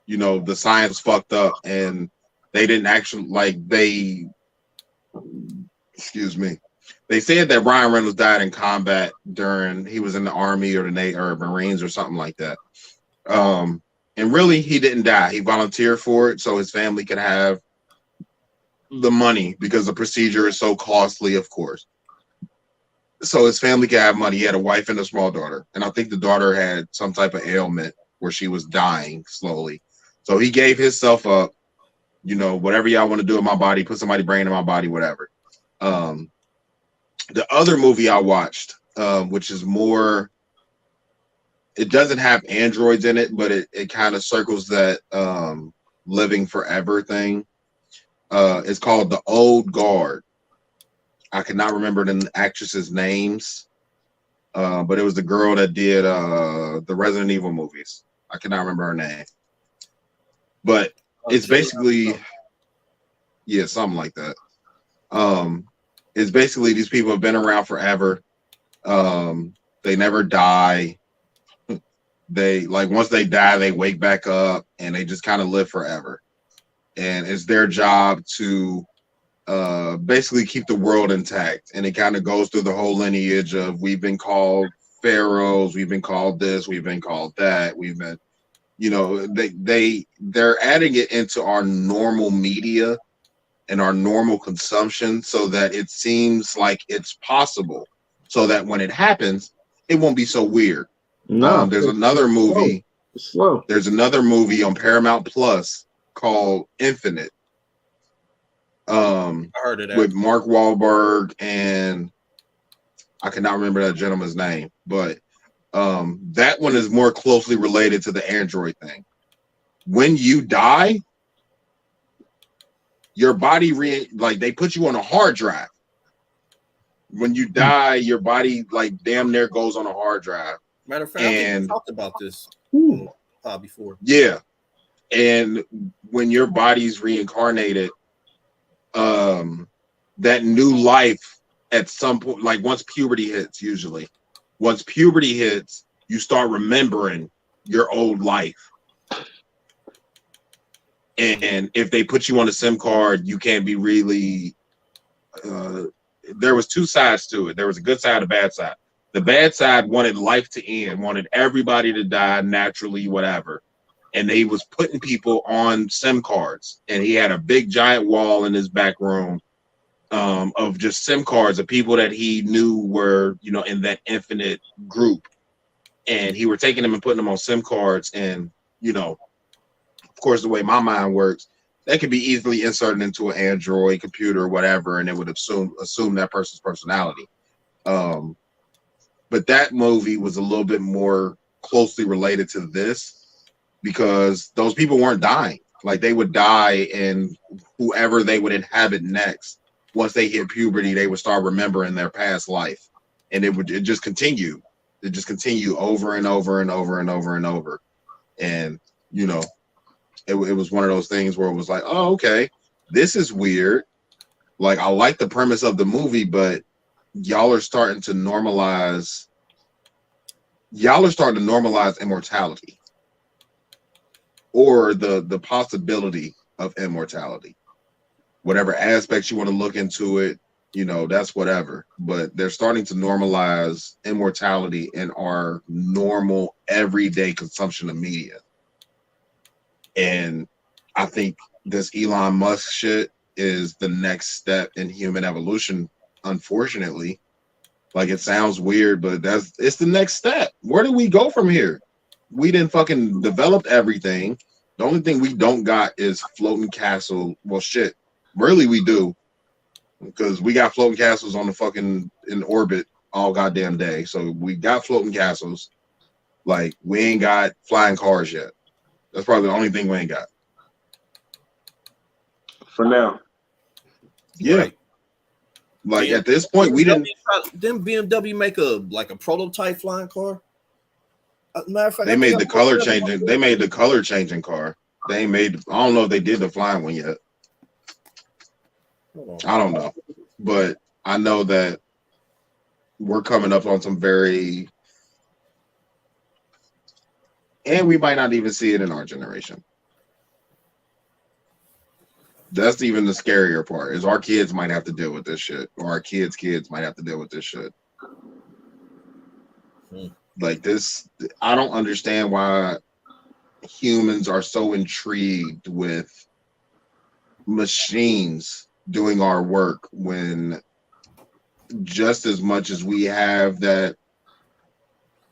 the science fucked up and they didn't actually they said that Ryan Reynolds died in combat during he was in the Army or the Navy or Marines or something like that. And really he didn't die. He volunteered for it so his family could have the money because the procedure is so costly, of course. So his family could have money. He had a wife and a small daughter. And I think the daughter had some type of ailment where she was dying slowly. So he gave himself up, whatever y'all want to do in my body, put somebody's brain in my body, whatever. The other movie I watched, which is more, it doesn't have androids in it, but it kind of circles that living forever thing. It's called The Old Guard. I cannot remember the actresses' names, but it was the girl that did the Resident Evil movies. I cannot remember her name. But it's basically, something like that. It's basically these people have been around forever. They never die. They once they die, they wake back up and they just kind of live forever. And it's their job to basically keep the world intact, and it kind of goes through the whole lineage of we've been called pharaohs, we've been called this, we've been called that, we've been, they're adding it into our normal media and our normal consumption so that it seems like it's possible, so that when it happens, it won't be so weird. No, there's another movie. Slow. There's another movie on Paramount Plus called Infinite. I heard of that. With Mark Wahlberg and I cannot remember that gentleman's name, but that one is more closely related to the android thing. When you die, your body they put you on a hard drive. When you die, your body damn near goes on a hard drive. Matter of fact, I think we talked about this before. Yeah, and when your body's reincarnated, that new life at some point, once puberty hits, once puberty hits, you start remembering your old life. And if they put you on a SIM card, you can't be really, there was two sides to it. There was a good side, a bad side. The bad side wanted life to end, wanted everybody to die naturally, whatever. and they was putting people on SIM cards, and he had a big giant wall in his back room of just SIM cards of people that he knew were, you know, in that infinite group, and he were taking them and putting them on SIM cards, and you know, of course, the way my mind works, that could be easily inserted into an Android computer or whatever, and it would assume that person's personality. But that movie was a little bit more closely related to this because those people weren't dying. Like they would die, and whoever they would inhabit next, once they hit puberty, they would start remembering their past life, and it just continue. It just continue over and over and over and over and over. And you know, it was one of those things where it was like, oh, okay, this is weird. Like I like the premise of the movie, but y'all are starting to normalize immortality or the possibility of immortality. Whatever aspects you want to look into it, you know, that's whatever. But they're starting to normalize immortality in our normal everyday consumption of media. And I think this Elon Musk shit is the next step in human evolution. Unfortunately, like it sounds weird, but it's the next step. Where do we go from here? We didn't fucking developed everything. The only thing we don't got is floating castle. Well, shit, really we do, because we got floating castles on the fucking in orbit all goddamn day. So we got floating castles. Like we ain't got flying cars yet. That's probably the only thing we ain't got for now. Yeah. Right. Like at this point, we didn't. Didn't BMW make a prototype flying car? Matter of fact, they made the color changing. They made the color changing car. They made. I don't know if they did the flying one yet. I don't know, but I know that we're coming up on some very, and we might not even see it in our generation. That's even the scarier part, is our kids might have to deal with this shit, or our kids' kids might have to deal with this shit. Like this, I don't understand why humans are so intrigued with machines doing our work when just as much as we have that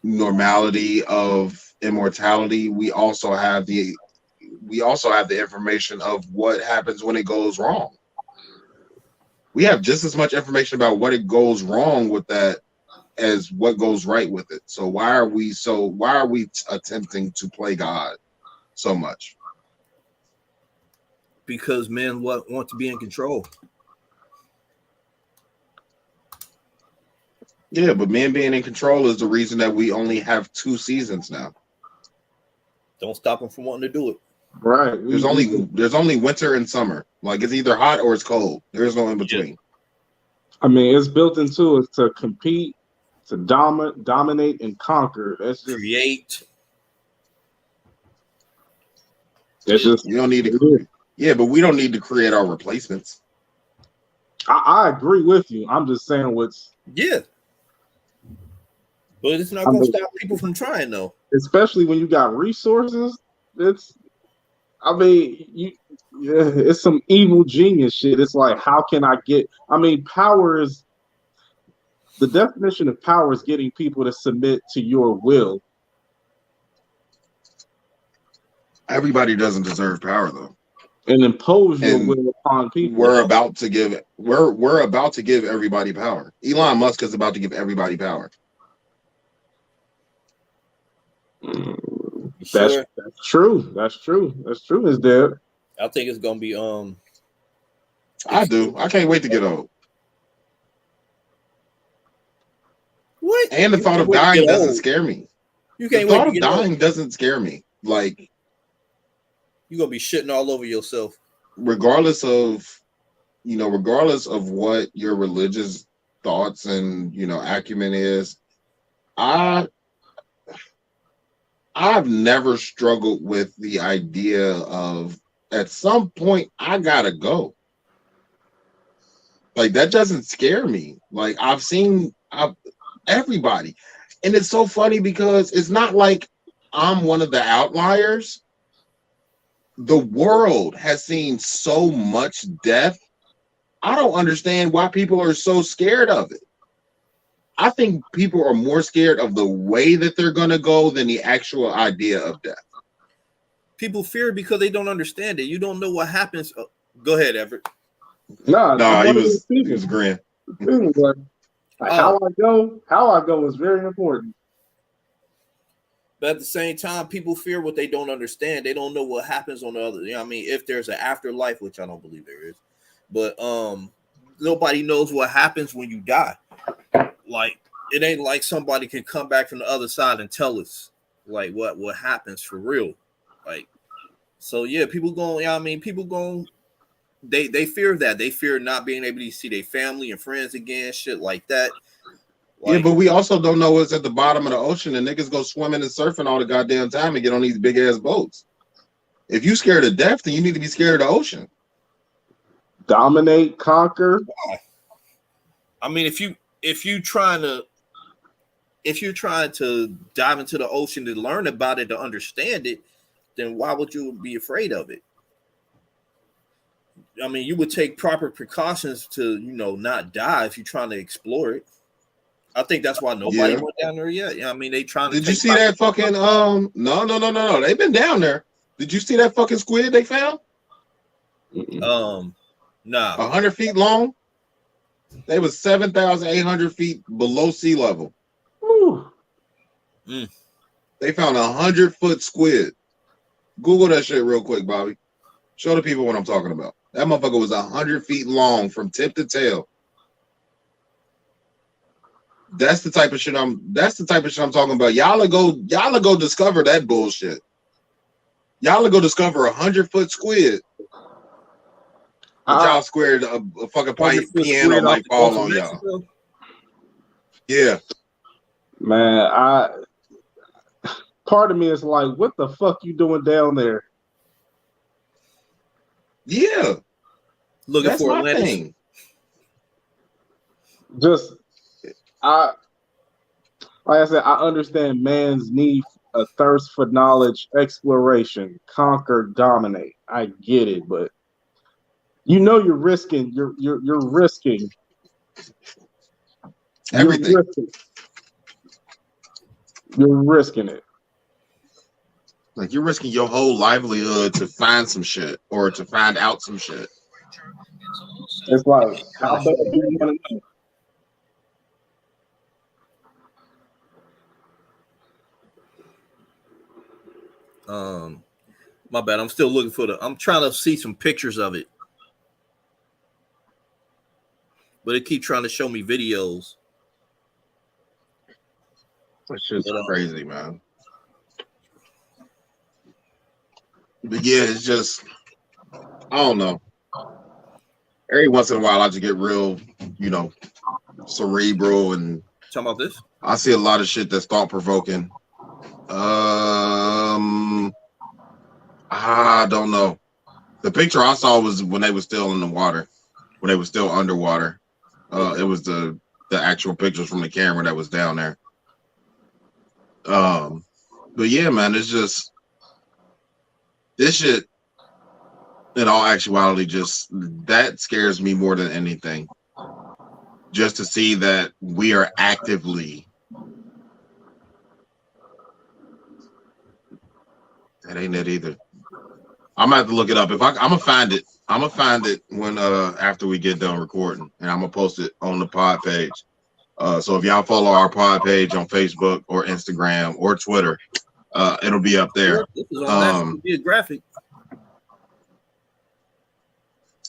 normality of immortality, we also have the information of what happens when it goes wrong. We have just as much information about what it goes wrong with that as what goes right with it. So why are we attempting to play God so much? Because men want to be in control. Yeah, but men being in control is the reason that we only have 2 seasons now. Don't stop them from wanting to do it. Right. There's only winter and summer. Like it's either hot or it's cold. There's no in between. I mean, it's built into it to compete, to dominate and conquer. That's just create. That's just you don't need to. Yeah, but we don't need to create our replacements. I agree with you. I'm just saying what's but it's not going to stop people from trying, though. Especially when you got resources. It's some evil genius shit. It's like, how can I get? I mean, power is the definition of power is getting people to submit to your will. Everybody doesn't deserve power, though, and impose your will upon people. We're about to give everybody power. Elon Musk is about to give everybody power. That's true. That's true. Is there? I think it's gonna be I do. I can't wait to get old. What? And the thought of dying doesn't scare me. You can't the thought of dying doesn't scare me. Like you're gonna be shitting all over yourself. Regardless of what your religious thoughts and acumen is, I've never struggled with the idea of at some point I gotta go. Like that doesn't scare me. Like I've seen everybody, and it's so funny because it's not like I'm one of the outliers. the world has seen so much death. I don't understand why people are so scared of it. I think people are more scared of the way that they're going to go than the actual idea of death. People fear because they don't understand it. You don't know what happens. Oh, go ahead, Everett. No, he was agreeing. How I go is very important. But at the same time, people fear what they don't understand. They don't know what happens on the other. You know what I mean? If there's an afterlife, which I don't believe there is, but nobody knows what happens when you die. Like, it ain't like somebody can come back from the other side and tell us like what happens for real. Like, so yeah, people going, you know what I mean, people going, they fear that. They fear not being able to see their family and friends again, shit like that. Like, yeah, but we also don't know what's at the bottom of the ocean, and niggas go swimming and surfing all the goddamn time and get on these big ass boats. If you scared of death, then you need to be scared of the ocean. Dominate, conquer. I mean, if you're trying to dive into the ocean to learn about it, to understand it, then why would you be afraid of it? I mean, you would take proper precautions to, you know, not die if you're trying to explore it. I think that's why nobody went down there yet. Yeah, I mean, they trying to. Did you see that fucking No. They've been down there. Did you see that fucking squid they found? Nah. 100 feet long. They was 7,800 feet below sea level. They found 100-foot squid. Google that shit real quick, Bobby. Show the people what I'm talking about. That motherfucker was 100 feet long from tip to tail. That's the type of shit I'm talking about. Y'all go discover that bullshit. Y'all go discover 100-foot squid. But y'all squared a fucking piano might fall on y'all. Yeah. Man, part of me is like, what the fuck you doing down there? Yeah. Looking for Atlantis. Just like I said, I understand man's need, a thirst for knowledge, exploration, conquer, dominate. I get it, but you know you're risking. You're risking everything. You're risking it. Like, you're risking your whole livelihood to find some shit or to find out some shit. It's like, how bad do you want to know? My bad. I'm still looking for I'm trying to see some pictures of it, but it keep trying to show me videos. It's just crazy, man. But yeah, it's just, I don't know. Every once in a while, I just get real, you know, cerebral, and talking about this. I see a lot of shit that's thought provoking. I don't know. The picture I saw was when they were still in the water, when they were still underwater. It was the actual pictures from the camera that was down there. But yeah, man, it's just this shit. In all actuality, just that scares me more than anything. Just to see that we are actively. That ain't it either. I'm gonna have to look it up. I'm gonna find it. I'm gonna find it when after we get done recording, and I'm gonna post it on the pod page. So if y'all follow our pod page on Facebook or Instagram or Twitter, it'll be up there. This is on National Geographic.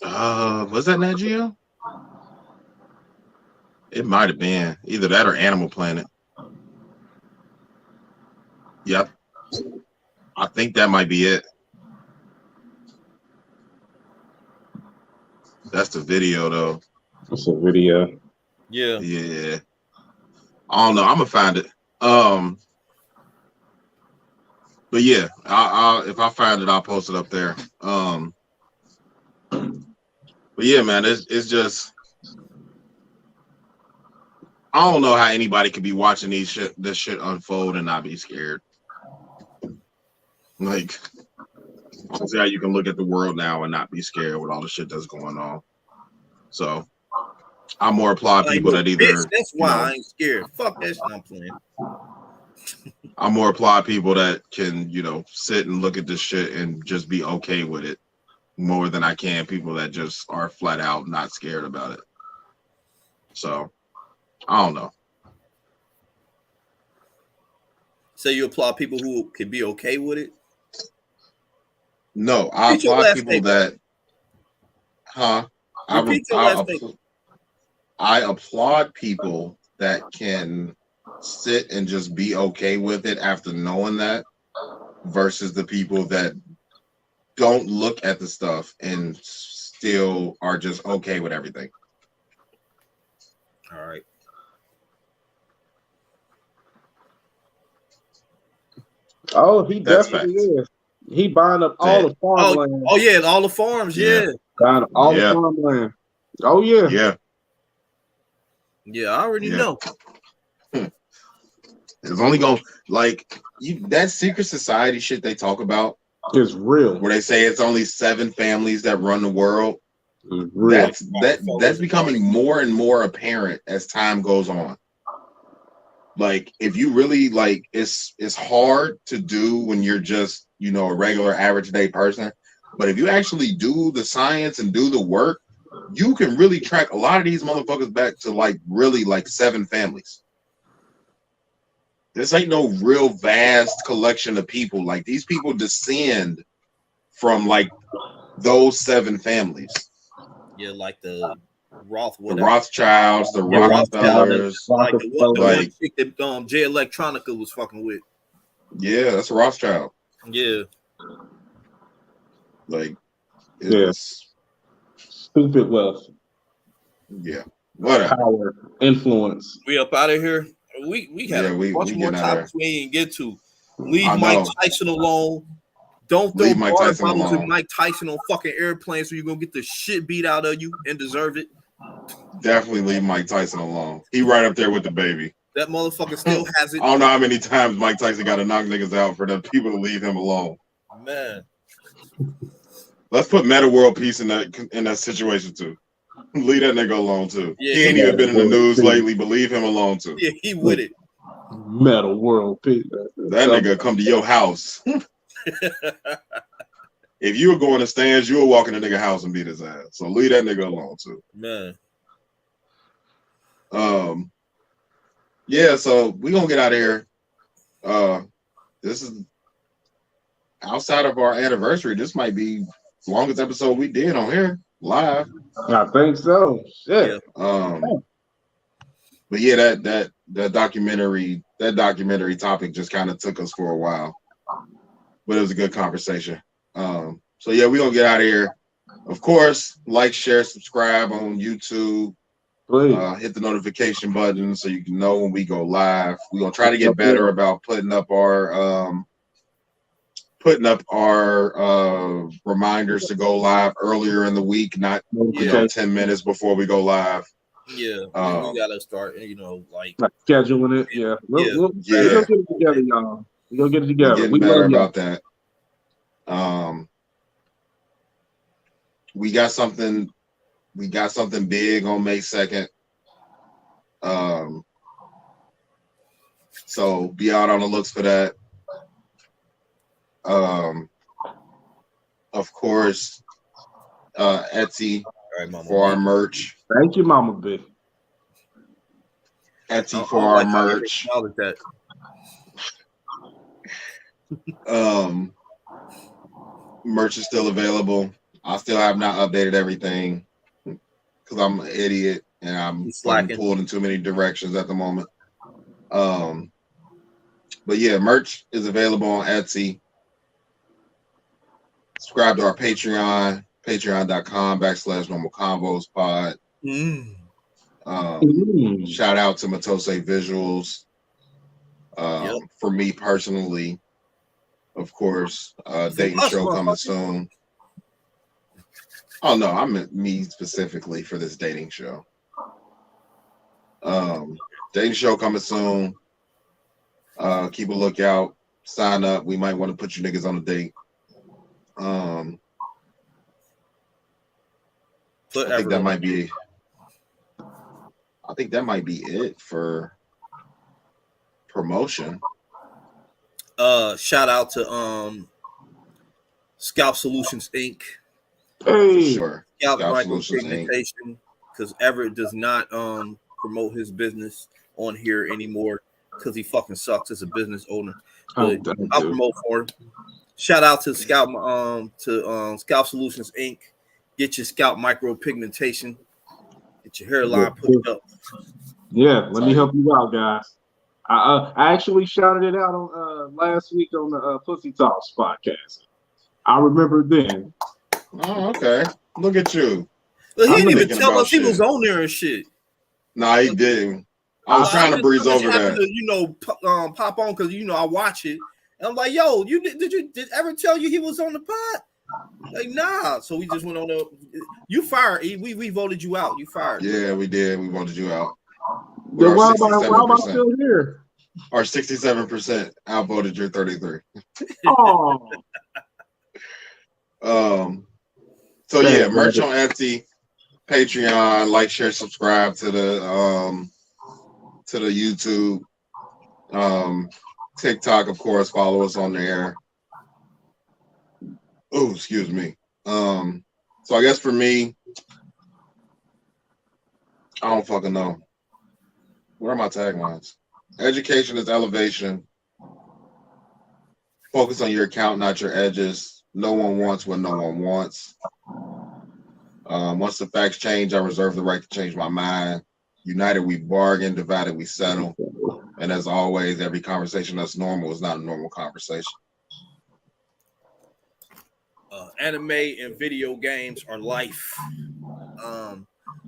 Was that Nat Geo? It might have been either that or Animal Planet. Yep. I think that might be it. That's the video, though. That's a video. Yeah. Yeah. I don't know. I'm gonna find it. But yeah, I'll if I find it, I'll post it up there. But yeah, man, it's just, I don't know how anybody could be watching this shit unfold and not be scared. Like, See how you can look at the world now and not be scared with all the shit that's going on. So I more applaud people that either. Bitch, that's why I ain't scared. Fuck that shit. I'm playing. I more applaud people that can, sit and look at this shit and just be okay with it more than I can people that just are flat out not scared about it. So I don't know. So you applaud people who can be okay with it? No, I applaud people that. I applaud people that can sit and just be okay with it after knowing that, versus the people that don't look at the stuff and still are just okay with everything. All right. Oh, he definitely is. He buying up all the farmland. Oh yeah, all the farms. Yeah. Buying up all the farmland. Oh yeah. Yeah. Yeah, I already know. It's only going that secret society shit they talk about is real. Where they say it's only 7 families that run the world. That's becoming more and more apparent as time goes on. Like, if you really it's hard to do when you're just, a regular average day person. But if you actually do the science and do the work, you can really track a lot of these motherfuckers back to really 7 families. This ain't no real vast collection of people. Like, these people descend from those 7 families. Yeah, like the Rothschilds, the Rockefellers, like the one chick that Jay Electronica was fucking with. Yeah, that's a Rothschild. Yeah. Stupid wealth. Yeah. Whatever. Power, influence. We up out of here. We had a bunch more topics we ain't get to. Leave Mike Tyson alone. Don't throw Mike Tyson bottles with Mike Tyson on fucking airplanes so you're gonna get the shit beat out of you and deserve it. Definitely leave Mike Tyson alone. He right up there with the baby. That motherfucker still has it. I don't know how many times Mike Tyson got to knock niggas out for the people to leave him alone. Man. Let's put Meta World Peace in that situation too. Leave that nigga alone too. Yeah, he ain't even been in the news lately, but leave him alone too. Yeah, he with it. Meta World Peace. That nigga come to your house. If you were going to stands, you would walk in the nigga house and beat his ass. So leave that nigga alone too. Man. Yeah, so we gonna get out of here. This is outside of our anniversary. This might be the longest episode we did on here live. I think so. Shit. But yeah, that documentary topic just kind of took us for a while. But it was a good conversation. So yeah, we're gonna get out of here. Of course, like, share, subscribe on YouTube. Hit the notification button so you can know when we go live. We're gonna try to get better about putting up our reminders to go live earlier in the week, not 10 minutes before we go live. Yeah, we gotta start, scheduling it. Yeah, we'll get it together, y'all. We're gonna get it together. We're getting better about that. We got something big on May 2nd. So be out on the looks for that. Of course, Etsy for our merch. Thank you, Mama B. Etsy for our merch. Merch is still available. I still have not updated everything because I'm an idiot and I'm pulled in too many directions at the moment. But yeah, merch is available on Etsy. Subscribe to our Patreon, patreon.com/Normal Convos Pod. Shout out to Matose Visuals. For me personally, of course, dating show coming soon. Oh no, I meant me specifically for this dating show. Dating show coming soon. Keep a lookout. Sign up. We might want to put you niggas on a date. I Forever. think that might be. I think that might be it for promotion. Shout out to Scalp Solutions Inc. For sure. Scalp Solutions Inc. micropigmentation, because Everett does not promote his business on here anymore because he fucking sucks as a business owner. But I'll promote for him. Shout out to Scalp Solutions Inc. Get your scalp micropigmentation. Get your hairline pushed up. Yeah, let me help you out, guys. I actually shouted it out on last week on the Pussy Talks podcast. I remember then. Oh, okay. Look at you. Look, he didn't even tell us he was on there and shit. No, he didn't. I was trying to breeze over that. Pop on because I watch it. And I'm like, yo, did ever tell you he was on the pod? Like, nah. So we just went on the. You fired. We voted you out. You fired. Yeah, we did. We voted you out. Then why am I still here? Our 67% outvoted your 33. Oh. So yeah, merch on Etsy, Patreon, like, share, subscribe to the YouTube, TikTok, of course. Follow us on there. Oh, excuse me. So I guess for me, I don't fucking know. What are my taglines? Education is elevation. Focus on your account, not your edges. No one wants what no one wants. Once the facts change, I reserve the right to change my mind. United we bargain, divided we settle. And as always, every conversation that's normal is not a normal conversation. Anime and video games are life.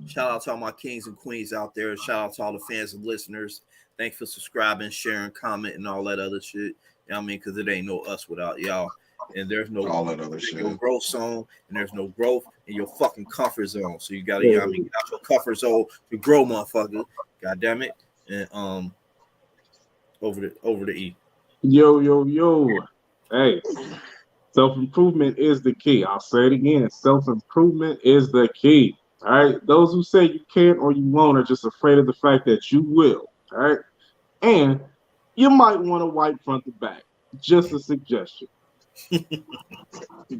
Shout out to all my kings and queens out there. Shout out to all the fans and listeners. Thanks for subscribing, sharing, commenting, and all that other shit. You know what I mean? Because it ain't no us without y'all. And there's no all that other shit. No growth zone, and there's no growth in your fucking comfort zone. So you gotta, get out your comfort zone to grow, motherfucker. God damn it. And over the E. Yo. Hey. Self-improvement is the key. I'll say it again. Self-improvement is the key. All right. Those who say you can't or you won't are just afraid of the fact that you will. All right. And you might want to wipe front to back. Just a suggestion.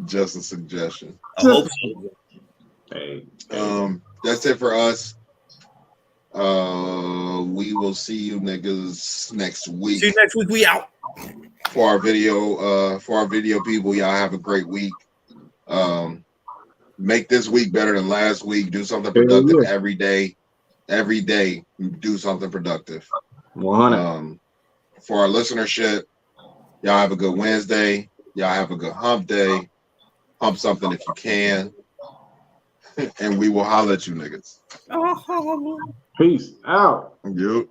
Just a suggestion. I hope so. Hey. That's it for us. We will see you niggas next week. See you next week. We out. For our video people, y'all have a great week. Make this week better than last week. Do something productive every day. Every day, do something productive. 100. For our listenership, y'all have a good Wednesday. Y'all have a good hump day. Hump something if you can. And we will holler at you niggas. Peace out. Yep.